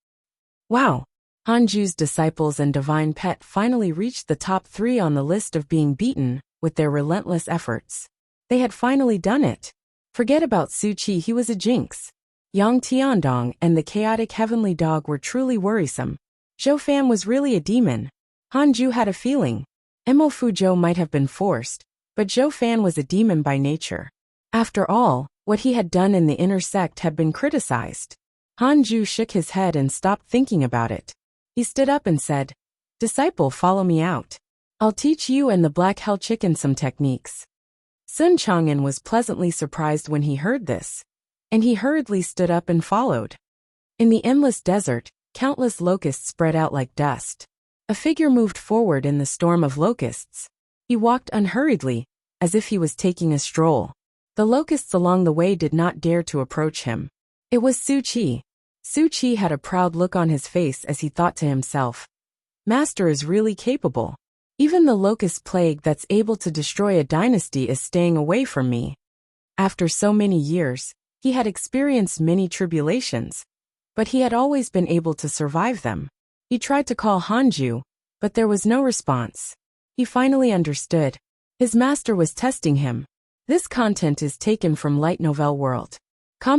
Wow! Hanju's disciples and divine pet finally reached the top 3 on the list of being beaten with their relentless efforts. They had finally done it. Forget about Su Qi, he was a jinx. Yang Tiandong and the chaotic heavenly dog were truly worrisome. Zhou Fan was really a demon. Hanju had a feeling. Mo Fuzhou might have been forced, but Zhou Fan was a demon by nature. After all, what he had done in the inner sect had been criticized. Hanju shook his head and stopped thinking about it. He stood up and said, "Disciple, follow me out. I'll teach you and the Black Hell Chicken some techniques." Sun Chang'an was pleasantly surprised when he heard this, and he hurriedly stood up and followed. In the endless desert, countless locusts spread out like dust. A figure moved forward in the storm of locusts. He walked unhurriedly, as if he was taking a stroll. The locusts along the way did not dare to approach him. It was Su Qi. Su Qi had a proud look on his face as he thought to himself, "Master is really capable. Even the locust plague that's able to destroy a dynasty is staying away from me." After so many years, he had experienced many tribulations, but he had always been able to survive them. He tried to call Hanju, but there was no response. He finally understood. His master was testing him. This content is taken from Light Novel World.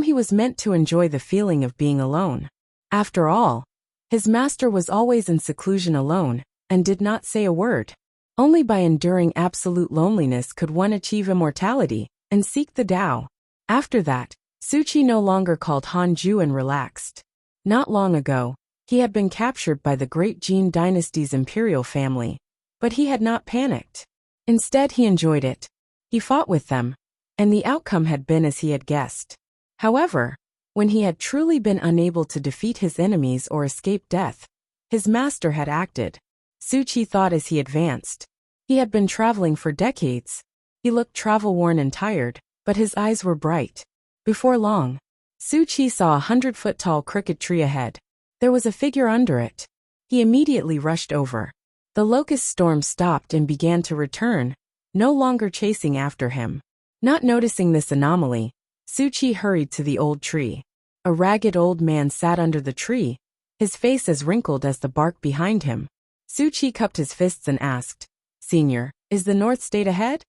He was meant to enjoy the feeling of being alone. After all, his master was always in seclusion alone, and did not say a word. Only by enduring absolute loneliness could one achieve immortality, and seek the Tao. After that, Su Qi no longer called Hanju and relaxed. Not long ago, he had been captured by the Great Jin Dynasty's imperial family, but he had not panicked. Instead, he enjoyed it. He fought with them, and the outcome had been as he had guessed. However, when he had truly been unable to defeat his enemies or escape death, his master had acted. Su Qi thought as he advanced. He had been traveling for decades. He looked travel-worn and tired, but his eyes were bright. Before long, Su Qi saw a 100-foot-tall crooked tree ahead. There was a figure under it. He immediately rushed over. The locust storm stopped and began to return, no longer chasing after him. Not noticing this anomaly, Su Qi hurried to the old tree. A ragged old man sat under the tree, his face as wrinkled as the bark behind him. Su Qi cupped his fists and asked, "Senior, is the North State ahead?"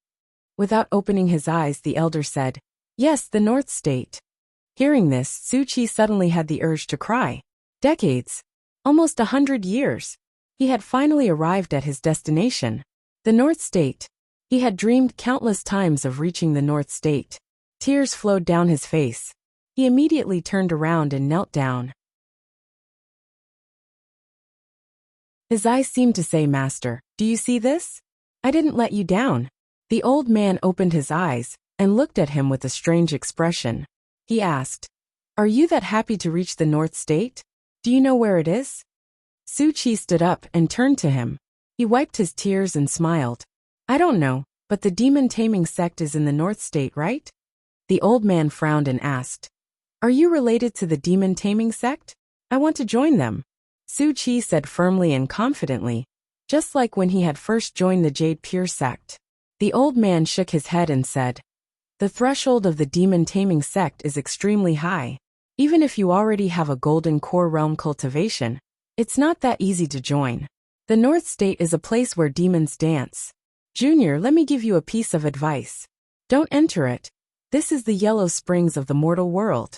Without opening his eyes, the elder said, "Yes, the North State." Hearing this, Su Qi suddenly had the urge to cry. Decades, almost 100 years. He had finally arrived at his destination, the North State. He had dreamed countless times of reaching the North State. Tears flowed down his face. He immediately turned around and knelt down. His eyes seemed to say, "Master, do you see this? I didn't let you down." The old man opened his eyes and looked at him with a strange expression. He asked, "Are you that happy to reach the North State? Do you know where it is?" Su Qi stood up and turned to him. He wiped his tears and smiled. "I don't know, but the demon-taming sect is in the North State, right?" The old man frowned and asked, "Are you related to the demon-taming sect? I want to join them." Su Qi said firmly and confidently, just like when he had first joined the Jade Pure sect. The old man shook his head and said, "The threshold of the demon-taming sect is extremely high. Even if you already have a golden core realm cultivation, it's not that easy to join. The North State is a place where demons dance. Junior, let me give you a piece of advice. Don't enter it. This is the yellow springs of the mortal world."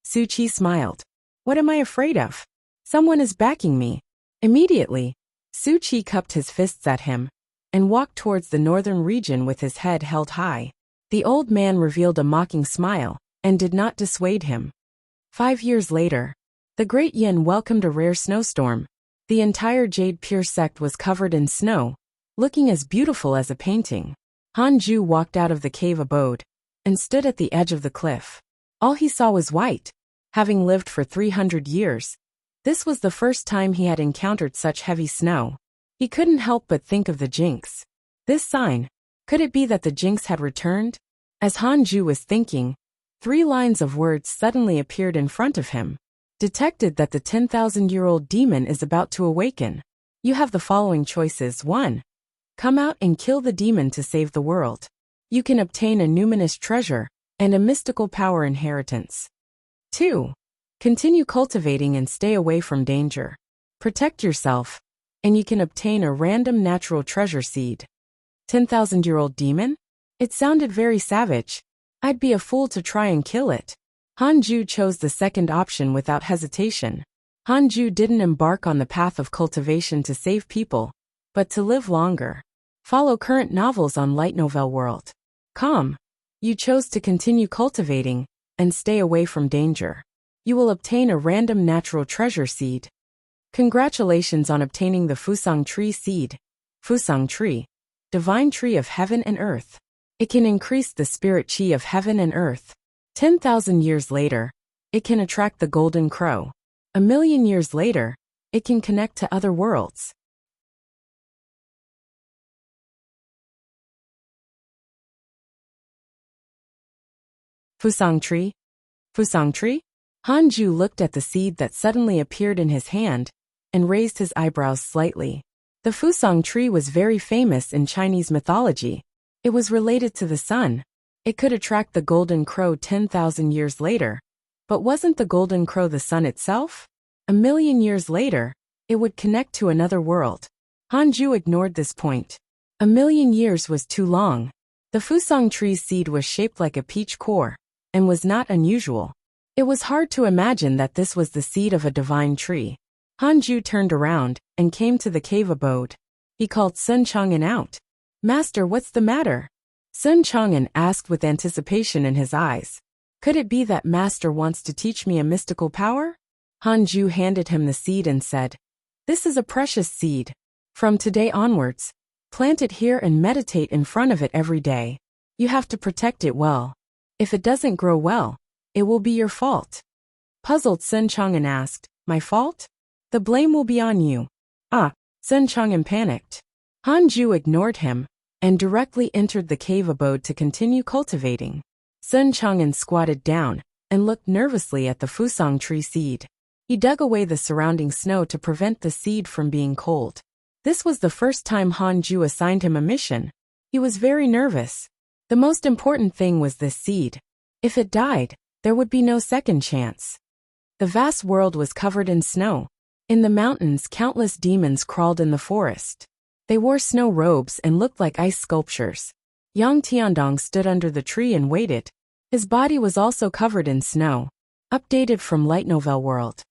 Su Qi smiled. "What am I afraid of? Someone is backing me." Immediately, Su Qi cupped his fists at him and walked towards the northern region with his head held high. The old man revealed a mocking smile and did not dissuade him. 5 years later, the Great Yin welcomed a rare snowstorm. The entire Jade Pure sect was covered in snow, looking as beautiful as a painting. Hanju walked out of the cave abode and stood at the edge of the cliff. All he saw was white. Having lived for 300 years, this was the first time he had encountered such heavy snow. He couldn't help but think of the jinx. This sign, could it be that the jinx had returned? As Hanju was thinking, 3 lines of words suddenly appeared in front of him. Detected that the 10,000-year-old demon is about to awaken. You have the following choices. 1. Come out and kill the demon to save the world. You can obtain a numinous treasure and a mystical power inheritance. 2. Continue cultivating and stay away from danger. Protect yourself, and you can obtain a random natural treasure seed. 10,000-year-old demon? It sounded very savage. I'd be a fool to try and kill it. Hanju chose the second option without hesitation. Hanju didn't embark on the path of cultivation to save people, but to live longer. Follow current novels on Light Novel World. You chose to continue cultivating and stay away from danger. You will obtain a random natural treasure seed. Congratulations on obtaining the Fusang tree seed. Fusang tree, divine tree of heaven and earth. It can increase the spirit chi of heaven and earth. 10,000 years later, it can attract the golden crow. 1,000,000 years later, it can connect to other worlds. Fusang tree? Fusang tree? Hanju looked at the seed that suddenly appeared in his hand and raised his eyebrows slightly. The Fusang tree was very famous in Chinese mythology. It was related to the sun. It could attract the golden crow 10,000 years later. But wasn't the golden crow the sun itself? 1,000,000 years later, it would connect to another world. Hanju ignored this point. 1,000,000 years was too long. The Fusang tree's seed was shaped like a peach core and was not unusual. It was hard to imagine that this was the seed of a divine tree. Hanju turned around and came to the cave abode. He called Sun Chang'an out. Master, what's the matter? Sun Chang'an asked with anticipation in his eyes. Could it be that Master wants to teach me a mystical power? Hanju handed him the seed and said, This is a precious seed. From today onwards, plant it here and meditate in front of it every day. You have to protect it well. If it doesn't grow well, it will be your fault. Puzzled, Sun Chang'an asked, My fault? The blame will be on you. Sun Chang'an panicked. Hanju ignored him and directly entered the cave abode to continue cultivating. Sun Chang'an squatted down and looked nervously at the Fusang tree seed. He dug away the surrounding snow to prevent the seed from being cold. This was the first time Hanju assigned him a mission. He was very nervous. The most important thing was this seed. If it died, there would be no second chance. The vast world was covered in snow. In the mountains, countless demons crawled in the forest. They wore snow robes and looked like ice sculptures. Yang Tiandong stood under the tree and waited. His body was also covered in snow. Updated from Light Novel World.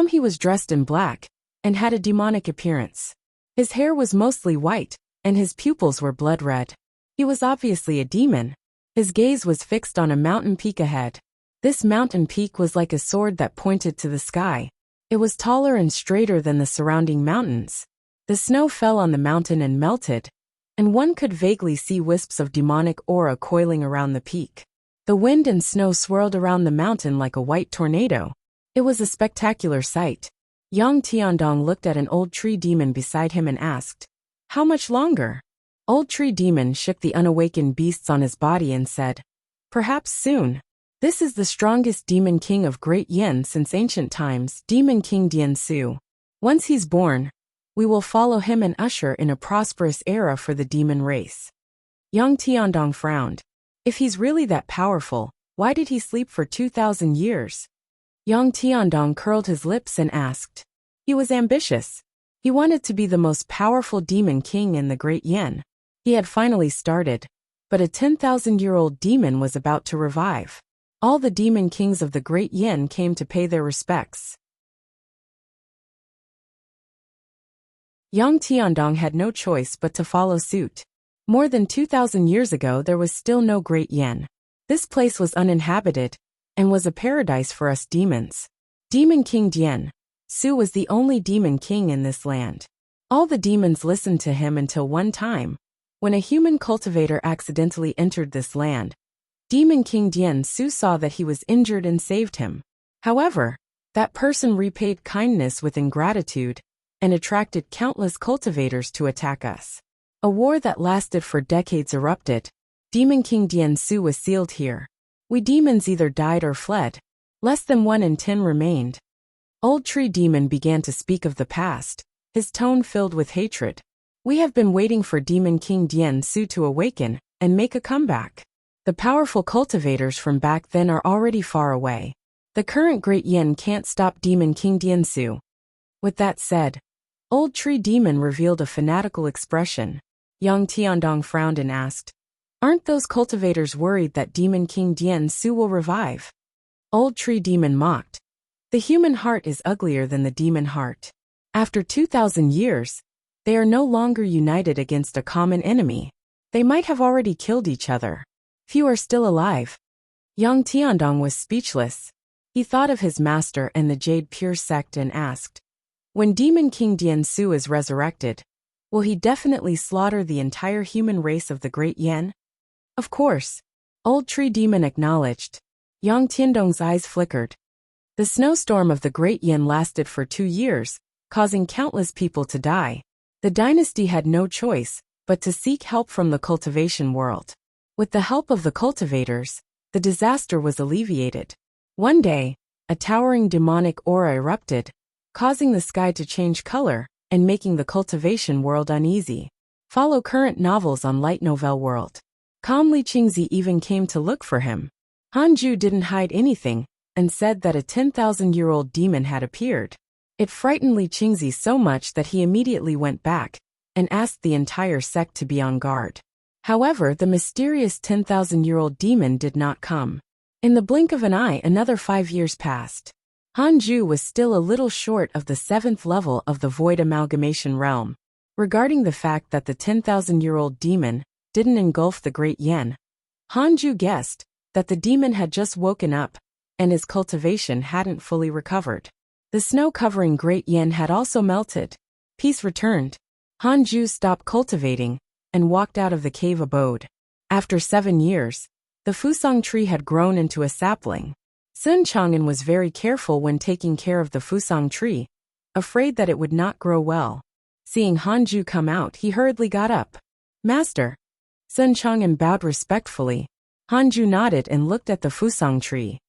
He was dressed in black and had a demonic appearance. His hair was mostly white, and his pupils were blood red. He was obviously a demon. His gaze was fixed on a mountain peak ahead. This mountain peak was like a sword that pointed to the sky. It was taller and straighter than the surrounding mountains. The snow fell on the mountain and melted, and one could vaguely see wisps of demonic aura coiling around the peak. The wind and snow swirled around the mountain like a white tornado. It was a spectacular sight. Yang Tiandong looked at an old tree demon beside him and asked, How much longer? Old tree demon shook the unawakened beasts on his body and said, Perhaps soon. This is the strongest demon king of Great Yin since ancient times, Demon King Dian Su. Once he's born, we will follow him and usher in a prosperous era for the demon race. Yang Tiandong frowned. If he's really that powerful, why did he sleep for 2,000 years? Yang Tiandong curled his lips and asked. He was ambitious. He wanted to be the most powerful demon king in the Great Yin. He had finally started, but a 10,000-year-old demon was about to revive. All the demon kings of the Great Yin came to pay their respects. Yang Tiandong had no choice but to follow suit. More than 2,000 years ago there was still no Great Yin. This place was uninhabited, and was a paradise for us demons. Demon King Dian Su was the only demon king in this land. All the demons listened to him until one time, When a human cultivator accidentally entered this land, Demon King Dian Su saw that he was injured and saved him. However, that person repaid kindness with ingratitude and attracted countless cultivators to attack us. A war that lasted for decades erupted. Demon King Dian Su was sealed here. We demons either died or fled. Less than 1 in 10 remained. Old Tree Demon began to speak of the past, his tone filled with hatred. We have been waiting for Demon King Dian Su to awaken and make a comeback. The powerful cultivators from back then are already far away. The current Great Yin can't stop Demon King Dian Su. With that said, Old Tree Demon revealed a fanatical expression. Yang Tiandong frowned and asked, "Aren't those cultivators worried that Demon King Dian Su will revive?" Old Tree Demon mocked. The human heart is uglier than the demon heart. After 2,000 years, they are no longer united against a common enemy. They might have already killed each other. Few are still alive. Yang Tiandong was speechless. He thought of his master and the Jade Pure sect and asked, "When Demon King Dian Su is resurrected, will he definitely slaughter the entire human race of the Great Yin?" "Of course," Old Tree Demon acknowledged. Yang Tiandong's eyes flickered. The snowstorm of the Great Yin lasted for 2 years, causing countless people to die. The dynasty had no choice but to seek help from the cultivation world. With the help of the cultivators, the disaster was alleviated. One day, a towering demonic aura erupted, causing the sky to change color and making the cultivation world uneasy. Follow current novels on Light Novel World. Calmly Qingzi even came to look for him. Hanju didn't hide anything and said that a 10,000-year-old demon had appeared. It frightened Li Qingzi so much that he immediately went back and asked the entire sect to be on guard. However, the mysterious 10,000-year-old demon did not come. In the blink of an eye, another 5 years passed. Hanju was still a little short of the 7th level of the Void Amalgamation Realm. Regarding the fact that the 10,000-year-old demon didn't engulf the Great Yin, Hanju guessed that the demon had just woken up and his cultivation hadn't fully recovered. The snow covering Great Yin had also melted. Peace returned. Hanju stopped cultivating and walked out of the cave abode. After 7 years, the Fusang tree had grown into a sapling. Sun Chang'an was very careful when taking care of the Fusang tree, afraid that it would not grow well. Seeing Hanju come out, he hurriedly got up. "Master." Sun Chang'an bowed respectfully. Hanju nodded and looked at the Fusang tree.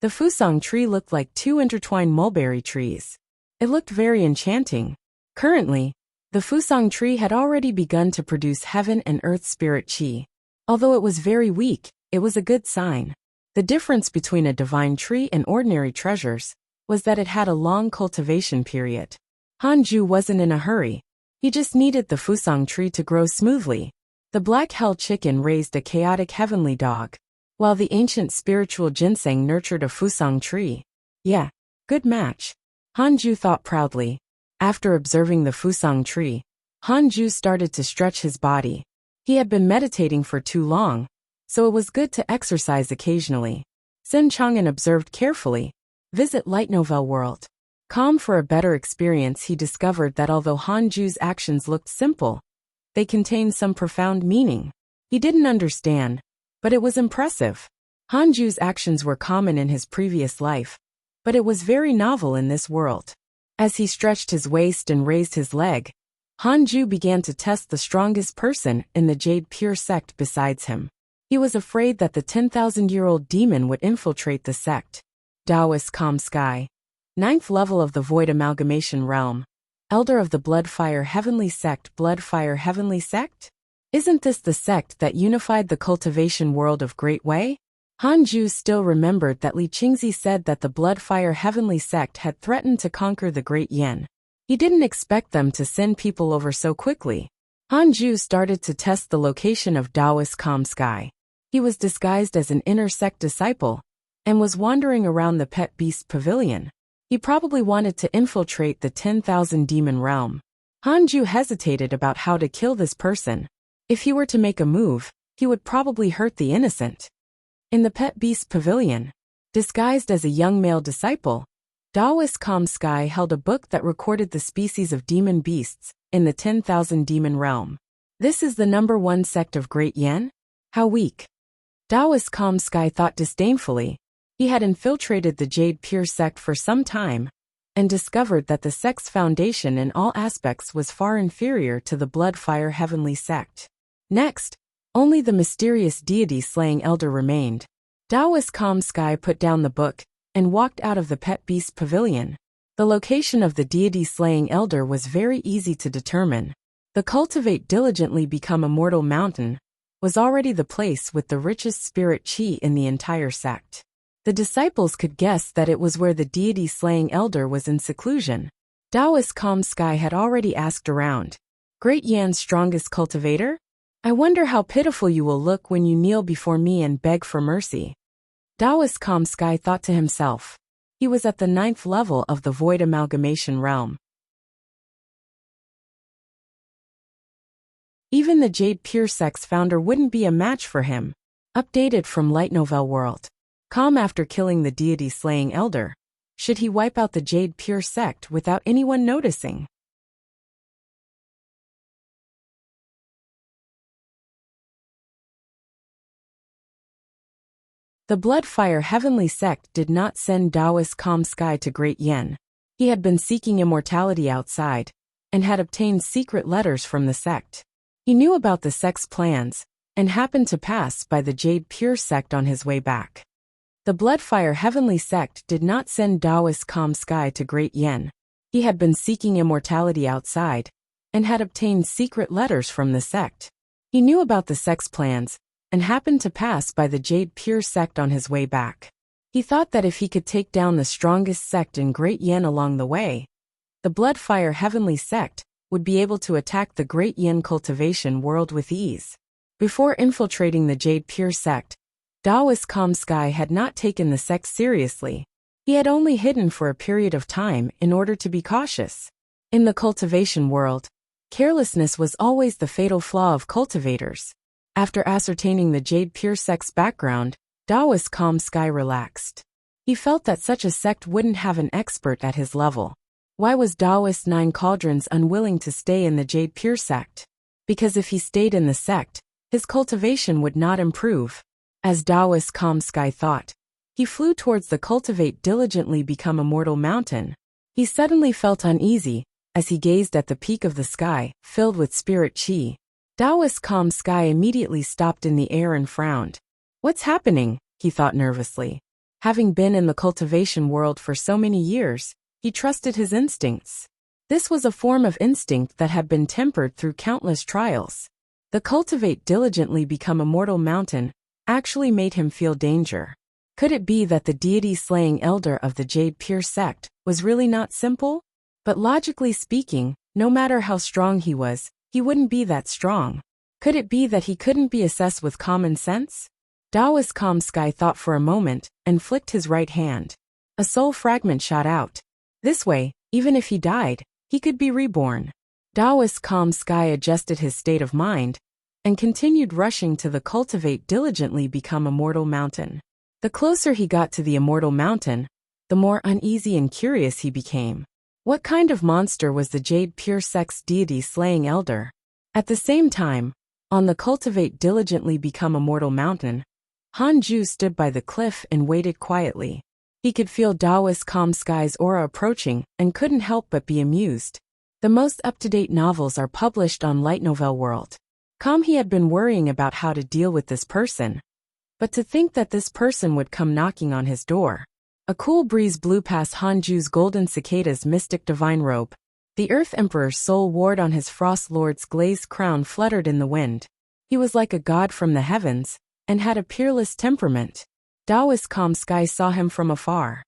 The Fusang tree looked like 2 intertwined mulberry trees. It looked very enchanting. Currently, the Fusang tree had already begun to produce heaven and earth spirit qi. Although it was very weak, it was a good sign. The difference between a divine tree and ordinary treasures was that it had a long cultivation period. Hanju wasn't in a hurry. He just needed the Fusang tree to grow smoothly. The black hell chicken raised a chaotic heavenly dog, while the ancient spiritual ginseng nurtured a Fusang tree. Yeah, good match. Hanju thought proudly. After observing the Fusang tree, Hanju started to stretch his body. He had been meditating for too long, so it was good to exercise occasionally. Sun Chang'an observed carefully. Visit Light Novel World. Calm for a better experience, he discovered that although Hanju's actions looked simple, they contained some profound meaning. He didn't understand, but it was impressive. Hanju's actions were common in his previous life, but it was very novel in this world. As he stretched his waist and raised his leg, Hanju began to test the strongest person in the Jade Pure sect besides him. He was afraid that the 10,000-year-old demon would infiltrate the sect. Taoist Calm Sky. 9th level of the Void Amalgamation Realm. Elder of the Bloodfire Heavenly Sect. Bloodfire Heavenly Sect? Isn't this the sect that unified the cultivation world of Great Way? Hanju still remembered that Li Qingzi said that the Bloodfire Heavenly Sect had threatened to conquer the Great Yin. He didn't expect them to send people over so quickly. Hanju started to test the location of Taoist Calm Sky. He was disguised as an inner sect disciple and was wandering around the Pet Beast Pavilion. He probably wanted to infiltrate the 10,000 demon realm. Hanju hesitated about how to kill this person. If he were to make a move, he would probably hurt the innocent. In the Pet Beast Pavilion, disguised as a young male disciple, Taoist Calm Sky held a book that recorded the species of demon beasts in the 10,000 demon realm. This is the #1 sect of Great Yen? How weak. Taoist Calm Sky thought disdainfully. He had infiltrated the Jade Pure sect for some time, and discovered that the sect's foundation in all aspects was far inferior to the Blood Fire Heavenly sect. Next, only the mysterious deity-slaying elder remained. Taoist Calm Sky put down the book and walked out of the Pet Beast Pavilion. The location of the deity-slaying elder was very easy to determine. The Cultivate Diligently Become Immortal Mountain was already the place with the richest spirit chi in the entire sect. The disciples could guess that it was where the deity-slaying elder was in seclusion. Taoist Calm Sky had already asked around. Great Yan's strongest cultivator? I wonder how pitiful you will look when you kneel before me and beg for mercy. Taoist Calm Sky thought to himself. He was at the 9th level of the Void Amalgamation realm. Even the Jade Pure sect's founder wouldn't be a match for him. Updated from Light Novel World. Calm after killing the deity-slaying elder. Should he wipe out the Jade Pure sect without anyone noticing? The Blood Fire Heavenly sect did not send Taoist Calm Sky to Great Yen. He had been seeking immortality outside, and had obtained secret letters from the sect. He knew about the sect's plans, and happened to pass by the Jade Pure sect on his way back. The Blood Fire Heavenly sect did not send Taoist Calm Sky to Great Yen. He had been seeking immortality outside, and had obtained secret letters from the sect. He knew about the sect's plans, and happened to pass by the Jade Pure sect on his way back. He thought that if he could take down the strongest sect in Great Yen along the way, the Blood Fire Heavenly sect would be able to attack the Great Yen cultivation world with ease. Before infiltrating the Jade Pure sect, Taoist Calm Sky had not taken the sect seriously. He had only hidden for a period of time in order to be cautious. In the cultivation world, carelessness was always the fatal flaw of cultivators. After ascertaining the Jade Pure sect's background, Taoist Calm Sky relaxed. He felt that such a sect wouldn't have an expert at his level. Why was Taoist Nine Cauldrons unwilling to stay in the Jade Pure sect? Because if he stayed in the sect, his cultivation would not improve. As Taoist Calm Sky thought, he flew towards the Cultivate Diligently Become Immortal Mountain. He suddenly felt uneasy as he gazed at the peak of the sky, filled with spirit chi. Taoist Calm Sky immediately stopped in the air and frowned. What's happening? He thought nervously. Having been in the cultivation world for so many years, he trusted his instincts. This was a form of instinct that had been tempered through countless trials. The Cultivate Diligently Become Immortal Mountain actually made him feel danger. Could it be that the deity-slaying elder of the Jade Pure sect was really not simple? But logically speaking, no matter how strong he was, he wouldn't be that strong. Could it be that he couldn't be assessed with common sense? Taoist Calm Sky thought for a moment and flicked his right hand. A soul fragment shot out. This way, even if he died, he could be reborn. Taoist Calm Sky adjusted his state of mind and continued rushing to the Cultivate Diligently Become Immortal Mountain. The closer he got to the Immortal Mountain, the more uneasy and curious he became. What kind of monster was the Jade Pure sect's deity-slaying elder? At the same time, on the Cultivate Diligently Become Immortal Mountain, Hanju stood by the cliff and waited quietly. He could feel Taoist Calm Sky's aura approaching and couldn't help but be amused. The most up-to-date novels are published on Light Novel World. He had been worrying about how to deal with this person. But to think that this person would come knocking on his door. A cool breeze blew past Hanju's golden cicada's mystic divine robe. The Earth Emperor's soul ward on his Frost Lord's glazed crown fluttered in the wind. He was like a god from the heavens, and had a peerless temperament. Taoist Calm Sky saw him from afar.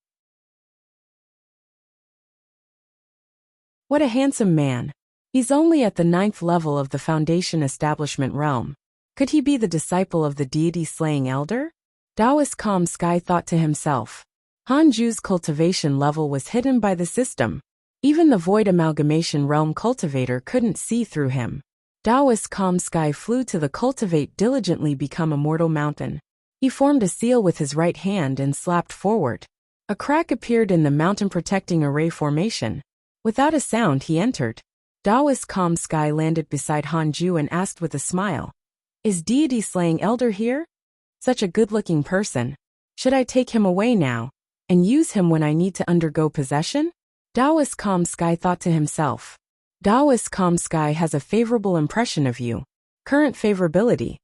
What a handsome man. He's only at the 9th level of the Foundation Establishment realm. Could he be the disciple of the deity-slaying elder? Taoist Calm Sky thought to himself. Hanju's cultivation level was hidden by the system. Even the Void Amalgamation realm cultivator couldn't see through him. Taoist Calm Sky flew to the Cultivate Diligently Become Immortal Mountain. He formed a seal with his right hand and slapped forward. A crack appeared in the mountain protecting array formation. Without a sound he entered. Daoist Calm Sky landed beside Hanju and asked with a smile. Is deity slaying elder here? Such a good-looking person. Should I take him away now, and use him when I need to undergo possession? Daoist Calm Sky thought to himself. Daoist Calm Sky has a favorable impression of you. Current favorability.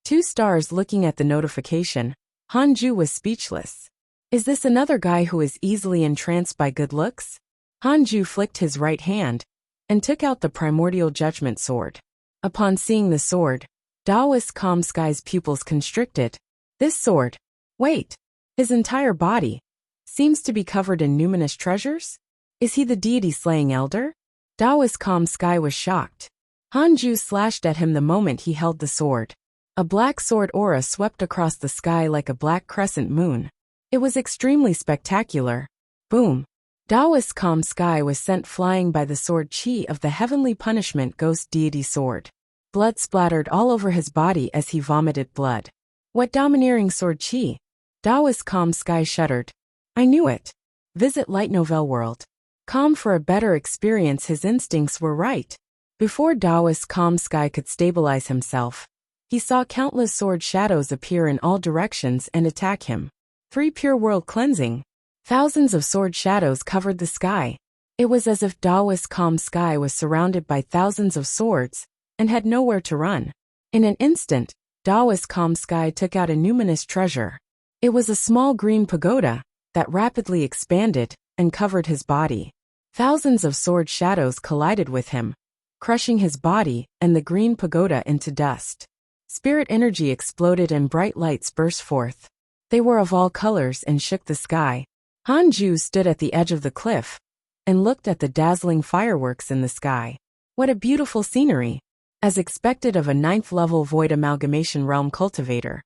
2 stars. Looking at the notification, Hanju was speechless. Is this another guy who is easily entranced by good looks? Hanju flicked his right hand and took out the primordial judgment sword. Upon seeing the sword, Daoist Calm Sky's pupils constricted. This sword, wait, his entire body, seems to be covered in numinous treasures? Is he the deity slaying elder? Daoist Calm Sky was shocked. Hanju slashed at him the moment he held the sword. A black sword aura swept across the sky like a black crescent moon. It was extremely spectacular. Boom. Daoist Calm Sky was sent flying by the sword chi of the heavenly punishment ghost deity sword. Blood splattered all over his body as he vomited blood. What domineering sword chi? Daoist Calm Sky shuddered. I knew it. Visit Light Novel World. Calm for a better experience. His instincts were right. Before Daoist Calm Sky could stabilize himself, he saw countless sword shadows appear in all directions and attack him. 3 pure world cleansing. Thousands of sword shadows covered the sky. It was as if Daoist Calm Sky was surrounded by thousands of swords and had nowhere to run. In an instant, Daoist Calm Sky took out a numinous treasure. It was a small green pagoda that rapidly expanded and covered his body. Thousands of sword shadows collided with him, crushing his body and the green pagoda into dust. Spirit energy exploded and bright lights burst forth. They were of all colors and shook the sky. Hanju stood at the edge of the cliff and looked at the dazzling fireworks in the sky. What a beautiful scenery! As expected of a 9th-level void amalgamation realm cultivator,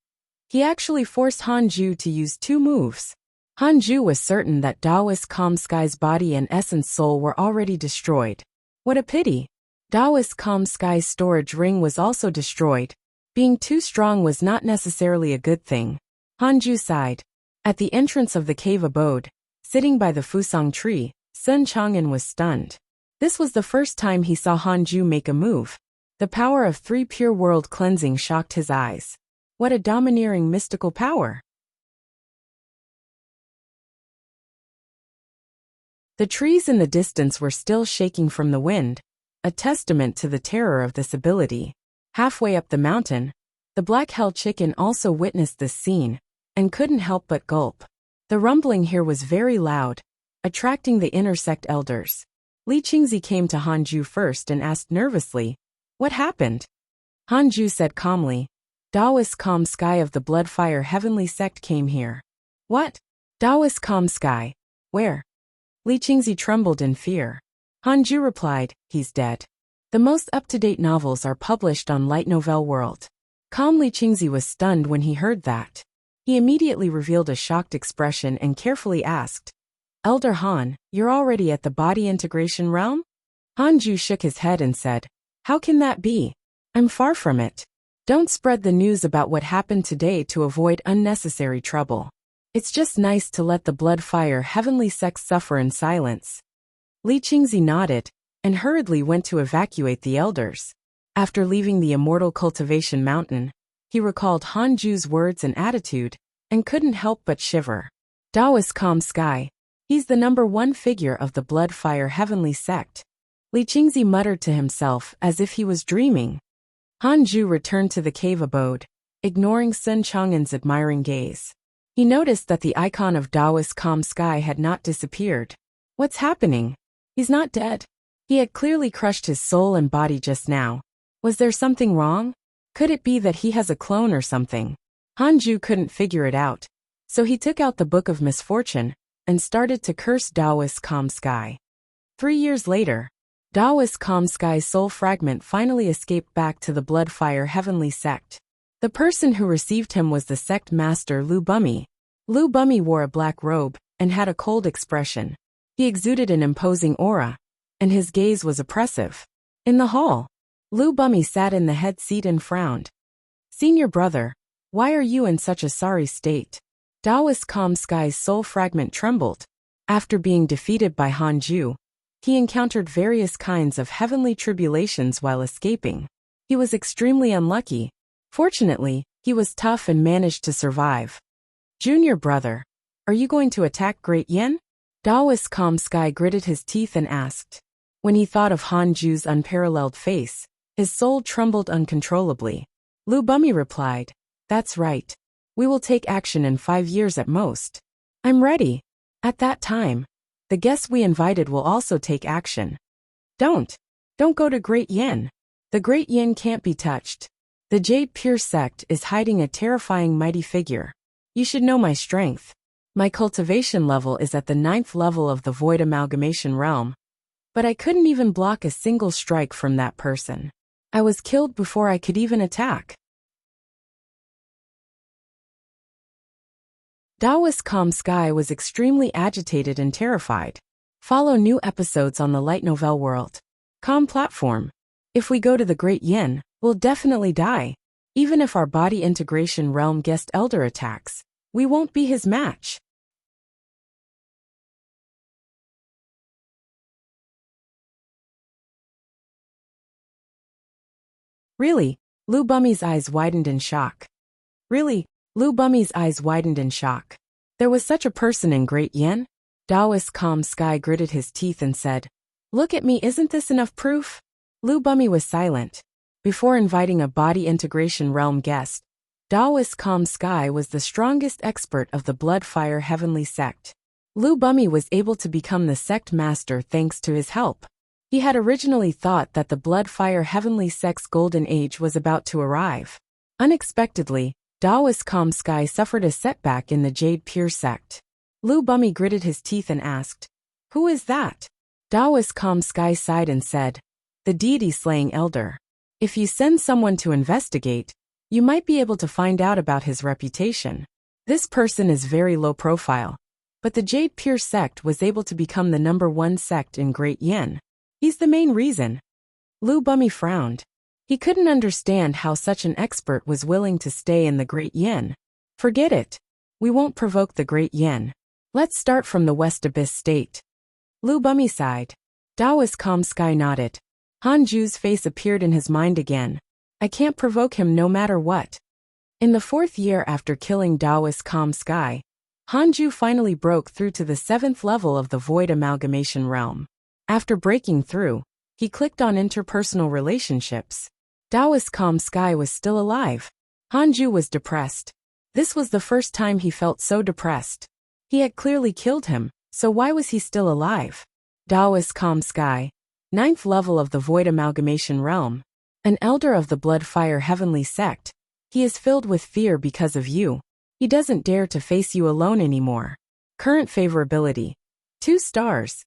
he actually forced Hanju to use 2 moves. Hanju was certain that Daoist Calm Sky's body and essence soul were already destroyed. What a pity! Daoist Calm Sky's storage ring was also destroyed. Being too strong was not necessarily a good thing. Hanju sighed. At the entrance of the cave abode, sitting by the Fusang tree, Sun Chang'an was stunned. This was the first time he saw Hanju make a move. The power of 3 pure world cleansing shocked his eyes. What a domineering mystical power! The trees in the distance were still shaking from the wind, a testament to the terror of this ability. Halfway up the mountain, the Black Hell Chicken also witnessed this scene and couldn't help but gulp. The rumbling here was very loud, attracting the inner sect elders. Li Qingzi came to Hanju first and asked nervously, "What happened?" Hanju said calmly, "Daoist Calm Sky of the Bloodfire Heavenly Sect came here." "What? Daoist Calm Sky? Where?" Li Qingzi trembled in fear. Hanju replied, "He's dead. The most up-to-date novels are published on Light Novel World." Calm Li Qingzi was stunned when he heard that. He immediately revealed a shocked expression and carefully asked, "Elder Han, you're already at the body integration realm?" Hanju shook his head and said, "How can that be? I'm far from it. Don't spread the news about what happened today to avoid unnecessary trouble. It's just nice to let the Bloodfire Heavenly Sect suffer in silence." Li Qingzi nodded and hurriedly went to evacuate the elders. After leaving the immortal cultivation mountain, he recalled Hanju's words and attitude and couldn't help but shiver. Daoist Calm Sky. He's the #1 figure of the Bloodfire Heavenly Sect. Li Qingzi muttered to himself as if he was dreaming. Hanju returned to the cave abode, ignoring Sun Chang'an's admiring gaze. He noticed that the icon of Daoist Calm Sky had not disappeared. What's happening? He's not dead. He had clearly crushed his soul and body just now. Was there something wrong? Could it be that he has a clone or something? Hanju couldn't figure it out, so he took out the Book of Misfortune and started to curse Daoist Calm Sky. 3 years later, Daoist Calm Sky's soul fragment finally escaped back to the Bloodfire Heavenly Sect. The person who received him was the sect master Lu Bummy. Lu Bummy wore a black robe and had a cold expression. He exuded an imposing aura, and his gaze was oppressive. In the hall, Lu Bummy sat in the head seat and frowned. "Senior brother, why are you in such a sorry state?" Daoist Calm Sky's soul fragment trembled. After being defeated by Hanju, He encountered various kinds of heavenly tribulations while escaping. He was extremely unlucky. Fortunately, he was tough and managed to survive. Junior brother, are you going to attack Great Yin? Daoist Calm Sky gritted his teeth and asked. When he thought of Hanju's unparalleled face, his soul trembled uncontrollably. Lu Bumi replied, That's right. We will take action in 5 years at most. I'm ready. At that time, the guests we invited will also take action. Don't go to Great Yin. The Great Yin can't be touched. The Jade Pure sect is hiding a terrifying mighty figure. You should know my strength. My cultivation level is at the 9th level of the Void Amalgamation Realm. But I couldn't even block a single strike from that person. I was killed before I could even attack. Daoist Calm Sky was extremely agitated and terrified. Follow new episodes on the Light Novel World. Com platform. If we go to the Great Yin, we'll definitely die. Even if our body integration realm guest elder attacks, we won't be his match. Really? Lu Bumi's eyes widened in shock. Really? Lu Bumi's eyes widened in shock. There was such a person in Great Yin? Daoist Calm Sky gritted his teeth and said, Look at me, isn't this enough proof? Lu Bumi was silent. Before inviting a body integration realm guest, Daoist Calm Sky was the strongest expert of the Blood Fire Heavenly Sect. Lu Bumi was able to become the sect master thanks to his help. He had originally thought that the Blood Fire Heavenly Sect's golden age was about to arrive. Unexpectedly, Daoist Calm Sky suffered a setback in the Jade Pure sect. Lu Bumi gritted his teeth and asked, Who is that? Daoist Calm Sky sighed and said, The deity-slaying elder. If you send someone to investigate, you might be able to find out about his reputation. This person is very low profile, but the Jade Pure sect was able to become the #1 sect in Great Yin. He's the main reason. Lu Bumi frowned. He couldn't understand how such an expert was willing to stay in the Great Yin. Forget it. We won't provoke the Great Yin. Let's start from the West Abyss state. Lu Bumi sighed. Daoist Calm Sky nodded. Hanju's face appeared in his mind again. I can't provoke him no matter what. In the 4th year after killing Daoist Calm Sky, Hanju finally broke through to the 7th level of the Void Amalgamation Realm. After breaking through, he clicked on interpersonal relationships. Daoist Calm Sky was still alive. Hanju was depressed. This was the first time he felt so depressed. He had clearly killed him, so why was he still alive? Daoist Calm Sky, 9th level of the Void Amalgamation Realm. An elder of the Blood Fire Heavenly Sect. He is filled with fear because of you. He doesn't dare to face you alone anymore. Current favorability. 2 stars.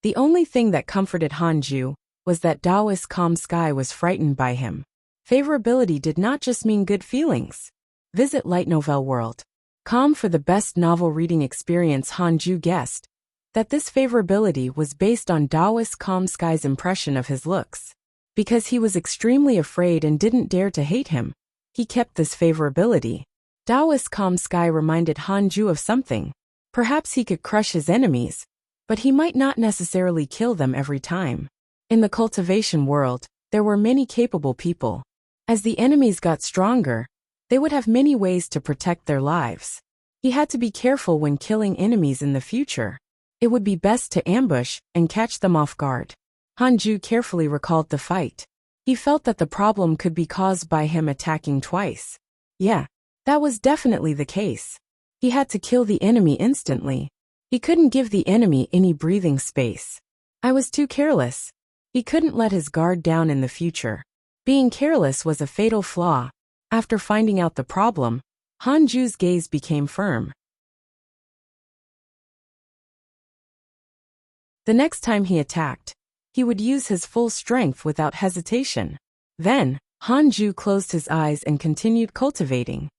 The only thing that comforted Hanju was that Daoist Calm Sky was frightened by him. Favorability did not just mean good feelings. Visit Light Novel World. Com for the best novel reading experience. Hanju guessed that this favorability was based on Daoist Calm Sky's impression of his looks. Because he was extremely afraid and didn't dare to hate him, he kept this favorability. Daoist Calm Sky reminded Hanju of something. Perhaps he could crush his enemies, but he might not necessarily kill them every time. In the cultivation world, there were many capable people. As the enemies got stronger, they would have many ways to protect their lives. He had to be careful when killing enemies in the future. It would be best to ambush and catch them off guard. Hanju carefully recalled the fight. He felt that the problem could be caused by him attacking twice. Yeah, that was definitely the case. He had to kill the enemy instantly. He couldn't give the enemy any breathing space. I was too careless. He couldn't let his guard down in the future. Being careless was a fatal flaw. After finding out the problem, Hanju's gaze became firm. The next time he attacked, he would use his full strength without hesitation. Then, Hanju closed his eyes and continued cultivating.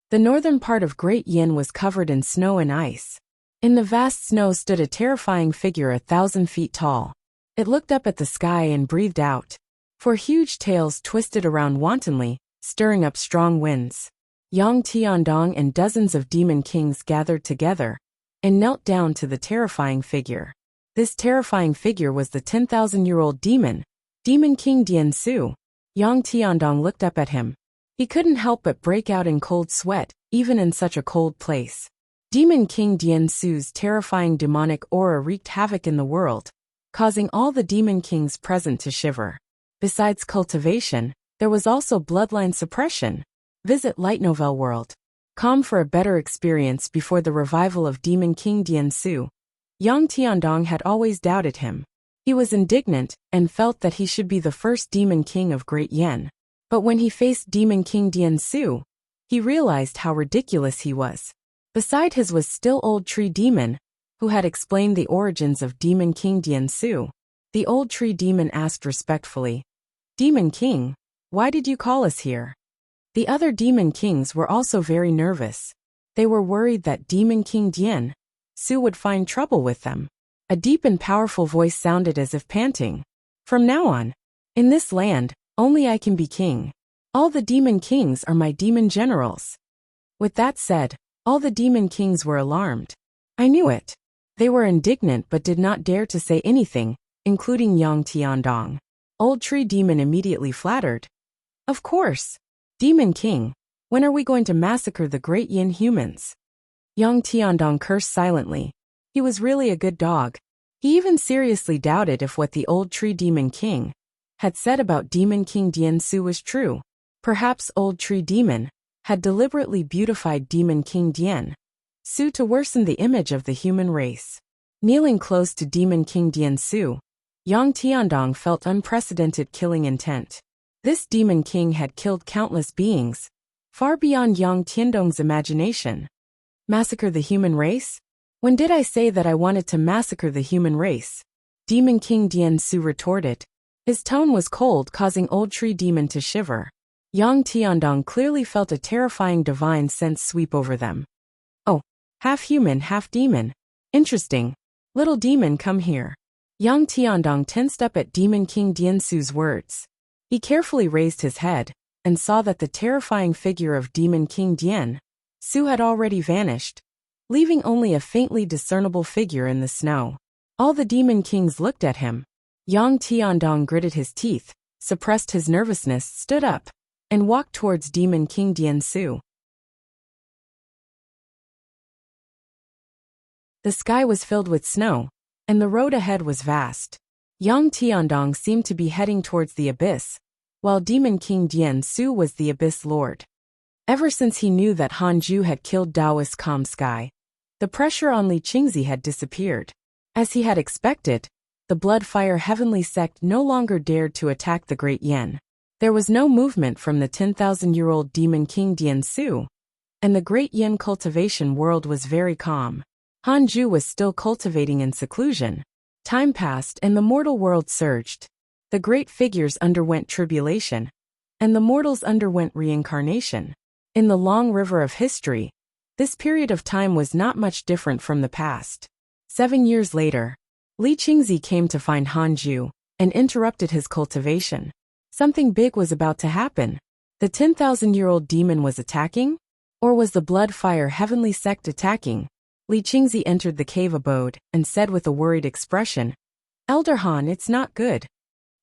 The northern part of Great Yin was covered in snow and ice. In the vast snow stood a terrifying figure 1,000 feet tall. It looked up at the sky and breathed out. 4 huge tails twisted around wantonly, stirring up strong winds. Yang Tiandong and dozens of demon kings gathered together and knelt down to the terrifying figure. This terrifying figure was the 10,000-year-old demon, Demon King Dian Su. Yang Tiandong looked up at him. He couldn't help but break out in cold sweat, even in such a cold place. Demon King Dian Su's terrifying demonic aura wreaked havoc in the world, causing all the demon kings present to shiver. Besides cultivation, there was also bloodline suppression. Visit Light Novel World. Com for a better experience before the revival of Demon King Dian Su. Yang Tiandong had always doubted him. He was indignant and felt that he should be the first demon king of Great Yen. But when he faced Demon King Dian Su, he realized how ridiculous he was. Beside his was still Old Tree Demon, who had explained the origins of Demon King Dian Su. The Old Tree Demon asked respectfully, "Demon King, why did you call us here?" The other demon kings were also very nervous. They were worried that Demon King Dian Su would find trouble with them. A deep and powerful voice sounded as if panting. "From now on, in this land, only I can be king. All the demon kings are my demon generals." With that said, all the demon kings were alarmed. I knew it. They were indignant but did not dare to say anything, including Yang Tiandong. Old Tree Demon immediately flattered. "Of course. Demon King, when are we going to massacre the Great Yin humans?" Yang Tiandong cursed silently. He was really a good dog. He even seriously doubted if what the Old Tree Demon King had said about Demon King Dian Su was true. Perhaps Old Tree Demon had deliberately beautified Demon King Dian Su to worsen the image of the human race. Kneeling close to Demon King Dian Su, Yang Tiandong felt unprecedented killing intent. This demon king had killed countless beings, far beyond Yang Tiandong's imagination. Massacre the human race? When did I say that I wanted to massacre the human race? Demon King Dian Su retorted. His tone was cold, causing Old Tree Demon to shiver. Yang Tiandong clearly felt a terrifying divine sense sweep over them. "Oh, half human, half demon. Interesting. Little demon, come here." Yang Tiandong tensed up at Demon King Dian Su's words. He carefully raised his head and saw that the terrifying figure of Demon King Dian Su had already vanished, leaving only a faintly discernible figure in the snow. All the demon kings looked at him. Yang Tiandong gritted his teeth, suppressed his nervousness, stood up, and walked towards Demon King Dian Su. The sky was filled with snow, and the road ahead was vast. Yang Tiandong seemed to be heading towards the abyss, while Demon King Dian Su was the Abyss Lord. Ever since he knew that Hanju had killed Taoist Calm Sky, the pressure on Li Qingzi had disappeared. As he had expected, the Bloodfire Heavenly Sect no longer dared to attack the Great Yen. There was no movement from the 10,000-year-old Demon King Dian Su, and the Great Yen cultivation world was very calm. Hanju was still cultivating in seclusion. Time passed and the mortal world surged. The great figures underwent tribulation, and the mortals underwent reincarnation. In the long river of history, this period of time was not much different from the past. 7 years later, Li Qingzi came to find Hanju and interrupted his cultivation. Something big was about to happen. The 10,000-year-old demon was attacking? Or was the Bloodfire Heavenly Sect attacking? Li Qingzi entered the cave abode and said with a worried expression, "Elder Han, it's not good."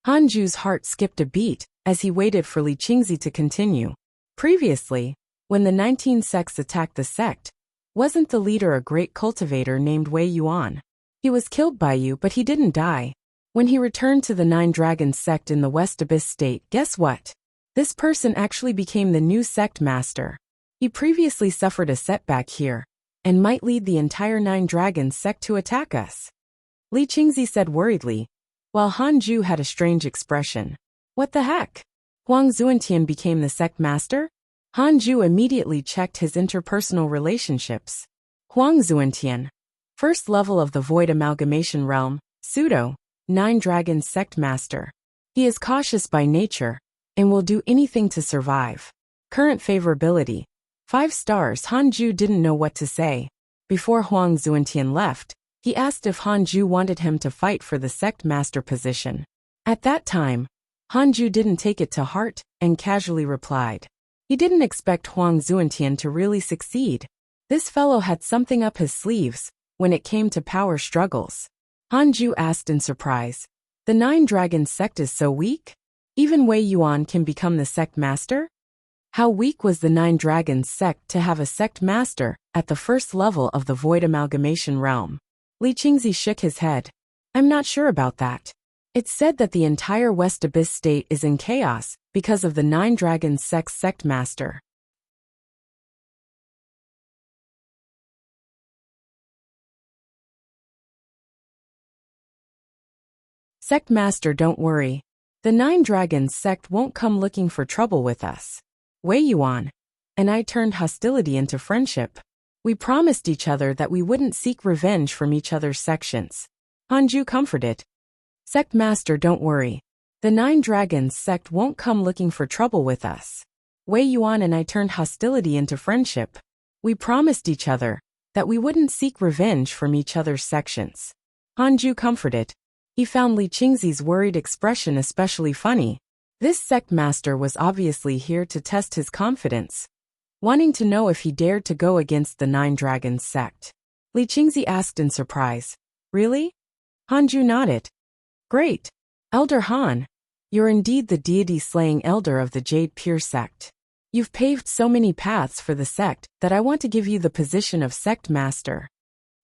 Hanju's heart skipped a beat as he waited for Li Qingzi to continue. Previously, when the 19 sects attacked the sect, wasn't the leader a great cultivator named Wei Yuan? He was killed by you, but he didn't die. When he returned to the 9 Dragons sect in the West Abyss state, guess what? This person actually became the new sect master. He previously suffered a setback here, and might lead the entire 9 Dragons sect to attack us. Li Qingzi said worriedly, while Hanju had a strange expression. What the heck? Huang Zuantian became the sect master? Hanju immediately checked his interpersonal relationships. Huang Zuantian, first level of the Void Amalgamation Realm, pseudo, 9 Dragons sect master. He is cautious by nature, and will do anything to survive. Current favorability, 5 stars. Hanju didn't know what to say. Before Huang Zuantian left, he asked if Hanju wanted him to fight for the sect master position. At that time, Hanju didn't take it to heart and casually replied. He didn't expect Huang Zuantian to really succeed. This fellow had something up his sleeves when it came to power struggles. Hanju asked in surprise. The Nine Dragons sect is so weak? Even Wei Yuan can become the sect master? How weak was the Nine Dragons sect to have a sect master at the first level of the Void Amalgamation realm? Li Qingzi shook his head. I'm not sure about that. It's said that the entire West Abyss state is in chaos because of the Nine Dragons sect's sect master. Sect master, don't worry. The Nine Dragons sect won't come looking for trouble with us. Wei Yuan and I turned hostility into friendship. We promised each other that we wouldn't seek revenge from each other's sections. Hanju comforted. Sect master, don't worry. The Nine Dragons sect won't come looking for trouble with us. Wei Yuan and I turned hostility into friendship. We promised each other that we wouldn't seek revenge from each other's sections. Hanju comforted. He found Li Qingzi's worried expression especially funny. This sect master was obviously here to test his confidence, wanting to know if he dared to go against the Nine Dragons sect. Li Qingzi asked in surprise. Really? Hanju nodded. Great. Elder Han, you're indeed the deity-slaying elder of the Jade Pure sect. You've paved so many paths for the sect that I want to give you the position of sect master.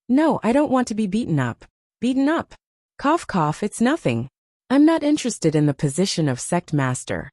No, I don't want to be beaten up. Beaten up? Cough cough, it's nothing. I'm not interested in the position of sect master.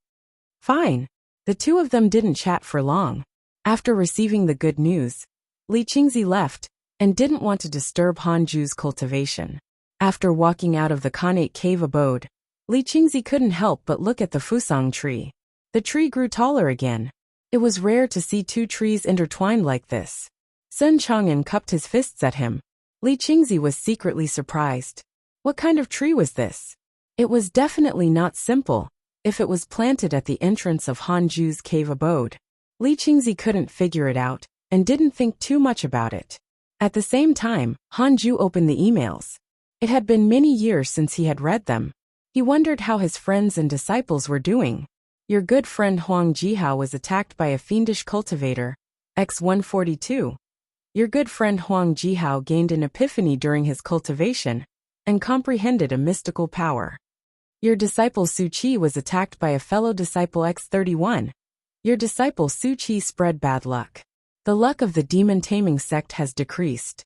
Fine. The two of them didn't chat for long. After receiving the good news, Li Qingzi left and didn't want to disturb Hanju's cultivation. After walking out of the Khanate cave abode, Li Qingzi couldn't help but look at the Fusang tree. The tree grew taller again. It was rare to see two trees intertwined like this. Sun Chang'an cupped his fists at him. Li Qingzi was secretly surprised. What kind of tree was this? It was definitely not simple, if it was planted at the entrance of Hanju's cave abode. Li Qingzi couldn't figure it out, and didn't think too much about it. At the same time, Hanju opened the emails. It had been many years since he had read them. He wondered how his friends and disciples were doing. Your good friend Huang Jihao was attacked by a fiendish cultivator, X-142. Your good friend Huang Jihao gained an epiphany during his cultivation, and comprehended a mystical power. Your disciple Su Qi was attacked by a fellow disciple X-31. Your disciple Su Qi spread bad luck. The luck of the demon-taming sect has decreased.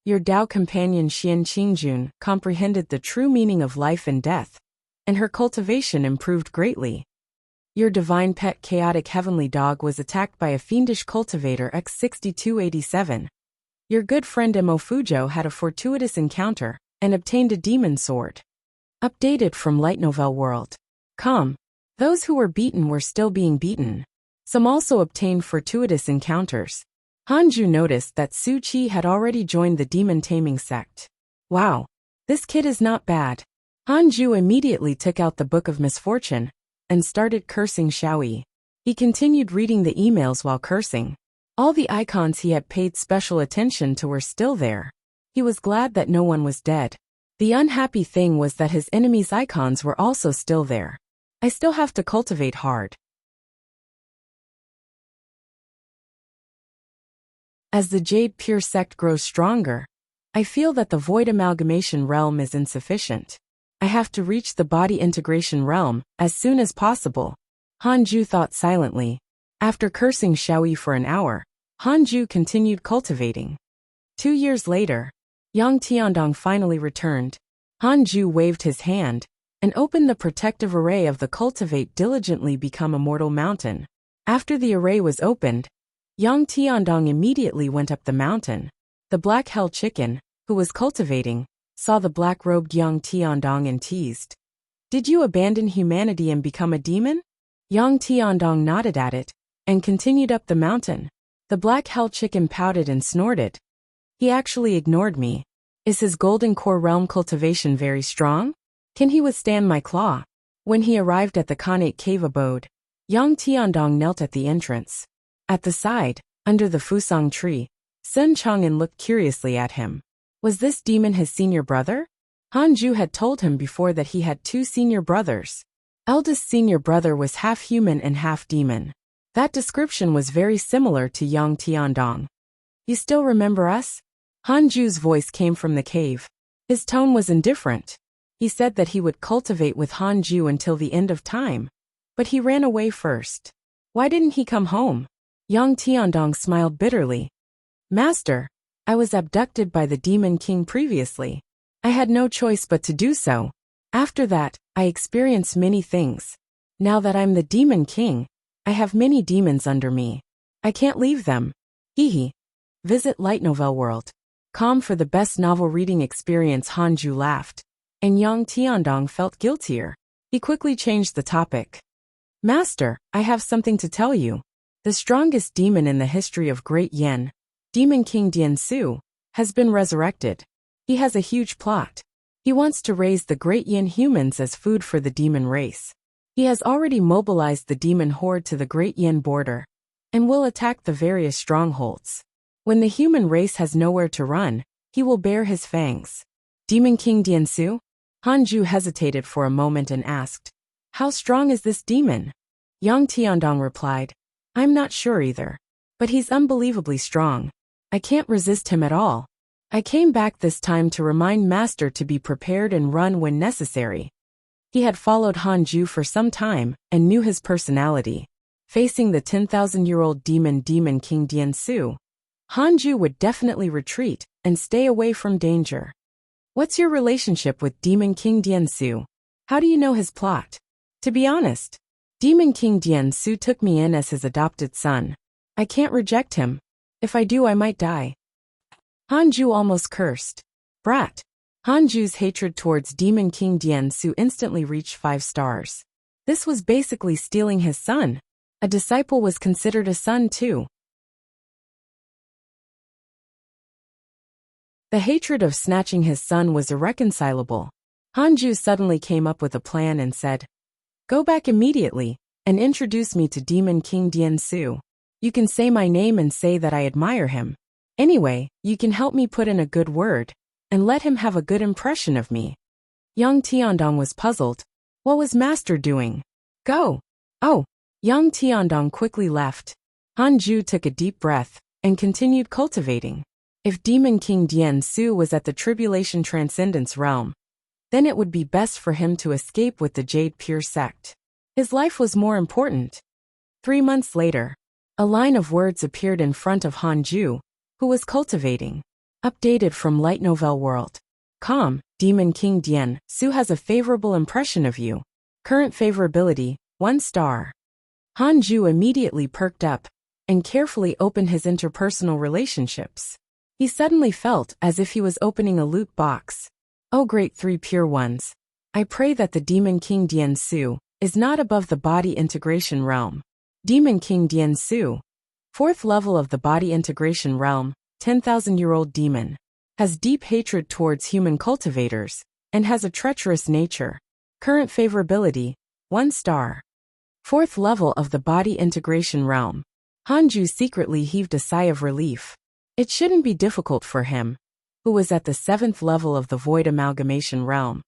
Your Tao companion Xian Qingjun comprehended the true meaning of life and death, and her cultivation improved greatly. Your divine pet chaotic heavenly dog was attacked by a fiendish cultivator X-6287. Your good friend Emo Fujo had a fortuitous encounter, and obtained a demon sword. Updated from Light Novel World. Those who were beaten were still being beaten. Some also obtained fortuitous encounters. Hanju noticed that Su Qi had already joined the demon-taming sect. Wow. This kid is not bad. Hanju immediately took out the Book of Misfortune, and started cursing Xiaoyi. He continued reading the emails while cursing. All the icons he had paid special attention to were still there. He was glad that no one was dead. The unhappy thing was that his enemies' icons were also still there. I still have to cultivate hard. As the Jade Pure sect grows stronger, I feel that the Void Amalgamation realm is insufficient. I have to reach the Body Integration realm as soon as possible. Hanju thought silently. After cursing Xiaoyi for an hour, Hanju continued cultivating. 2 years later, Yang Tiandong finally returned. Hanju waved his hand and opened the protective array of the Cultivate Diligently Become Immortal mountain. After the array was opened, Yang Tiandong immediately went up the mountain. The Black Hell Chicken, who was cultivating, saw the black-robed Yang Tiandong and teased. Did you abandon humanity and become a demon? Yang Tiandong nodded at it and continued up the mountain. The Black Hell Chicken pouted and snorted. He actually ignored me. Is his golden core realm cultivation very strong? Can he withstand my claw? When he arrived at the Khanate cave abode, Yang Tiandong knelt at the entrance. At the side, under the Fusang tree, Sun Chang'an looked curiously at him. Was this demon his senior brother? Hanju had told him before that he had 2 senior brothers. Eldest senior brother was half human and half demon. That description was very similar to Yang Tiandong. You still remember us? Hanju's voice came from the cave. His tone was indifferent. He said that he would cultivate with Hanju until the end of time. But he ran away first. Why didn't he come home? Yang Tiandong smiled bitterly. Master, I was abducted by the Demon King previously. I had no choice but to do so. After that, I experienced many things. Now that I'm the Demon King, I have many demons under me. I can't leave them. Hehe. Visit Light Novel World. Com for the best novel reading experience. Hanju laughed, and Yang Tiandong felt guiltier. He quickly changed the topic. Master, I have something to tell you. The strongest demon in the history of Great Yen, Demon King Dian Su, has been resurrected. He has a huge plot. He wants to raise the Great Yen humans as food for the demon race. He has already mobilized the demon horde to the Great Yen border, and will attack the various strongholds. When the human race has nowhere to run, he will bare his fangs. Demon King Dian Su? Hanju hesitated for a moment and asked, how strong is this demon? Yang Tiandong replied, I'm not sure either. But he's unbelievably strong. I can't resist him at all. I came back this time to remind Master to be prepared and run when necessary. He had followed Hanju for some time and knew his personality. Facing the 10,000-year-old Demon King Dian Su, Hanju would definitely retreat and stay away from danger. What's your relationship with Demon King Dian Su? How do you know his plot? To be honest, Demon King Dian Su took me in as his adopted son. I can't reject him. If I do, I might die. Hanju almost cursed. Brat. Hanju's hatred towards Demon King Dian Su instantly reached 5 stars. This was basically stealing his son. A disciple was considered a son too. The hatred of snatching his son was irreconcilable. Hanju suddenly came up with a plan and said, go back immediately and introduce me to Demon King Dian Su. You can say my name and say that I admire him. Anyway, you can help me put in a good word and let him have a good impression of me. Yang Tiandong was puzzled. What was Master doing? Go. Oh. Yang Tiandong quickly left. Hanju took a deep breath and continued cultivating. If Demon King Dian Su was at the Tribulation Transcendence realm, then it would be best for him to escape with the Jade Pure sect. His life was more important. 3 months later, a line of words appeared in front of Hanju, who was cultivating. Updated from Light Novel World. Com, Demon King Dian Su has a favorable impression of you. Current favorability, 1 star. Hanju immediately perked up and carefully opened his interpersonal relationships. He suddenly felt as if he was opening a loot box. Oh great 3 pure ones. I pray that the Demon King Dian Su is not above the body integration realm. Demon King Dian Su, 4th level of the body integration realm, 10,000-year-old demon, has deep hatred towards human cultivators and has a treacherous nature. Current favorability, 1 star. 4th level of the body integration realm. Hanju secretly heaved a sigh of relief. It shouldn't be difficult for him, who was at the 7th level of the void amalgamation realm,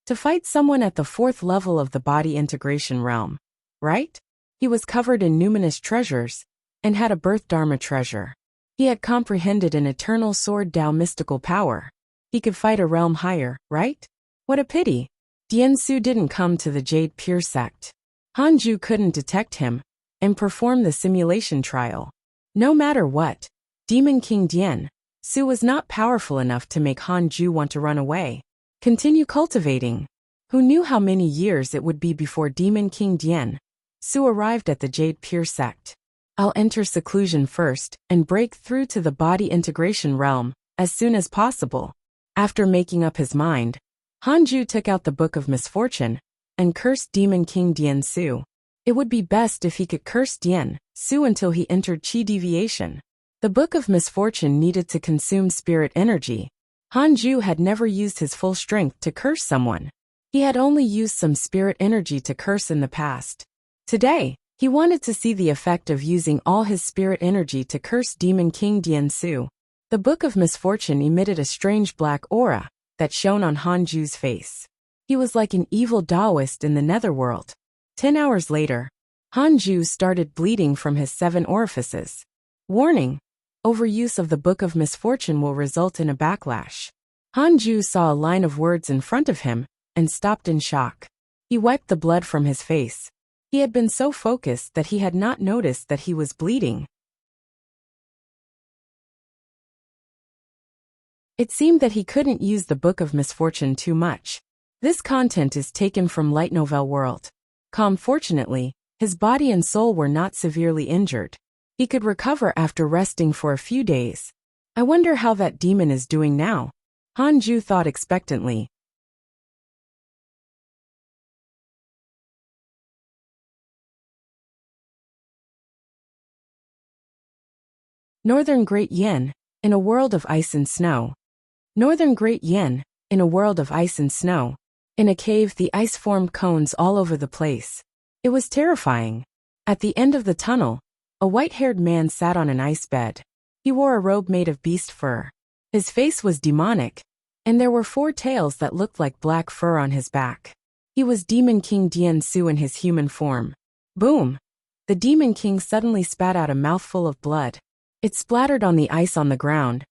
to fight someone at the 4th level of the body integration realm, right? He was covered in numinous treasures and had a birth dharma treasure. He had comprehended an eternal sword Tao mystical power. He could fight a realm higher, right? What a pity. Dian Su didn't come to the Jade Pure sect. Hanju couldn't detect him and perform the simulation trial. No matter what, Demon King Dian Su was not powerful enough to make Hanju want to run away. Continue cultivating. Who knew how many years it would be before Demon King Dian Su arrived at the Jade Pure sect. I'll enter seclusion first and break through to the body integration realm as soon as possible. After making up his mind, Hanju took out the Book of Misfortune and cursed Demon King Dian Su. It would be best if he could curse Dian Su until he entered Qi deviation. The Book of Misfortune needed to consume spirit energy. Hanju had never used his full strength to curse someone. He had only used some spirit energy to curse in the past. Today, he wanted to see the effect of using all his spirit energy to curse Demon King Dian Su. The Book of Misfortune emitted a strange black aura that shone on Hanju's face. He was like an evil Taoist in the netherworld. 10 hours later, Hanju started bleeding from his 7 orifices. Warning: overuse of the Book of Misfortune will result in a backlash. Hanju saw a line of words in front of him and stopped in shock. He wiped the blood from his face. He had been so focused that he had not noticed that he was bleeding. It seemed that he couldn't use the Book of Misfortune too much. This content is taken from Light Novel World. Fortunately, his body and soul were not severely injured. He could recover after resting for a few days. I wonder how that demon is doing now. Hanju thought expectantly. Northern Great Yen, in a world of ice and snow. Northern Great Yen, in a world of ice and snow. In a cave, the ice formed cones all over the place. It was terrifying. At the end of the tunnel, a white-haired man sat on an ice bed. He wore a robe made of beast fur. His face was demonic, and there were 4 tails that looked like black fur on his back. He was Demon King Dian Su in his human form. Boom! The Demon King suddenly spat out a mouthful of blood. It splattered on the ice on the ground,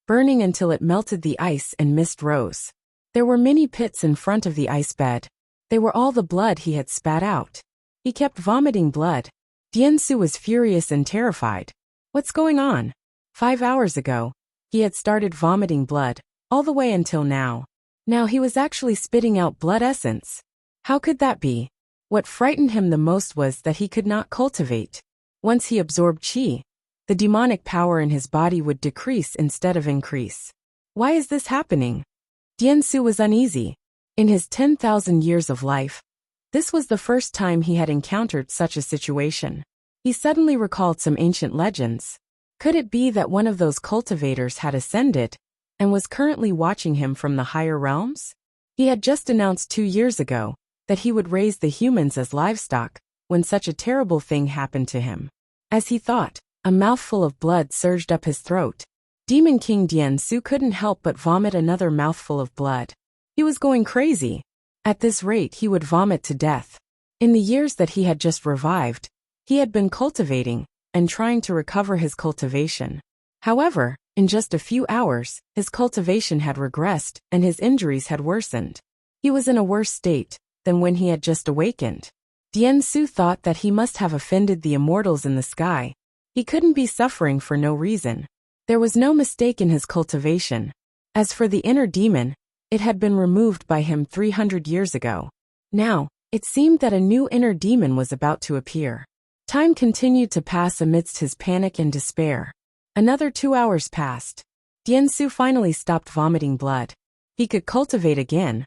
burning until it melted the ice and mist rose. There were many pits in front of the ice bed. They were all the blood he had spat out. He kept vomiting blood. Dian Su was furious and terrified. What's going on? 5 hours ago, he had started vomiting blood, all the way until now. Now he was actually spitting out blood essence. How could that be? What frightened him the most was that he could not cultivate. Once he absorbed qi, the demonic power in his body would decrease instead of increase. Why is this happening? Dian Su was uneasy. In his 10,000 years of life, this was the first time he had encountered such a situation. He suddenly recalled some ancient legends. Could it be that one of those cultivators had ascended and was currently watching him from the higher realms? He had just announced 2 years ago that he would raise the humans as livestock when such a terrible thing happened to him. As he thought, a mouthful of blood surged up his throat. Demon King Dian Su couldn't help but vomit another mouthful of blood. He was going crazy. At this rate he would vomit to death. In the years that he had just revived, he had been cultivating and trying to recover his cultivation. However, in just a few hours, his cultivation had regressed and his injuries had worsened. He was in a worse state than when he had just awakened. Dian Su thought that he must have offended the immortals in the sky. He couldn't be suffering for no reason. There was no mistake in his cultivation. As for the inner demon, it had been removed by him 300 years ago. Now, it seemed that a new inner demon was about to appear. Time continued to pass amidst his panic and despair. Another 2 hours passed. Dian Su finally stopped vomiting blood. He could cultivate again,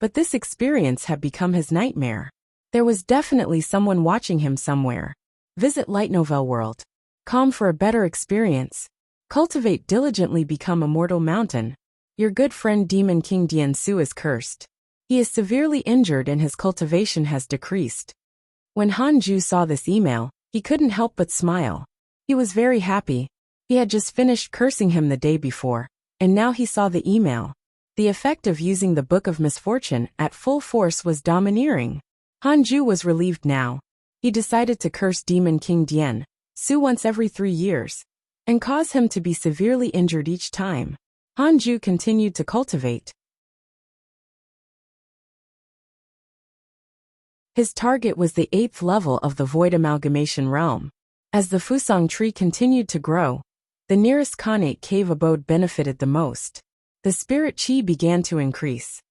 but this experience had become his nightmare. There was definitely someone watching him somewhere. Visit Light Novel World. Calm for a better experience. Cultivate diligently, become Immortal Mountain. Your good friend Demon King Dian Su is cursed. He is severely injured and his cultivation has decreased. When Hanju saw this email, he couldn't help but smile. He was very happy. He had just finished cursing him the day before, and now he saw the email. The effect of using the Book of Misfortune at full force was domineering. Hanju was relieved now. He decided to curse Demon King Dian Su once every 3 years, and cause him to be severely injured each time. Hanju continued to cultivate. His target was the 8th level of the Void Amalgamation Realm. As the Fusang tree continued to grow, the nearest Khanate cave abode benefited the most. The spirit qi began to increase.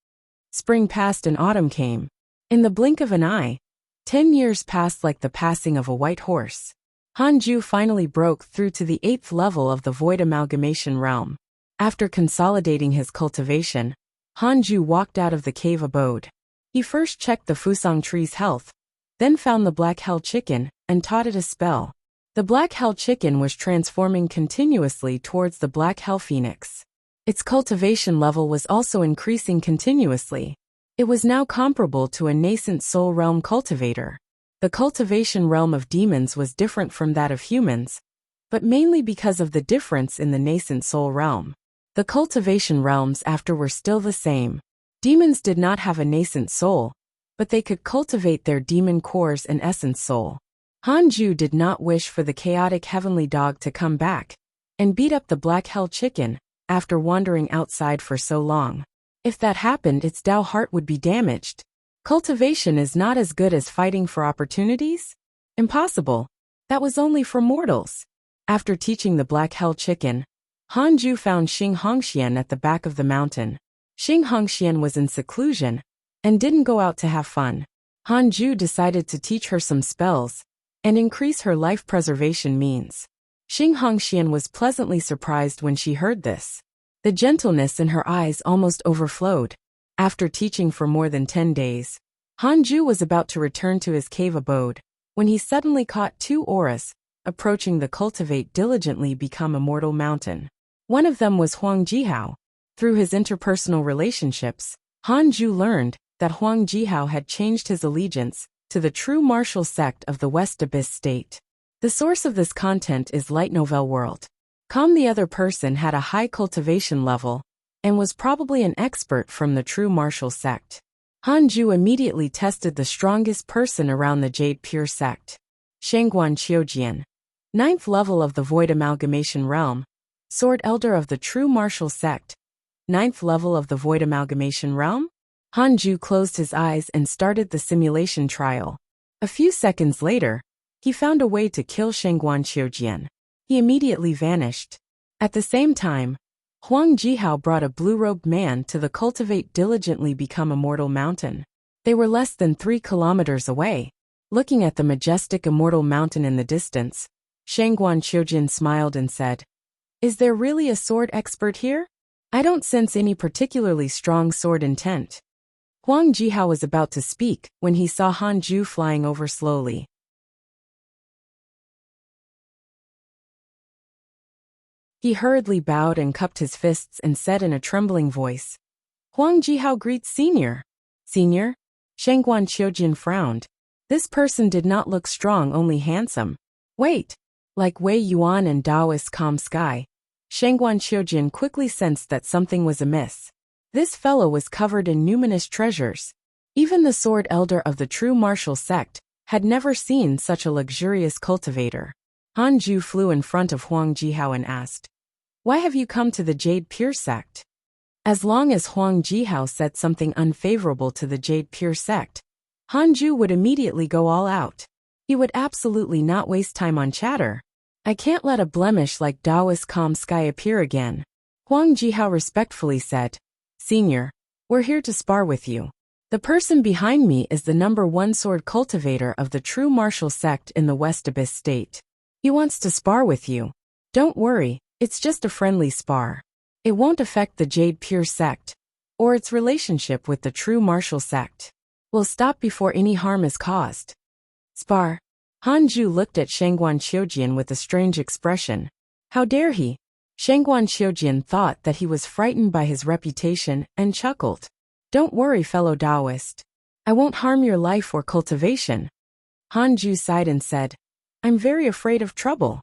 Spring passed and autumn came. In the blink of an eye, 10 years passed like the passing of a white horse. Hanju finally broke through to the 8th level of the Void Amalgamation Realm. After consolidating his cultivation, Hanju walked out of the cave abode. He first checked the Fusang tree's health, then found the Black Hell Chicken and taught it a spell. The Black Hell Chicken was transforming continuously towards the Black Hell Phoenix. Its cultivation level was also increasing continuously. It was now comparable to a nascent soul realm cultivator. The cultivation realm of demons was different from that of humans, but mainly because of the difference in the nascent soul realm. The cultivation realms after were still the same. Demons did not have a nascent soul, but they could cultivate their demon cores and essence soul. Hanju did not wish for the chaotic heavenly dog to come back and beat up the Black Hell Chicken, after wandering outside for so long. If that happened, its Dao heart would be damaged. Cultivation is not as good as fighting for opportunities? Impossible. That was only for mortals. After teaching the black hell chicken, Hanju found Xing Hongxian at the back of the mountain. Xing Hongxian was in seclusion and didn't go out to have fun. Hanju decided to teach her some spells and increase her life preservation means. Xing Hongxian was pleasantly surprised when she heard this. The gentleness in her eyes almost overflowed. After teaching for more than 10 days, Hanju was about to return to his cave abode when he suddenly caught two auras approaching the Cultivate Diligently Become Immortal mountain. One of them was Huang Jihao. Through his interpersonal relationships, Hanju learned that Huang Jihao had changed his allegiance to the true martial sect of the West Abyss state. The source of this content is Light Novel World. The other person had a high cultivation level and was probably an expert from the true martial sect. Hanju immediately tested the strongest person around the Jade Pure sect. Shangguan Qiujian, 9th level of the Void Amalgamation Realm, Sword Elder of the true martial sect. 9th level of the Void Amalgamation Realm? Hanju closed his eyes and started the simulation trial. A few seconds later, he found a way to kill Shangguan Qiujian. He immediately vanished. At the same time, Huang Jihao brought a blue-robed man to the Cultivate Diligently Become Immortal mountain. They were less than 3 kilometers away. Looking at the majestic immortal mountain in the distance, Shangguan Qiujian smiled and said, "Is there really a sword expert here? I don't sense any particularly strong sword intent." Huang Jihao was about to speak when he saw Hanju flying over slowly. He hurriedly bowed and cupped his fists and said in a trembling voice, "Huang Jihao greets Senior." "Senior?" Shangguan Qiujian frowned. This person did not look strong, only handsome. Wait. Like Wei Yuan and Taoist Calm Sky, Shangguan Qiujian quickly sensed that something was amiss. This fellow was covered in numinous treasures. Even the Sword Elder of the true martial sect had never seen such a luxurious cultivator. Hanju flew in front of Huang Jihao and asked, "Why have you come to the Jade Pure sect?" As long as Huang Jihao said something unfavorable to the Jade Pure sect, Hanju would immediately go all out. He would absolutely not waste time on chatter. "I can't let a blemish like Taoist Calm Sky appear again." Huang Jihao respectfully said, "Senior, we're here to spar with you. The person behind me is the #1 sword cultivator of the true martial sect in the West Abyss state. He wants to spar with you. Don't worry, it's just a friendly spar. It won't affect the Jade Pure sect or its relationship with the true martial sect. We'll stop before any harm is caused." "Spar?" Hanju looked at Shangguan Qiujian with a strange expression. How dare he? Shangguan Qiujian thought that he was frightened by his reputation and chuckled. "Don't worry, fellow Taoist. I won't harm your life or cultivation." Hanju sighed and said, "I'm very afraid of trouble.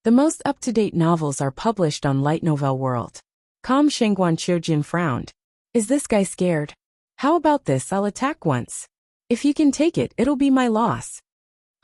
The most up-to-date novels are published on Light Novel World." Calm Shangguan Qiujian frowned. "Is this guy scared? How about this? I'll attack once. If you can take it, it'll be my loss."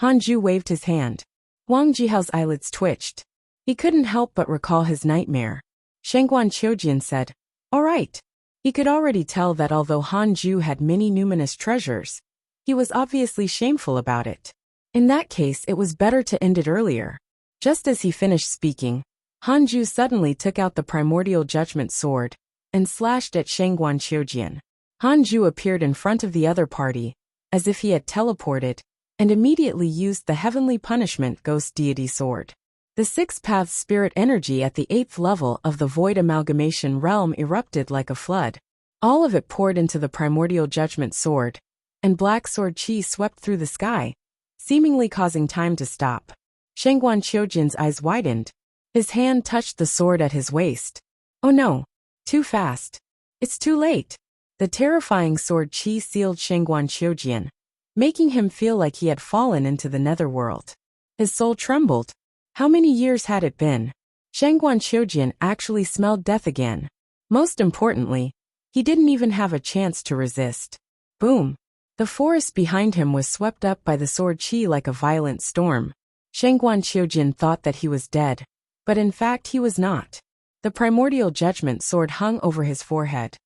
Hanju waved his hand. Huang Jihao's eyelids twitched. He couldn't help but recall his nightmare. Shangguan Qiujian said, "All right." He could already tell that although Hanju had many numinous treasures, he was obviously shameful about it. In that case, it was better to end it earlier. Just as he finished speaking, Hanju suddenly took out the primordial judgment sword and slashed at Shangguan Qiujian. Hanju appeared in front of the other party, as if he had teleported, and immediately used the heavenly punishment ghost deity sword. The 6th-path spirit energy at the 8th level of the Void Amalgamation Realm erupted like a flood. All of it poured into the primordial judgment sword, and black sword chi swept through the sky, seemingly causing time to stop. Shangguan Qiujian's eyes widened. His hand touched the sword at his waist. Oh no! Too fast. It's too late. The terrifying sword chi sealed Shangguan Qiujian, making him feel like he had fallen into the netherworld. His soul trembled. How many years had it been? Shangguan Qiujian actually smelled death again. Most importantly, he didn't even have a chance to resist. Boom! The forest behind him was swept up by the sword chi like a violent storm. Shangguan Qiujian thought that he was dead, but in fact he was not. The primordial judgment sword hung over his forehead.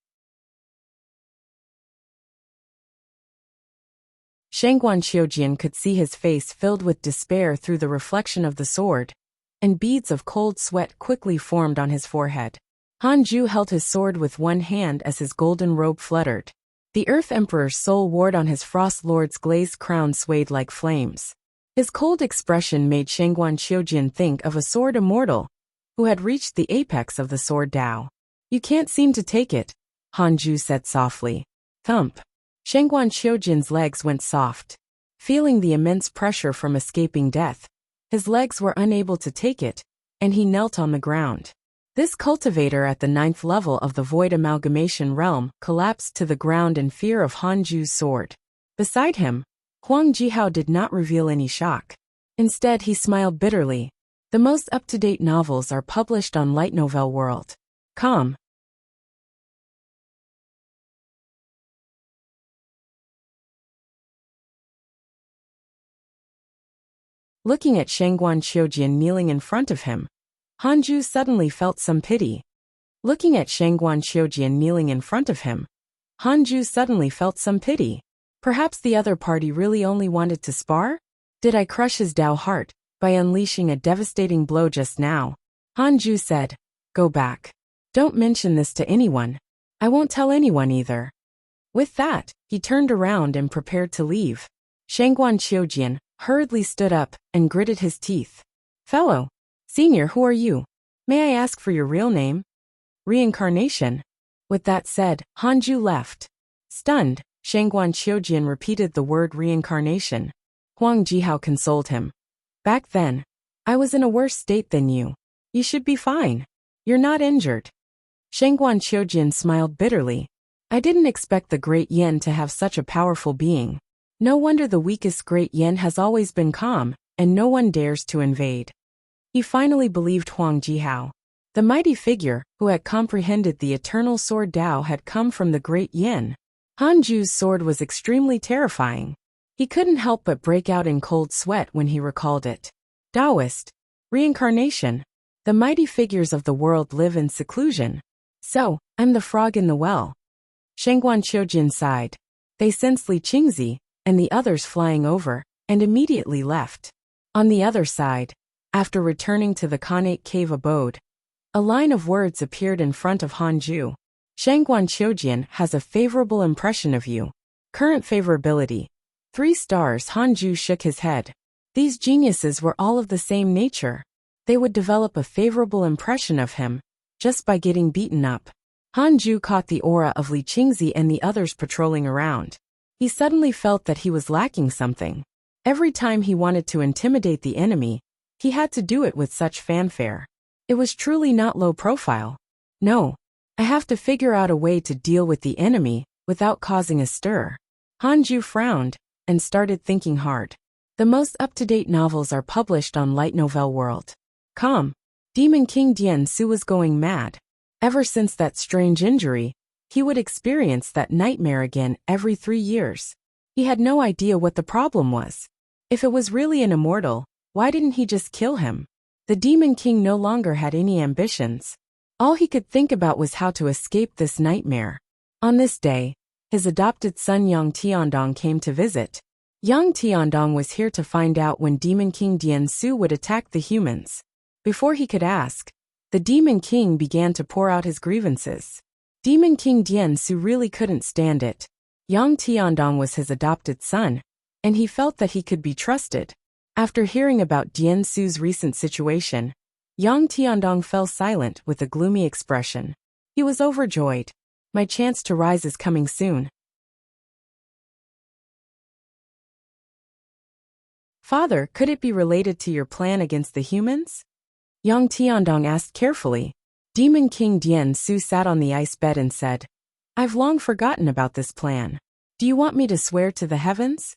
Shangguan Qiujian could see his face filled with despair through the reflection of the sword, and beads of cold sweat quickly formed on his forehead. Hanju held his sword with one hand as his golden robe fluttered. The Earth Emperor's soul ward on his Frost Lord's glazed crown swayed like flames. His cold expression made Shangguan Qiujian think of a sword immortal, who had reached the apex of the sword Tao. "You can't seem to take it," Hanju said softly. Thump. Shangguan Qiujian's legs went soft. Feeling the immense pressure from escaping death, his legs were unable to take it, and he knelt on the ground. This cultivator at the 9th level of the Void Amalgamation Realm collapsed to the ground in fear of Hanju's sword. Beside him, Huang Jihao did not reveal any shock. Instead, he smiled bitterly. The most up-to-date novels are published on Light Novel World.com. Looking at Shangguan Qiujian kneeling in front of him, Hanju suddenly felt some pity. Looking at Shangguan Qiujian kneeling in front of him, Hanju suddenly felt some pity. Perhaps the other party really only wanted to spar? Did I crush his Tao heart by unleashing a devastating blow just now? Hanju said, "Go back. Don't mention this to anyone. I won't tell anyone either." With that, he turned around and prepared to leave. Shangguan Qiujian hurriedly stood up and gritted his teeth. "Fellow Senior, who are you? May I ask for your real name?" "Reincarnation." With that said, Hanju left. Stunned, Shangguan Qiujian repeated the word reincarnation. Huang Jihao consoled him. "Back then, I was in a worse state than you. You should be fine. You're not injured." Shangguan Qiujian smiled bitterly. "I didn't expect the Great Yin to have such a powerful being. No wonder the weakest Great Yin has always been calm, and no one dares to invade." He finally believed Huang Jihao. The mighty figure, who had comprehended the eternal sword Tao, had come from the Great Yin. Hanju's sword was extremely terrifying. He couldn't help but break out in cold sweat when he recalled it. Taoist. Reincarnation. The mighty figures of the world live in seclusion. So, I'm the frog in the well. Shangguan Qiujian sighed. They sensed Li Qingzi and the others flying over, and immediately left. On the other side, after returning to the Khanate cave abode, a line of words appeared in front of Hanju. "Shangguan Qiujian has a favorable impression of you. Current favorability. 3 stars." Hanju shook his head. These geniuses were all of the same nature. They would develop a favorable impression of him, just by getting beaten up. Hanju caught the aura of Li Qingzi and the others patrolling around. He suddenly felt that he was lacking something. Every time he wanted to intimidate the enemy, he had to do it with such fanfare. It was truly not low profile. "No. I have to figure out a way to deal with the enemy without causing a stir." Hanju frowned and started thinking hard. The most up-to-date novels are published on Light Novel World.com. Demon King Dian Su was going mad. Ever since that strange injury, he would experience that nightmare again every 3 years. He had no idea what the problem was. If it was really an immortal, why didn't he just kill him? The Demon King no longer had any ambitions. All he could think about was how to escape this nightmare. On this day, his adopted son Yang Tiandong came to visit. Yang Tiandong was here to find out when Demon King Dian Su would attack the humans. Before he could ask, the Demon King began to pour out his grievances. Demon King Dian Su really couldn't stand it. Yang Tiandong was his adopted son, and he felt that he could be trusted. After hearing about Dian Su's recent situation, Yang Tiandong fell silent with a gloomy expression. He was overjoyed. "My chance to rise is coming soon." "Father, could it be related to your plan against the humans?" Yang Tiandong asked carefully. Demon King Dian Su sat on the ice bed and said, "I've long forgotten about this plan. Do you want me to swear to the heavens?"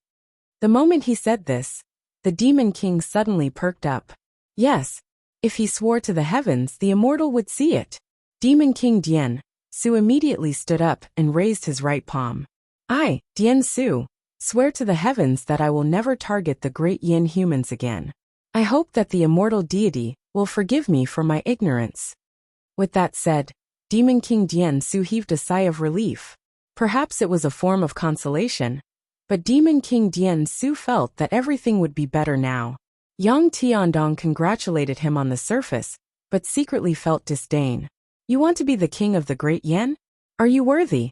The moment he said this, the Demon King suddenly perked up. Yes, if he swore to the heavens, the immortal would see it. Demon King Dian Su immediately stood up and raised his right palm. "I, Dian Su, swear to the heavens that I will never target the Great Yin humans again. I hope that the immortal deity will forgive me for my ignorance." With that said, Demon King Dian Su heaved a sigh of relief. Perhaps it was a form of consolation, but Demon King Dian Su felt that everything would be better now. Yang Tiandong congratulated him on the surface, but secretly felt disdain. You want to be the king of the Great Yen? Are you worthy?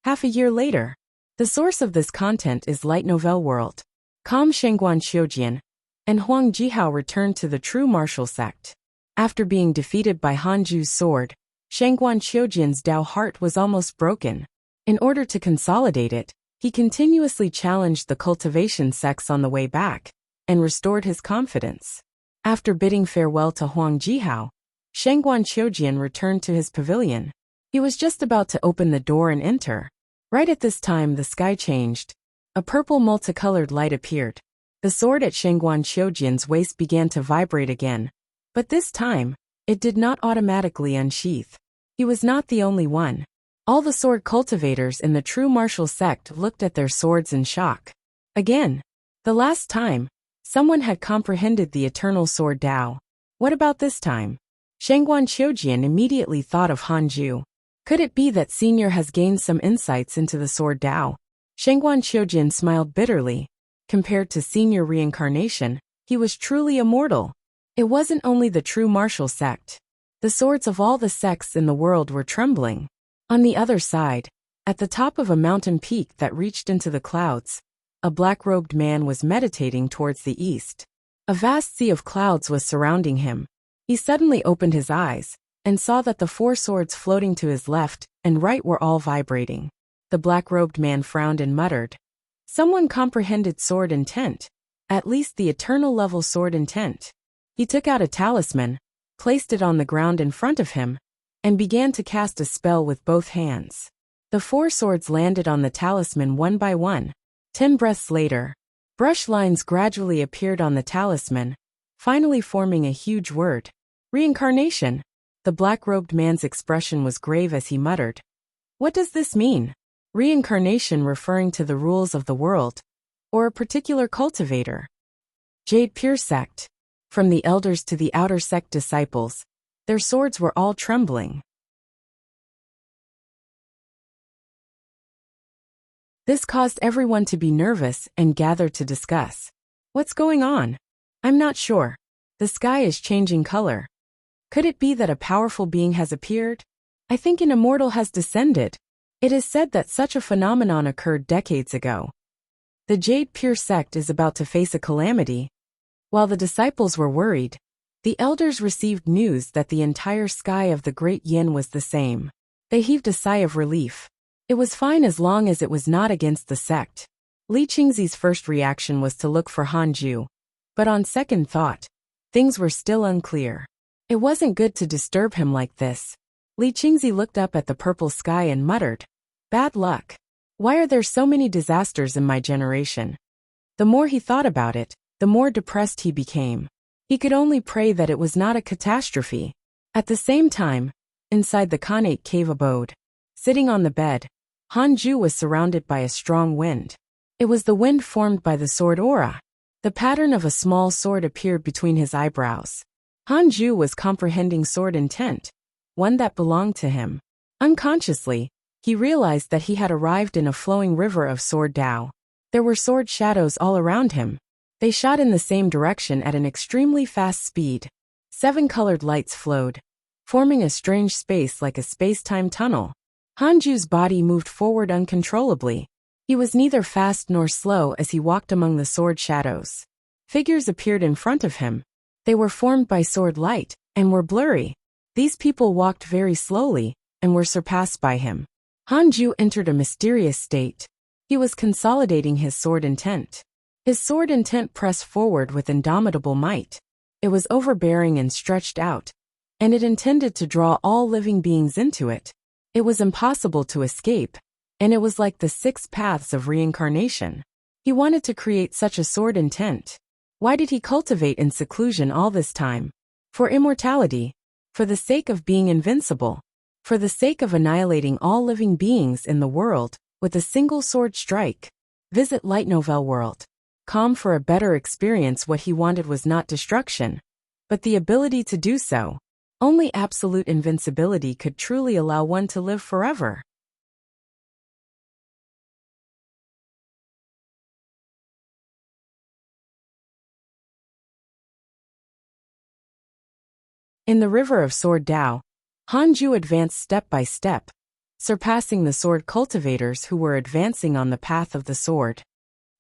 Half a year later. The source of this content is Light Novel World. Kam Shengguan Qiujian and Huang Jihao returned to the true martial sect. After being defeated by Hanju's sword, Shengguan Qiujian's Dao heart was almost broken. In order to consolidate it, he continuously challenged the cultivation sects on the way back, and restored his confidence. After bidding farewell to Huang Jihao, Shengguan Qiujian returned to his pavilion. He was just about to open the door and enter. Right at this time the sky changed. A purple multicolored light appeared. The sword at Shengguan Qiujian's waist began to vibrate again, but this time, it did not automatically unsheath. He was not the only one. All the sword cultivators in the true martial sect looked at their swords in shock. Again. The last time, someone had comprehended the eternal sword Dao. What about this time? Shengguan Qiujian immediately thought of Hanju. Could it be that Senior has gained some insights into the sword Dao? Shengguan Qiujian smiled bitterly. Compared to Senior reincarnation, he was truly immortal. It wasn't only the true martial sect. The swords of all the sects in the world were trembling. On the other side, at the top of a mountain peak that reached into the clouds, a black-robed man was meditating towards the east. A vast sea of clouds was surrounding him. He suddenly opened his eyes and saw that the four swords floating to his left and right were all vibrating. The black-robed man frowned and muttered. Someone comprehended sword intent, at least the eternal level sword intent. He took out a talisman, placed it on the ground in front of him, and began to cast a spell with both hands. The four swords landed on the talisman one by one. 10 breaths later, brush lines gradually appeared on the talisman, finally forming a huge word. Reincarnation. The black-robed man's expression was grave as he muttered. What does this mean? Reincarnation referring to the rules of the world, or a particular cultivator. Jade Pure Sect. From the elders to the outer sect disciples, their swords were all trembling. This caused everyone to be nervous and gather to discuss. What's going on? I'm not sure. The sky is changing color. Could it be that a powerful being has appeared? I think an immortal has descended. It is said that such a phenomenon occurred decades ago. The Jade Pure Sect is about to face a calamity. While the disciples were worried, the elders received news that the entire sky of the Great Yin was the same. They heaved a sigh of relief. It was fine as long as it was not against the sect. Li Qingzi's first reaction was to look for Hanju. But on second thought, things were still unclear. It wasn't good to disturb him like this. Li Qingzi looked up at the purple sky and muttered, "Bad luck. Why are there so many disasters in my generation?" The more he thought about it, the more depressed he became. He could only pray that it was not a catastrophe. At the same time, inside the Khanate cave abode, sitting on the bed, Hanju was surrounded by a strong wind. It was the wind formed by the sword aura. The pattern of a small sword appeared between his eyebrows. Hanju was comprehending sword intent, one that belonged to him. Unconsciously, he realized that he had arrived in a flowing river of sword Dao. There were sword shadows all around him. They shot in the same direction at an extremely fast speed. 7 colored lights flowed, forming a strange space like a space-time tunnel. Hanju's body moved forward uncontrollably. He was neither fast nor slow as he walked among the sword shadows. Figures appeared in front of him. They were formed by sword light, and were blurry. These people walked very slowly, and were surpassed by him. Hanju entered a mysterious state. He was consolidating his sword intent. His sword intent pressed forward with indomitable might. It was overbearing and stretched out, and it intended to draw all living beings into it. It was impossible to escape, and it was like the 6 paths of reincarnation. He wanted to create such a sword intent. Why did he cultivate in seclusion all this time? For immortality. For the sake of being invincible. For the sake of annihilating all living beings in the world with a single sword strike. Visit Light Novel World. Com for a better experience. What he wanted was not destruction, but the ability to do so. Only absolute invincibility could truly allow one to live forever. In the river of Sword Tao, Hanju advanced step by step, surpassing the sword cultivators who were advancing on the path of the sword.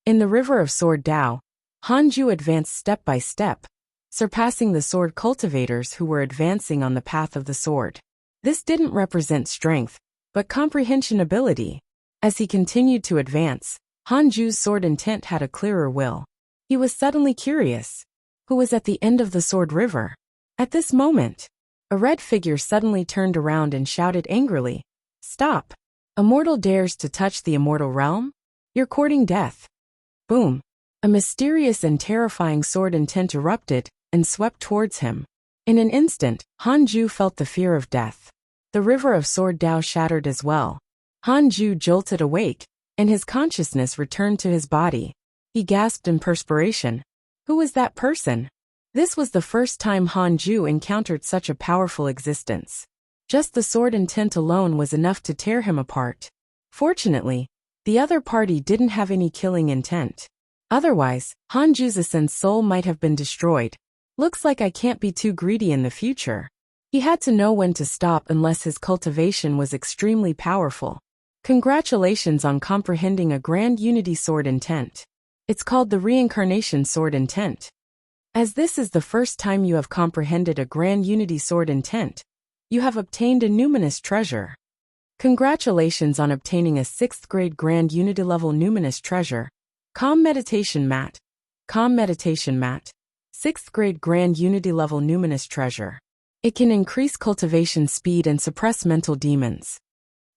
In the river of Sword Tao, Hanju advanced step by step, surpassing the sword cultivators who were advancing on the path of the sword. This didn't represent strength, but comprehension ability. As he continued to advance, Hanju's sword intent had a clearer will. He was suddenly curious. Who was at the end of the sword river? At this moment, a red figure suddenly turned around and shouted angrily, "Stop! A mortal dares to touch the immortal realm? You're courting death." Boom! A mysterious and terrifying sword intent erupted and swept towards him. In an instant, Hanju felt the fear of death. The river of Sword Tao shattered as well. Hanju jolted awake, and his consciousness returned to his body. He gasped in perspiration. Who was that person? This was the first time Hanju encountered such a powerful existence. Just the sword intent alone was enough to tear him apart. Fortunately, the other party didn't have any killing intent. Otherwise, Hanju's ascended soul might have been destroyed. Looks like I can't be too greedy in the future. He had to know when to stop unless his cultivation was extremely powerful. Congratulations on comprehending a grand unity sword intent. It's called the reincarnation sword intent. As this is the first time you have comprehended a grand unity sword intent, you have obtained a numinous treasure. Congratulations on obtaining a 6th grade grand unity level numinous treasure. Calm meditation mat. Calm meditation mat. 6th grade grand unity level numinous treasure. It can increase cultivation speed and suppress mental demons.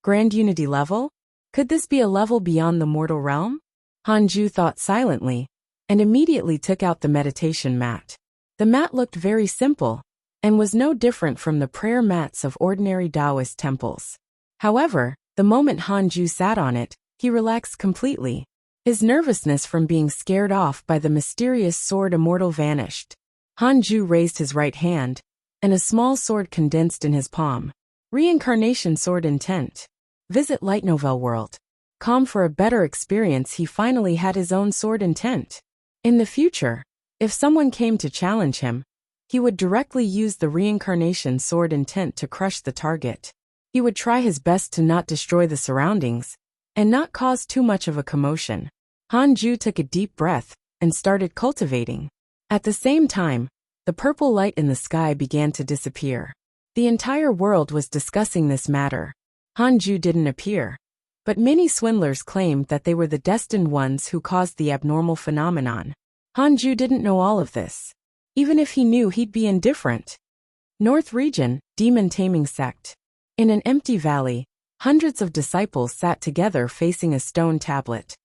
Grand unity level? Could this be a level beyond the mortal realm? Hanju thought silently, and immediately took out the meditation mat. The mat looked very simple, and was no different from the prayer mats of ordinary Taoist temples. However, the moment Hanju sat on it, he relaxed completely. His nervousness from being scared off by the mysterious sword immortal vanished. Hanju raised his right hand, and a small sword condensed in his palm. Reincarnation sword intent. Visit Light Novel World. Com for a better experience. He finally had his own sword intent. In the future, if someone came to challenge him, he would directly use the reincarnation sword intent to crush the target. He would try his best to not destroy the surroundings, and not cause too much of a commotion. Hanju took a deep breath, and started cultivating. At the same time, the purple light in the sky began to disappear. The entire world was discussing this matter. Hanju didn't appear, but many swindlers claimed that they were the destined ones who caused the abnormal phenomenon. Hanju didn't know all of this. Even if he knew, he'd be indifferent. North Region, Demon Taming Sect. In an empty valley, hundreds of disciples sat together facing a stone tablet.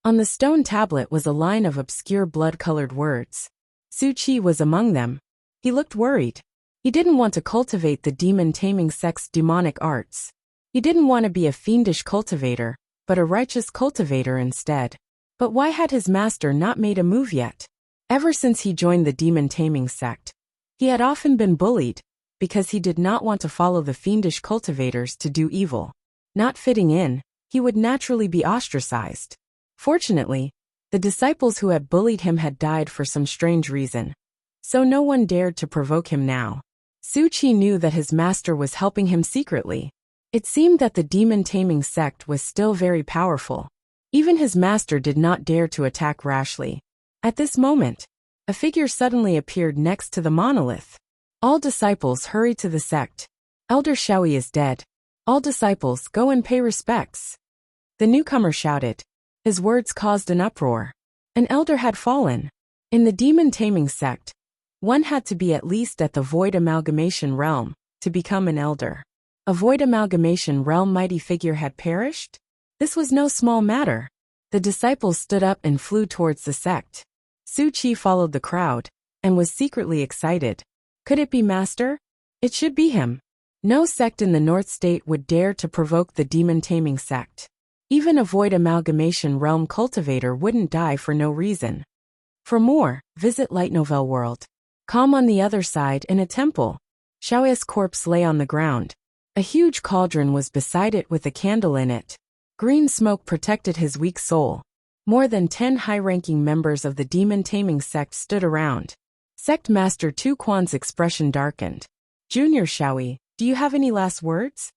On the stone tablet was a line of obscure blood-colored words. Su Qi was among them. He looked worried. He didn't want to cultivate the demon taming sect's demonic arts. He didn't want to be a fiendish cultivator, but a righteous cultivator instead. But why had his master not made a move yet? Ever since he joined the demon taming sect, he had often been bullied, because he did not want to follow the fiendish cultivators to do evil. Not fitting in, he would naturally be ostracized. Fortunately, the disciples who had bullied him had died for some strange reason, so no one dared to provoke him now. Su Qi knew that his master was helping him secretly. It seemed that the demon taming sect was still very powerful. Even his master did not dare to attack rashly. At this moment, a figure suddenly appeared next to the monolith. All disciples hurry to the sect. Elder Shaoi is dead. All disciples go and pay respects. The newcomer shouted. His words caused an uproar. An elder had fallen. In the demon taming sect, one had to be at least at the void amalgamation realm to become an elder. A void amalgamation realm mighty figure had perished? This was no small matter. The disciples stood up and flew towards the sect. Su Qi followed the crowd, and was secretly excited. Could it be Master? It should be him. No sect in the North State would dare to provoke the demon taming sect. Even a void amalgamation realm cultivator wouldn't die for no reason. For more, visit Light Novel World. Calm on the other side in a temple. Xiaoya's corpse lay on the ground. A huge cauldron was beside it with a candle in it. Green smoke protected his weak soul. More than 10 high-ranking members of the demon-taming sect stood around. Sect Master Tu Quan's expression darkened. Junior Xiaoyi, do you have any last words?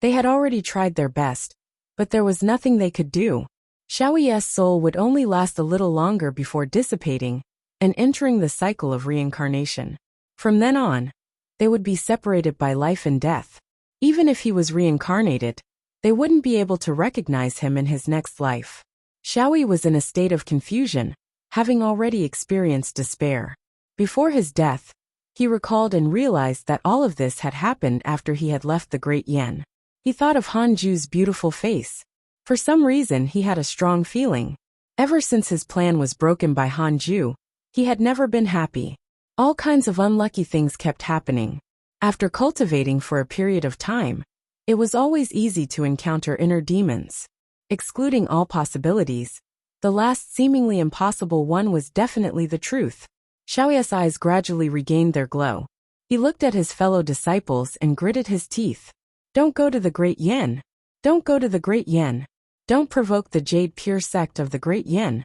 They had already tried their best, but there was nothing they could do. Xiaoyi's soul would only last a little longer before dissipating and entering the cycle of reincarnation. From then on, they would be separated by life and death. Even if he was reincarnated, they wouldn't be able to recognize him in his next life. Xiaoyi was in a state of confusion, having already experienced despair. Before his death, he recalled and realized that all of this had happened after he had left the Great Yen. He thought of Hanju's beautiful face. For some reason he had a strong feeling. Ever since his plan was broken by Hanju, he had never been happy. All kinds of unlucky things kept happening. After cultivating for a period of time, it was always easy to encounter inner demons. Excluding all possibilities, the last seemingly impossible one was definitely the truth. Xiaoya's eyes gradually regained their glow. He looked at his fellow disciples and gritted his teeth. Don't go to the Great Yen. Don't go to the Great Yen. Don't provoke the Jade Pure sect of the Great Yen.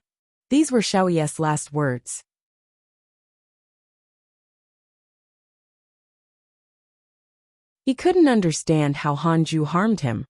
These were Xiaoyi's last words. He couldn't understand how Hanju harmed him,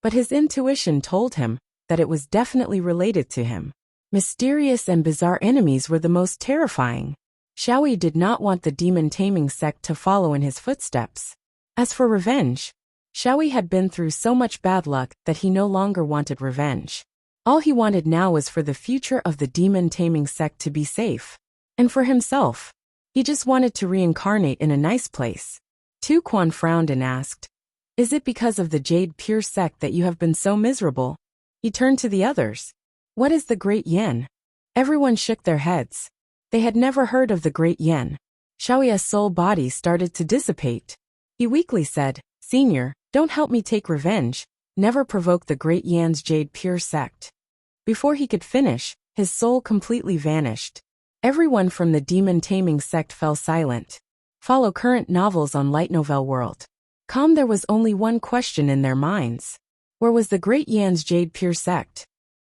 but his intuition told him that it was definitely related to him. Mysterious and bizarre enemies were the most terrifying. Xiaoyi did not want the demon-taming sect to follow in his footsteps. As for revenge, Xiaoyi had been through so much bad luck that he no longer wanted revenge. All he wanted now was for the future of the demon-taming sect to be safe. And for himself, he just wanted to reincarnate in a nice place. Tu Quan frowned and asked, "Is it because of the Jade Pure sect that you have been so miserable?" He turned to the others. "What is the Great Yen?" Everyone shook their heads. They had never heard of the Great Yen. Xiaoyi's soul body started to dissipate. He weakly said, "Senior, don't help me take revenge. Never provoke the Great Yan's Jade Pure sect." Before he could finish, his soul completely vanished. Everyone from the demon-taming sect fell silent. Follow current novels on Light Novel World. There was only one question in their minds. Where was the Great Yan's Jade Pure sect?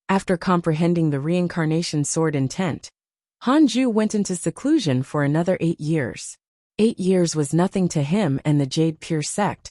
After comprehending the reincarnation sword intent, Hanju went into seclusion for another 8 years. 8 years was nothing to him and the Jade Pure sect,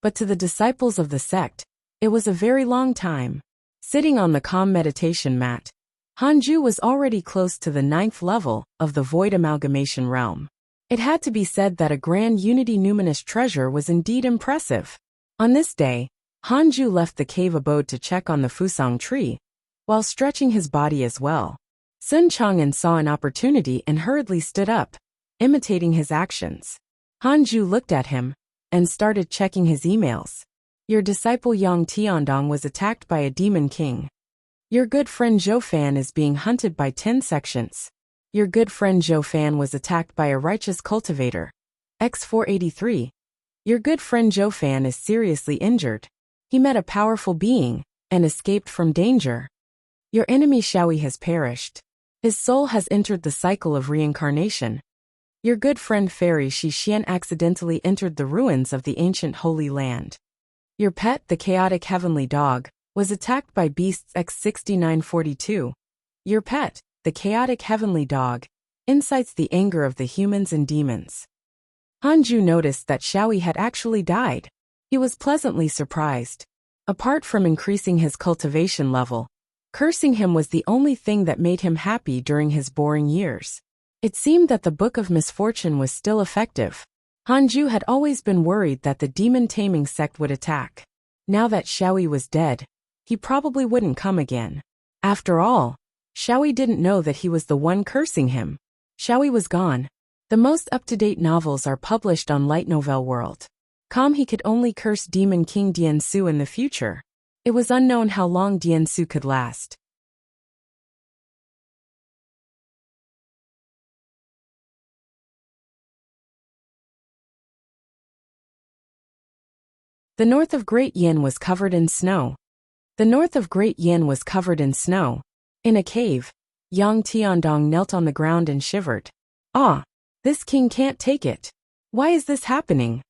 but to the disciples of the sect, it was a very long time. Sitting on the calm meditation mat, Hanju was already close to the 9th level of the Void Amalgamation realm. It had to be said that a grand Unity Numinous treasure was indeed impressive. On this day, Hanju left the cave abode to check on the Fusang tree, while stretching his body as well. Sun Chang'an saw an opportunity and hurriedly stood up, imitating his actions. Hanju looked at him and started checking his emails. Your disciple Yang Tiandong was attacked by a demon king. Your good friend Zhou Fan is being hunted by 10 sections. Your good friend Zhou Fan was attacked by a righteous cultivator. X483. Your good friend Zhou Fan is seriously injured. He met a powerful being and escaped from danger. Your enemy Xiaoyi has perished. His soul has entered the cycle of reincarnation. Your good friend Fairy Shixian accidentally entered the ruins of the ancient Holy Land. Your pet, the chaotic heavenly dog, was attacked by beasts X6942. Your pet, the chaotic heavenly dog, incites the anger of the humans and demons. Hanju noticed that Xiaoyi had actually died. He was pleasantly surprised. Apart from increasing his cultivation level, cursing him was the only thing that made him happy during his boring years. It seemed that the Book of Misfortune was still effective. Hanju had always been worried that the demon-taming sect would attack. Now that Xiaoyi was dead, he probably wouldn't come again. After all, Xiaoyi didn't know that he was the one cursing him. Xiaoyi was gone. The most up-to-date novels are published on Light Novel World. He could only curse Demon King Diansu in the future. It was unknown how long Diansu could last. The north of Great Yin was covered in snow. The north of Great Yin was covered in snow. In a cave, Yang Tiandong knelt on the ground and shivered. Ah! This king can't take it. Why is this happening?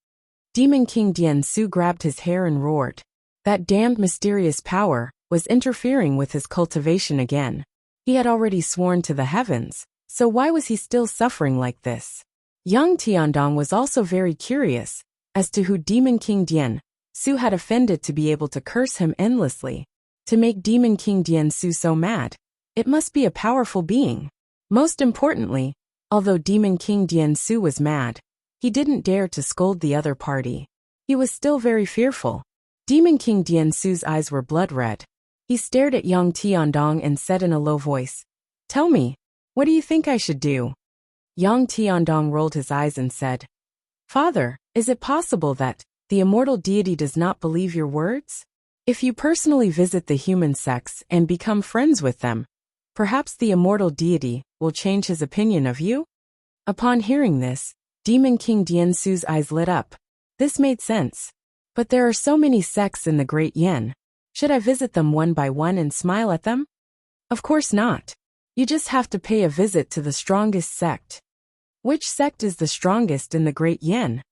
Demon King Dian Su grabbed his hair and roared. That damned mysterious power was interfering with his cultivation again. He had already sworn to the heavens, so why was he still suffering like this? Yang Tiandong was also very curious as to who Demon King Dian Su had offended to be able to curse him endlessly. To make Demon King Dian Su so mad, it must be a powerful being. Most importantly, although Demon King Dian Su was mad, he didn't dare to scold the other party. He was still very fearful. Demon King Dian Su's eyes were blood red. He stared at Yang Tiandong and said in a low voice, "Tell me, what do you think I should do?" Yang Tiandong rolled his eyes and said, "Father, is it possible that the immortal deity does not believe your words? If you personally visit the human sects and become friends with them, perhaps the immortal deity will change his opinion of you?" Upon hearing this, Demon King Dian Su's eyes lit up. This made sense. But there are so many sects in the Great Yen. Should I visit them one by one and smile at them? Of course not. You just have to pay a visit to the strongest sect. Which sect is the strongest in the Great Yen?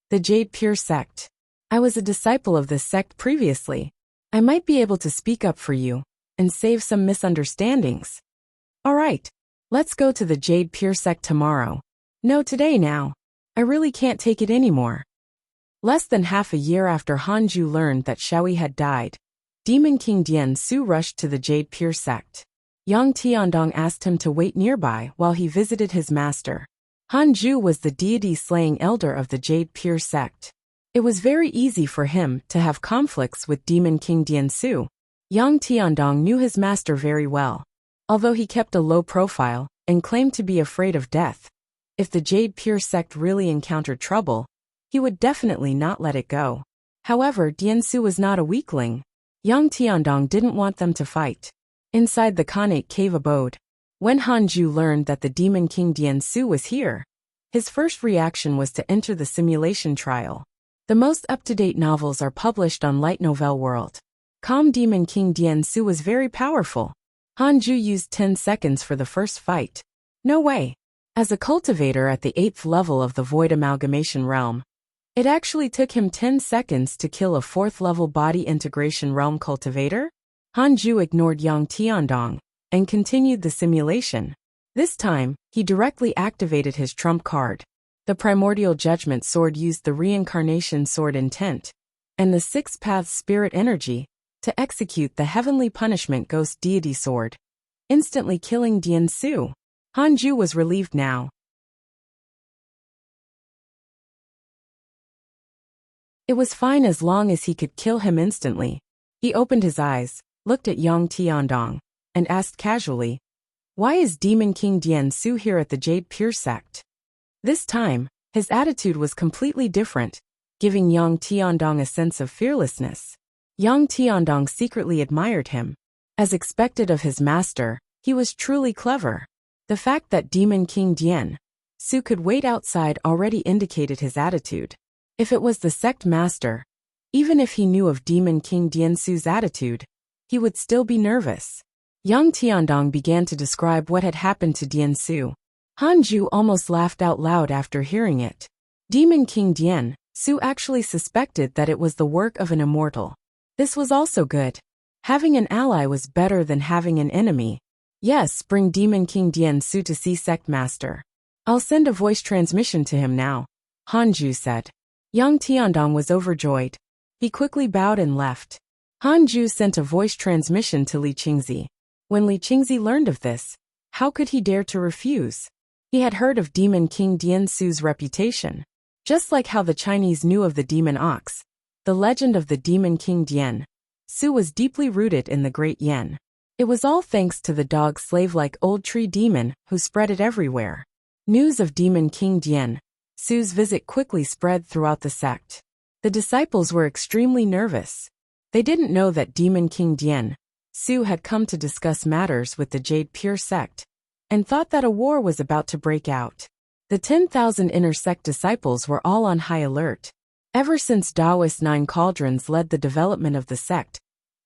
The Jade Pure sect. I was a disciple of this sect previously. I might be able to speak up for you and save some misunderstandings. Alright, let's go to the Jade Pure sect tomorrow. No, today now. I really can't take it anymore. Less than half a year after Hanju learned that Shaoyi had died, Demon King Dian Su rushed to the Jade Pure sect. Yang Tiandong asked him to wait nearby while he visited his master. Hanju was the deity-slaying elder of the Jade Pure sect. It was very easy for him to have conflicts with Demon King Dian Su. Yang Tiandong knew his master very well. Although he kept a low profile and claimed to be afraid of death, if the Jade Pure sect really encountered trouble, he would definitely not let it go. However, Dian Su was not a weakling. Yang Tiandong didn't want them to fight. Inside the Khanate cave abode, when Hanju learned that the Demon King Dian Su was here, his first reaction was to enter the simulation trial. The most up-to-date novels are published on Light Novel World. Calm Demon King Dian Su was very powerful. Hanju used 10 seconds for the first fight. No way. As a cultivator at the 8th level of the Void Amalgamation Realm, it actually took him 10 seconds to kill a 4th level Body Integration Realm cultivator? Hanju ignored Yang Tiandong and continued the simulation. This time, he directly activated his trump card. The Primordial Judgment Sword used the Reincarnation Sword intent and the Sixth Path Spirit energy to execute the Heavenly Punishment Ghost Deity Sword, instantly killing Dian Su. Hanju was relieved now. It was fine as long as he could kill him instantly. He opened his eyes, looked at Yang Tiandong, and asked casually, "Why is Demon King Dian Su here at the Jade Pure sect?" This time, his attitude was completely different, giving Yang Tiandong a sense of fearlessness. Yang Tiandong secretly admired him. As expected of his master, he was truly clever. The fact that Demon King Dian Su could wait outside already indicated his attitude. If it was the sect master, even if he knew of Demon King Dian Su's attitude, he would still be nervous. Yang Tiandong began to describe what had happened to Dian Su. Hanju almost laughed out loud after hearing it. Demon King Dian Su actually suspected that it was the work of an immortal. This was also good. Having an ally was better than having an enemy. Yes, bring Demon King Dian Su to see Sect Master. I'll send a voice transmission to him now, Hanju said. Yang Tiandong was overjoyed. He quickly bowed and left. Hanju sent a voice transmission to Li Qingzi. When Li Qingzi learned of this, how could he dare to refuse? He had heard of Demon King Dian Su's reputation. Just like how the Chinese knew of the demon ox, the legend of the Demon King Dian Su was deeply rooted in the Great Yen. It was all thanks to the dog slave-like old tree demon who spread it everywhere. News of Demon King Dian Su's visit quickly spread throughout the sect. The disciples were extremely nervous. They didn't know that Demon King Dian Su had come to discuss matters with the Jade Pure sect, and thought that a war was about to break out. The 10,000 inner sect disciples were all on high alert. Ever since Taoist Nine Cauldrons led the development of the sect,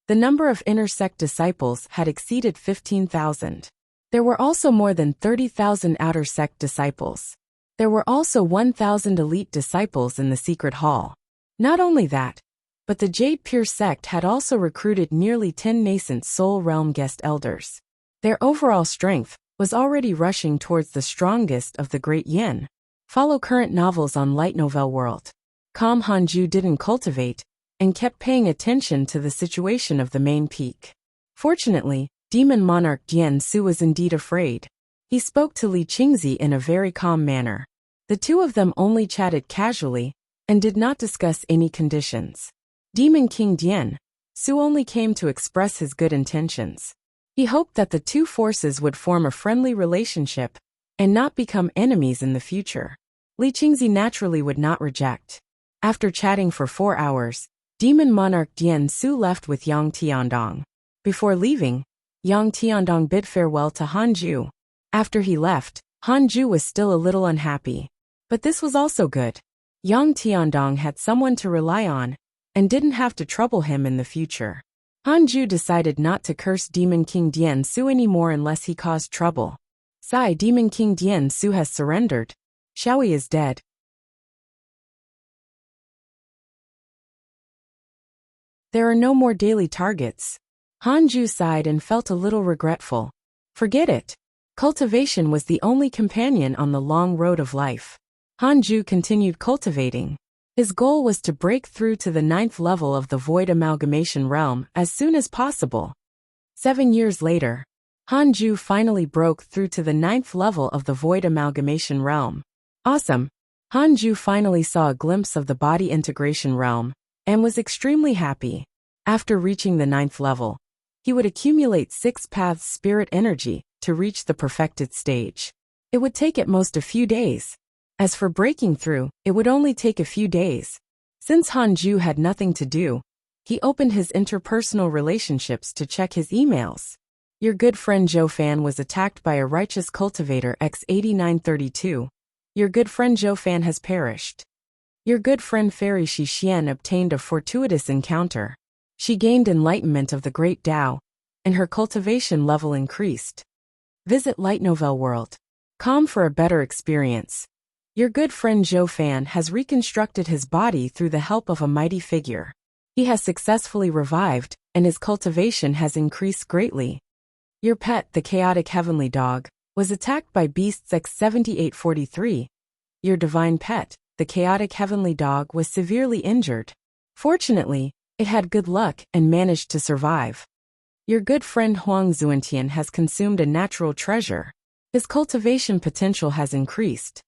the number of inner sect disciples had exceeded 15,000. There were also more than 30,000 outer sect disciples. There were also 1,000 elite disciples in the secret hall. Not only that, but the Jade Pure sect had also recruited nearly 10 nascent Soul Realm guest elders. Their overall strength was already rushing towards the strongest of the Great Yin. Follow current novels on Light Novel World. Hanju didn't cultivate and kept paying attention to the situation of the main peak. Fortunately, Demon Monarch Dian Su was indeed afraid. He spoke to Li Qingzi in a very calm manner. The two of them only chatted casually and did not discuss any conditions. Demon King Dian Su only came to express his good intentions. He hoped that the two forces would form a friendly relationship and not become enemies in the future. Li Qingzi naturally would not reject. After chatting for 4 hours, Demon Monarch Dian Su left with Yang Tiandong. Before leaving, Yang Tiandong bid farewell to Hanju. After he left, Hanju was still a little unhappy. But this was also good. Yang Tiandong had someone to rely on and didn't have to trouble him in the future. Hanju decided not to curse Demon King Dian Su anymore unless he caused trouble. Sai, Demon King Dian Su has surrendered. Xiaoyi is dead. There are no more daily targets. Hanju sighed and felt a little regretful. Forget it. Cultivation was the only companion on the long road of life. Hanju continued cultivating. His goal was to break through to the 9th level of the Void Amalgamation Realm as soon as possible. 7 years later, Hanju finally broke through to the 9th level of the Void Amalgamation Realm. Awesome! Hanju finally saw a glimpse of the Body Integration Realm and was extremely happy. After reaching the 9th level, he would accumulate 6 paths spirit energy to reach the perfected stage. It would take at most a few days. As for breaking through, it would only take a few days. Since Hanju had nothing to do, he opened his interpersonal relationships to check his emails. Your good friend Zhou Fan was attacked by a righteous cultivator X8932. Your good friend Zhou Fan has perished. Your good friend Fairy Shi Xian obtained a fortuitous encounter. She gained enlightenment of the Great Tao, and her cultivation level increased. Visit Light Novel World. Com for a better experience. Your good friend Zhou Fan has reconstructed his body through the help of a mighty figure. He has successfully revived, and his cultivation has increased greatly. Your pet, the chaotic heavenly dog, was attacked by beasts X7843. Your divine pet, the chaotic heavenly dog, was severely injured. Fortunately, it had good luck and managed to survive. Your good friend Huang Zuantian has consumed a natural treasure. His cultivation potential has increased.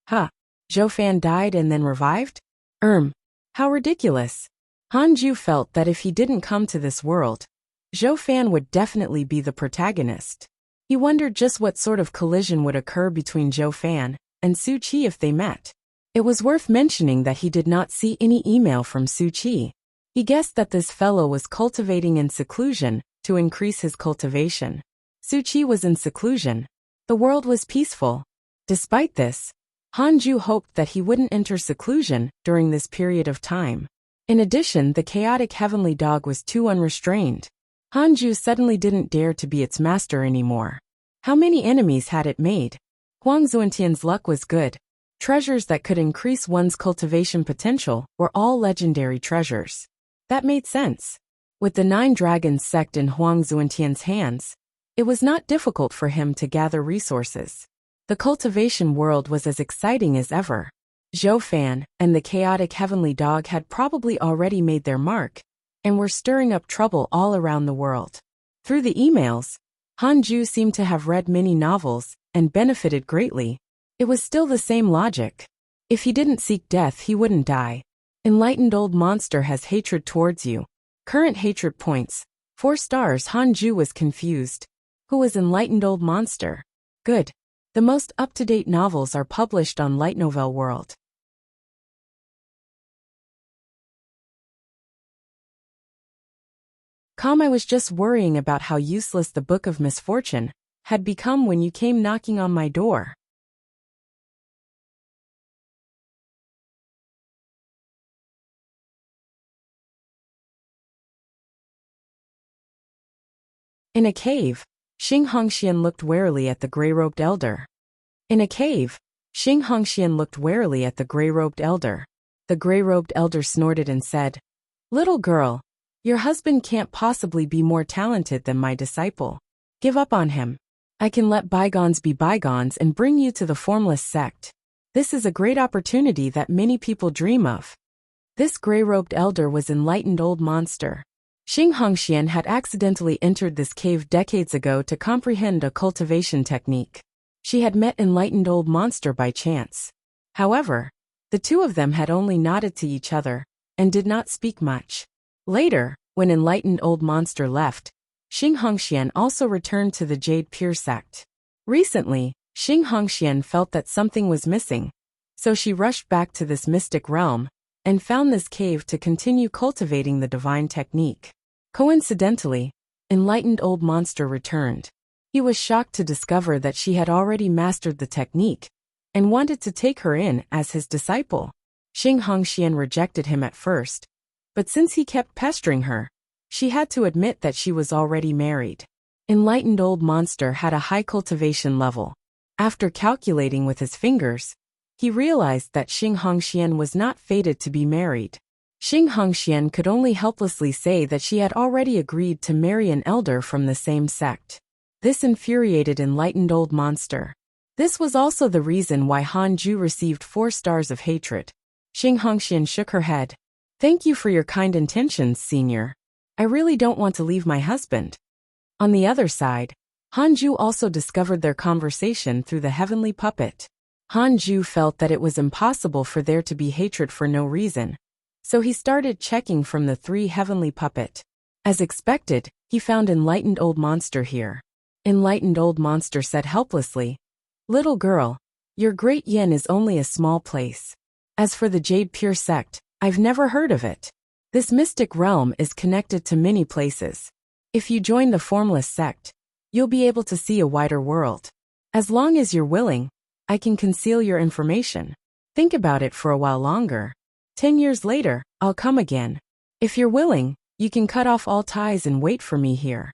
Ha! Zhou Fan died and then revived? How ridiculous. Hanju felt that if he didn't come to this world, Zhou Fan would definitely be the protagonist. He wondered just what sort of collision would occur between Zhou Fan and Su Qi if they met. It was worth mentioning that he did not see any email from Su Qi. He guessed that this fellow was cultivating in seclusion to increase his cultivation. Su Qi was in seclusion. The world was peaceful. Despite this, Hanju hoped that he wouldn't enter seclusion during this period of time. In addition, the chaotic heavenly dog was too unrestrained. Hanju suddenly didn't dare to be its master anymore. How many enemies had it made? Huang Zuantian's luck was good. Treasures that could increase one's cultivation potential were all legendary treasures. That made sense. With the 9 Dragons sect in Huang Zuantian's hands, it was not difficult for him to gather resources. The cultivation world was as exciting as ever. Zhou Fan and the chaotic heavenly dog had probably already made their mark and were stirring up trouble all around the world. Through the emails, Hanju seemed to have read many novels and benefited greatly. It was still the same logic. If he didn't seek death, he wouldn't die. Enlightened old monster has hatred towards you. Current hatred points, 4 stars. Hanju was confused. Who was enlightened old monster? Good. The most up-to-date novels are published on Light Novel World. I was just worrying about how useless the Book of Misfortune had become when you came knocking on my door. In a cave, Xing Hongxian looked warily at the gray-robed elder. In a cave, Xing Hongxian looked warily at the gray-robed elder. The gray-robed elder snorted and said, "Little girl, your husband can't possibly be more talented than my disciple. Give up on him. I can let bygones be bygones and bring you to the formless sect. This is a great opportunity that many people dream of." This gray-robed elder was enlightened old monster. Xing Hongxian had accidentally entered this cave decades ago to comprehend a cultivation technique. She had met enlightened old monster by chance. However, the two of them had only nodded to each other and did not speak much. Later, when enlightened old monster left, Xing Hongxian also returned to the Jade Pure sect. Recently, Xing Hongxian felt that something was missing, so she rushed back to this mystic realm and found this cave to continue cultivating the divine technique. Coincidentally, enlightened old monster returned. He was shocked to discover that she had already mastered the technique and wanted to take her in as his disciple. Xing Hongxian rejected him at first, but since he kept pestering her, she had to admit that she was already married. Enlightened old monster had a high cultivation level. After calculating with his fingers, he realized that Xing Hongxian was not fated to be married. Xing Hongxian could only helplessly say that she had already agreed to marry an elder from the same sect. This infuriated enlightened old monster. This was also the reason why Han Ju received 4 stars of hatred. Xing Hongxian shook her head. "Thank you for your kind intentions, senior. I really don't want to leave my husband." On the other side, Han Ju also discovered their conversation through the heavenly puppet. Han Ju felt that it was impossible for there to be hatred for no reason, so he started checking from the 3 heavenly puppet. As expected, he found enlightened old monster here. Enlightened old monster said helplessly, "Little girl, your Great Yin is only a small place. As for the Jade Pure sect, I've never heard of it. This mystic realm is connected to many places. If you join the formless sect, you'll be able to see a wider world. As long as you're willing, I can conceal your information. Think about it for a while longer. 10 years later, I'll come again. If you're willing, you can cut off all ties and wait for me here."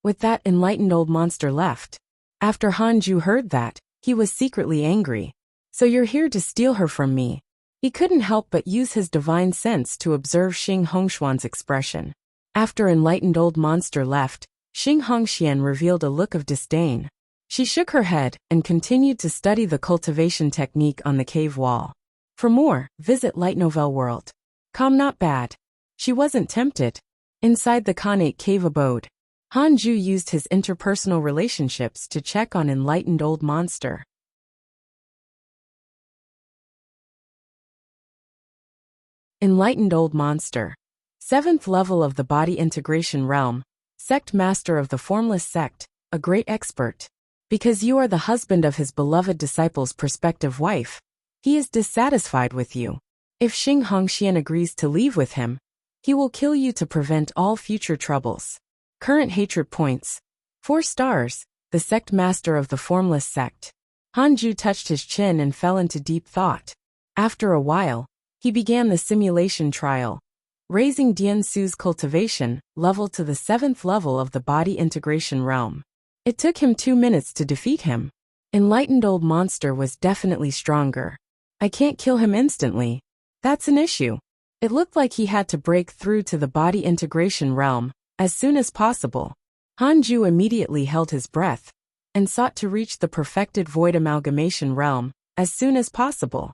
With that, enlightened old monster left. After Han Ju heard that, he was secretly angry. "So you're here to steal her from me?" He couldn't help but use his divine sense to observe Xing Hongxian's expression. After enlightened old monster left, Xing Hongxian revealed a look of disdain. She shook her head and continued to study the cultivation technique on the cave wall. For more, visit Light Novel World. Not bad. She wasn't tempted. Inside the Khanate cave abode, Han Ju used his interpersonal relationships to check on enlightened old monster. Enlightened old monster. 7th level of the body integration realm, sect master of the formless sect, a great expert. Because you are the husband of his beloved disciple's prospective wife, he is dissatisfied with you. If Xing Hongxian agrees to leave with him, he will kill you to prevent all future troubles. Current hatred points. 4 stars, the sect master of the formless sect. Han Ju touched his chin and fell into deep thought. After a while, he began the simulation trial, raising Dian Su's cultivation level to the 7th level of the body integration realm. It took him 2 minutes to defeat him. Enlightened old monster was definitely stronger. I can't kill him instantly. That's an issue. It looked like he had to break through to the body integration realm as soon as possible. Han Ju immediately held his breath and sought to reach the perfected void amalgamation realm as soon as possible.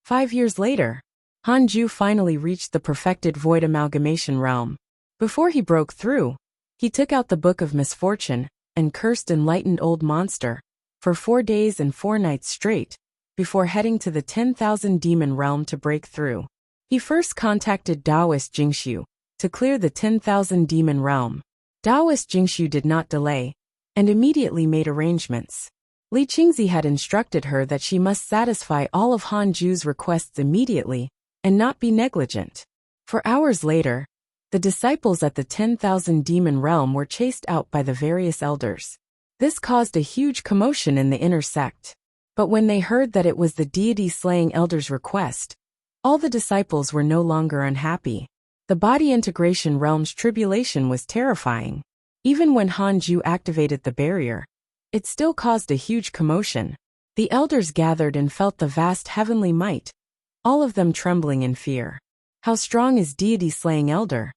5 years later, Han Ju finally reached the perfected void amalgamation realm. Before he broke through, he took out the Book of Misfortune and cursed enlightened old monster for 4 days and 4 nights straight before heading to the 10,000 demon realm to break through. He first contacted Taoist Jingshu to clear the 10,000 demon realm. Taoist Jingshu did not delay and immediately made arrangements. Li Qingzi had instructed her that she must satisfy all of Han Ju's requests immediately and not be negligent. For hours later, the disciples at the 10,000 demon realm were chased out by the various elders. This caused a huge commotion in the inner sect. But when they heard that it was the deity-slaying elders' request, all the disciples were no longer unhappy. The body integration realm's tribulation was terrifying. Even when Hanju activated the barrier, it still caused a huge commotion. The elders gathered and felt the vast heavenly might, all of them trembling in fear. How strong is deity-slaying elder?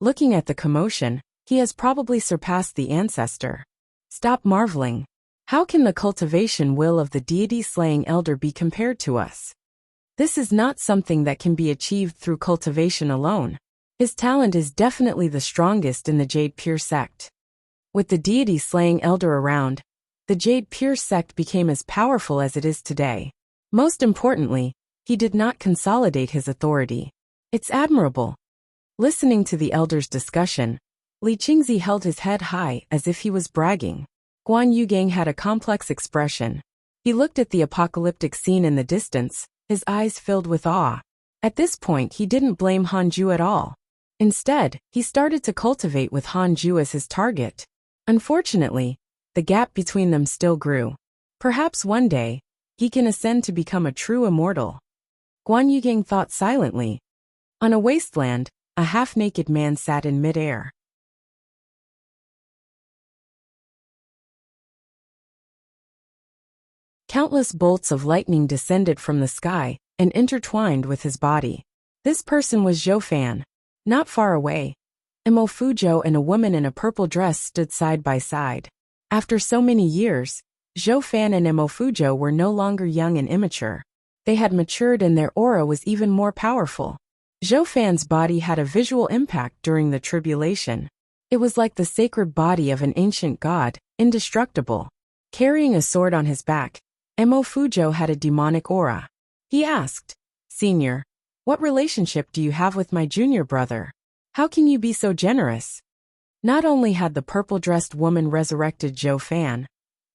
Looking at the commotion, he has probably surpassed the ancestor. Stop marveling. How can the cultivation will of the deity-slaying elder be compared to us? This is not something that can be achieved through cultivation alone. His talent is definitely the strongest in the Jade Pure sect. With the deity-slaying elder around, the Jade Pure sect became as powerful as it is today. Most importantly, he did not consolidate his authority. It's admirable. Listening to the elders' discussion, Li Qingzi held his head high as if he was bragging. Guan Yugang had a complex expression. He looked at the apocalyptic scene in the distance, his eyes filled with awe. At this point he didn't blame Hanju at all. Instead, he started to cultivate with Hanju as his target. Unfortunately, the gap between them still grew. Perhaps one day, he can ascend to become a true immortal. Guan Yugang thought silently. On a wasteland, a half-naked man sat in mid-air. Countless bolts of lightning descended from the sky and intertwined with his body. This person was Zhou Fan. Not far away, Imo Fuzhou and a woman in a purple dress stood side by side. After so many years, Zhou Fan and Imo Fuzhou were no longer young and immature. They had matured and their aura was even more powerful. Zhou Fan's body had a visual impact during the tribulation. It was like the sacred body of an ancient god, indestructible. Carrying a sword on his back, Imo Fuzhou had a demonic aura. He asked, "Senior, what relationship do you have with my junior brother? How can you be so generous?" Not only had the purple-dressed woman resurrected Zhou Fan,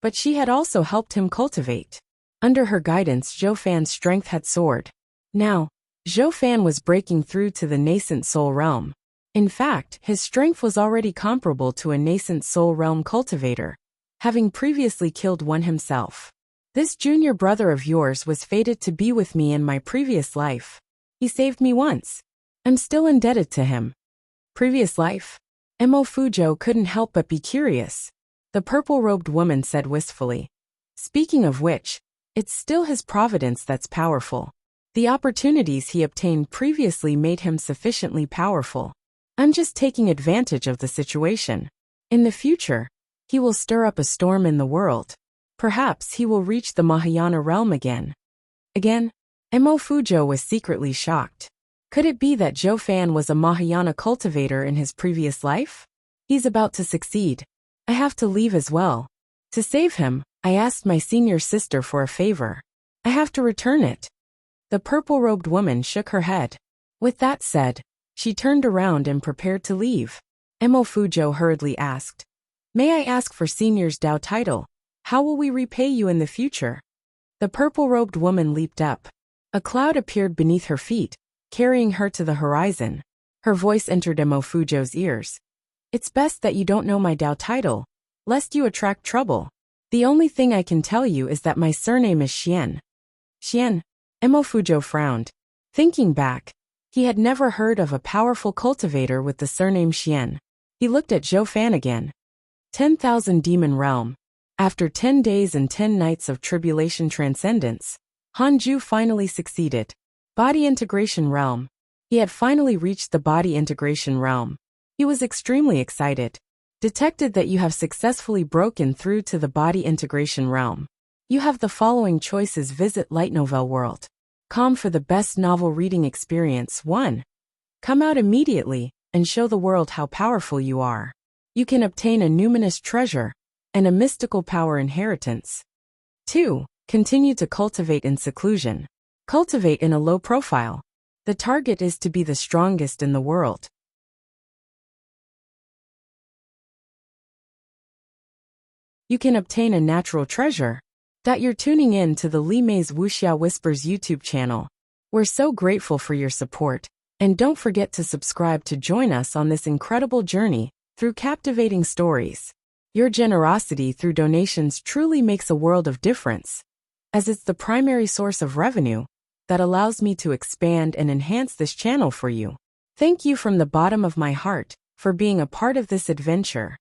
but she had also helped him cultivate. Under her guidance, Zhou Fan's strength had soared. Now, Zhou Fan was breaking through to the nascent soul realm. In fact, his strength was already comparable to a nascent soul realm cultivator, having previously killed one himself. This junior brother of yours was fated to be with me in my previous life. He saved me once. I'm still indebted to him. Previous life? Imo Fuzhou couldn't help but be curious. The purple-robed woman said wistfully. Speaking of which, it's still his providence that's powerful. The opportunities he obtained previously made him sufficiently powerful. I'm just taking advantage of the situation. In the future, he will stir up a storm in the world. Perhaps he will reach the Mahayana realm again. Again? Imo Fuzhou was secretly shocked. Could it be that Zhou Fan was a Mahayana cultivator in his previous life? He's about to succeed. I have to leave as well. To save him, I asked my senior sister for a favor. I have to return it. The purple-robed woman shook her head. With that said, she turned around and prepared to leave. Imo Fuzhou hurriedly asked, "May I ask for senior's Dao title? How will we repay you in the future?" The purple-robed woman leaped up. A cloud appeared beneath her feet, carrying her to the horizon. Her voice entered Imo Fuzhou's ears. "It's best that you don't know my Dao title, lest you attract trouble. The only thing I can tell you is that my surname is Xian." Xian? Imo Fuzhou frowned. Thinking back, he had never heard of a powerful cultivator with the surname Xian. He looked at Zhou Fan again. 10,000 Demon Realm. After 10 days and 10 nights of tribulation transcendence, Hanju finally succeeded. Body Integration Realm. He had finally reached the Body Integration Realm. He was extremely excited. Detected that you have successfully broken through to the Body Integration Realm. You have the following choices: visit Light Novel World. Com for the best novel reading experience. 1. Come out immediately and show the world how powerful you are. You can obtain a numinous treasure and a mystical power inheritance. 2. Continue to cultivate in seclusion. Cultivate in a low profile. The target is to be the strongest in the world. You can obtain a natural treasure. You're tuning in to the Li Mei's Wuxia Whispers YouTube channel. We're so grateful for your support, and don't forget to subscribe to join us on this incredible journey through captivating stories. Your generosity through donations truly makes a world of difference, as it's the primary source of revenue that allows me to expand and enhance this channel for you. Thank you from the bottom of my heart for being a part of this adventure.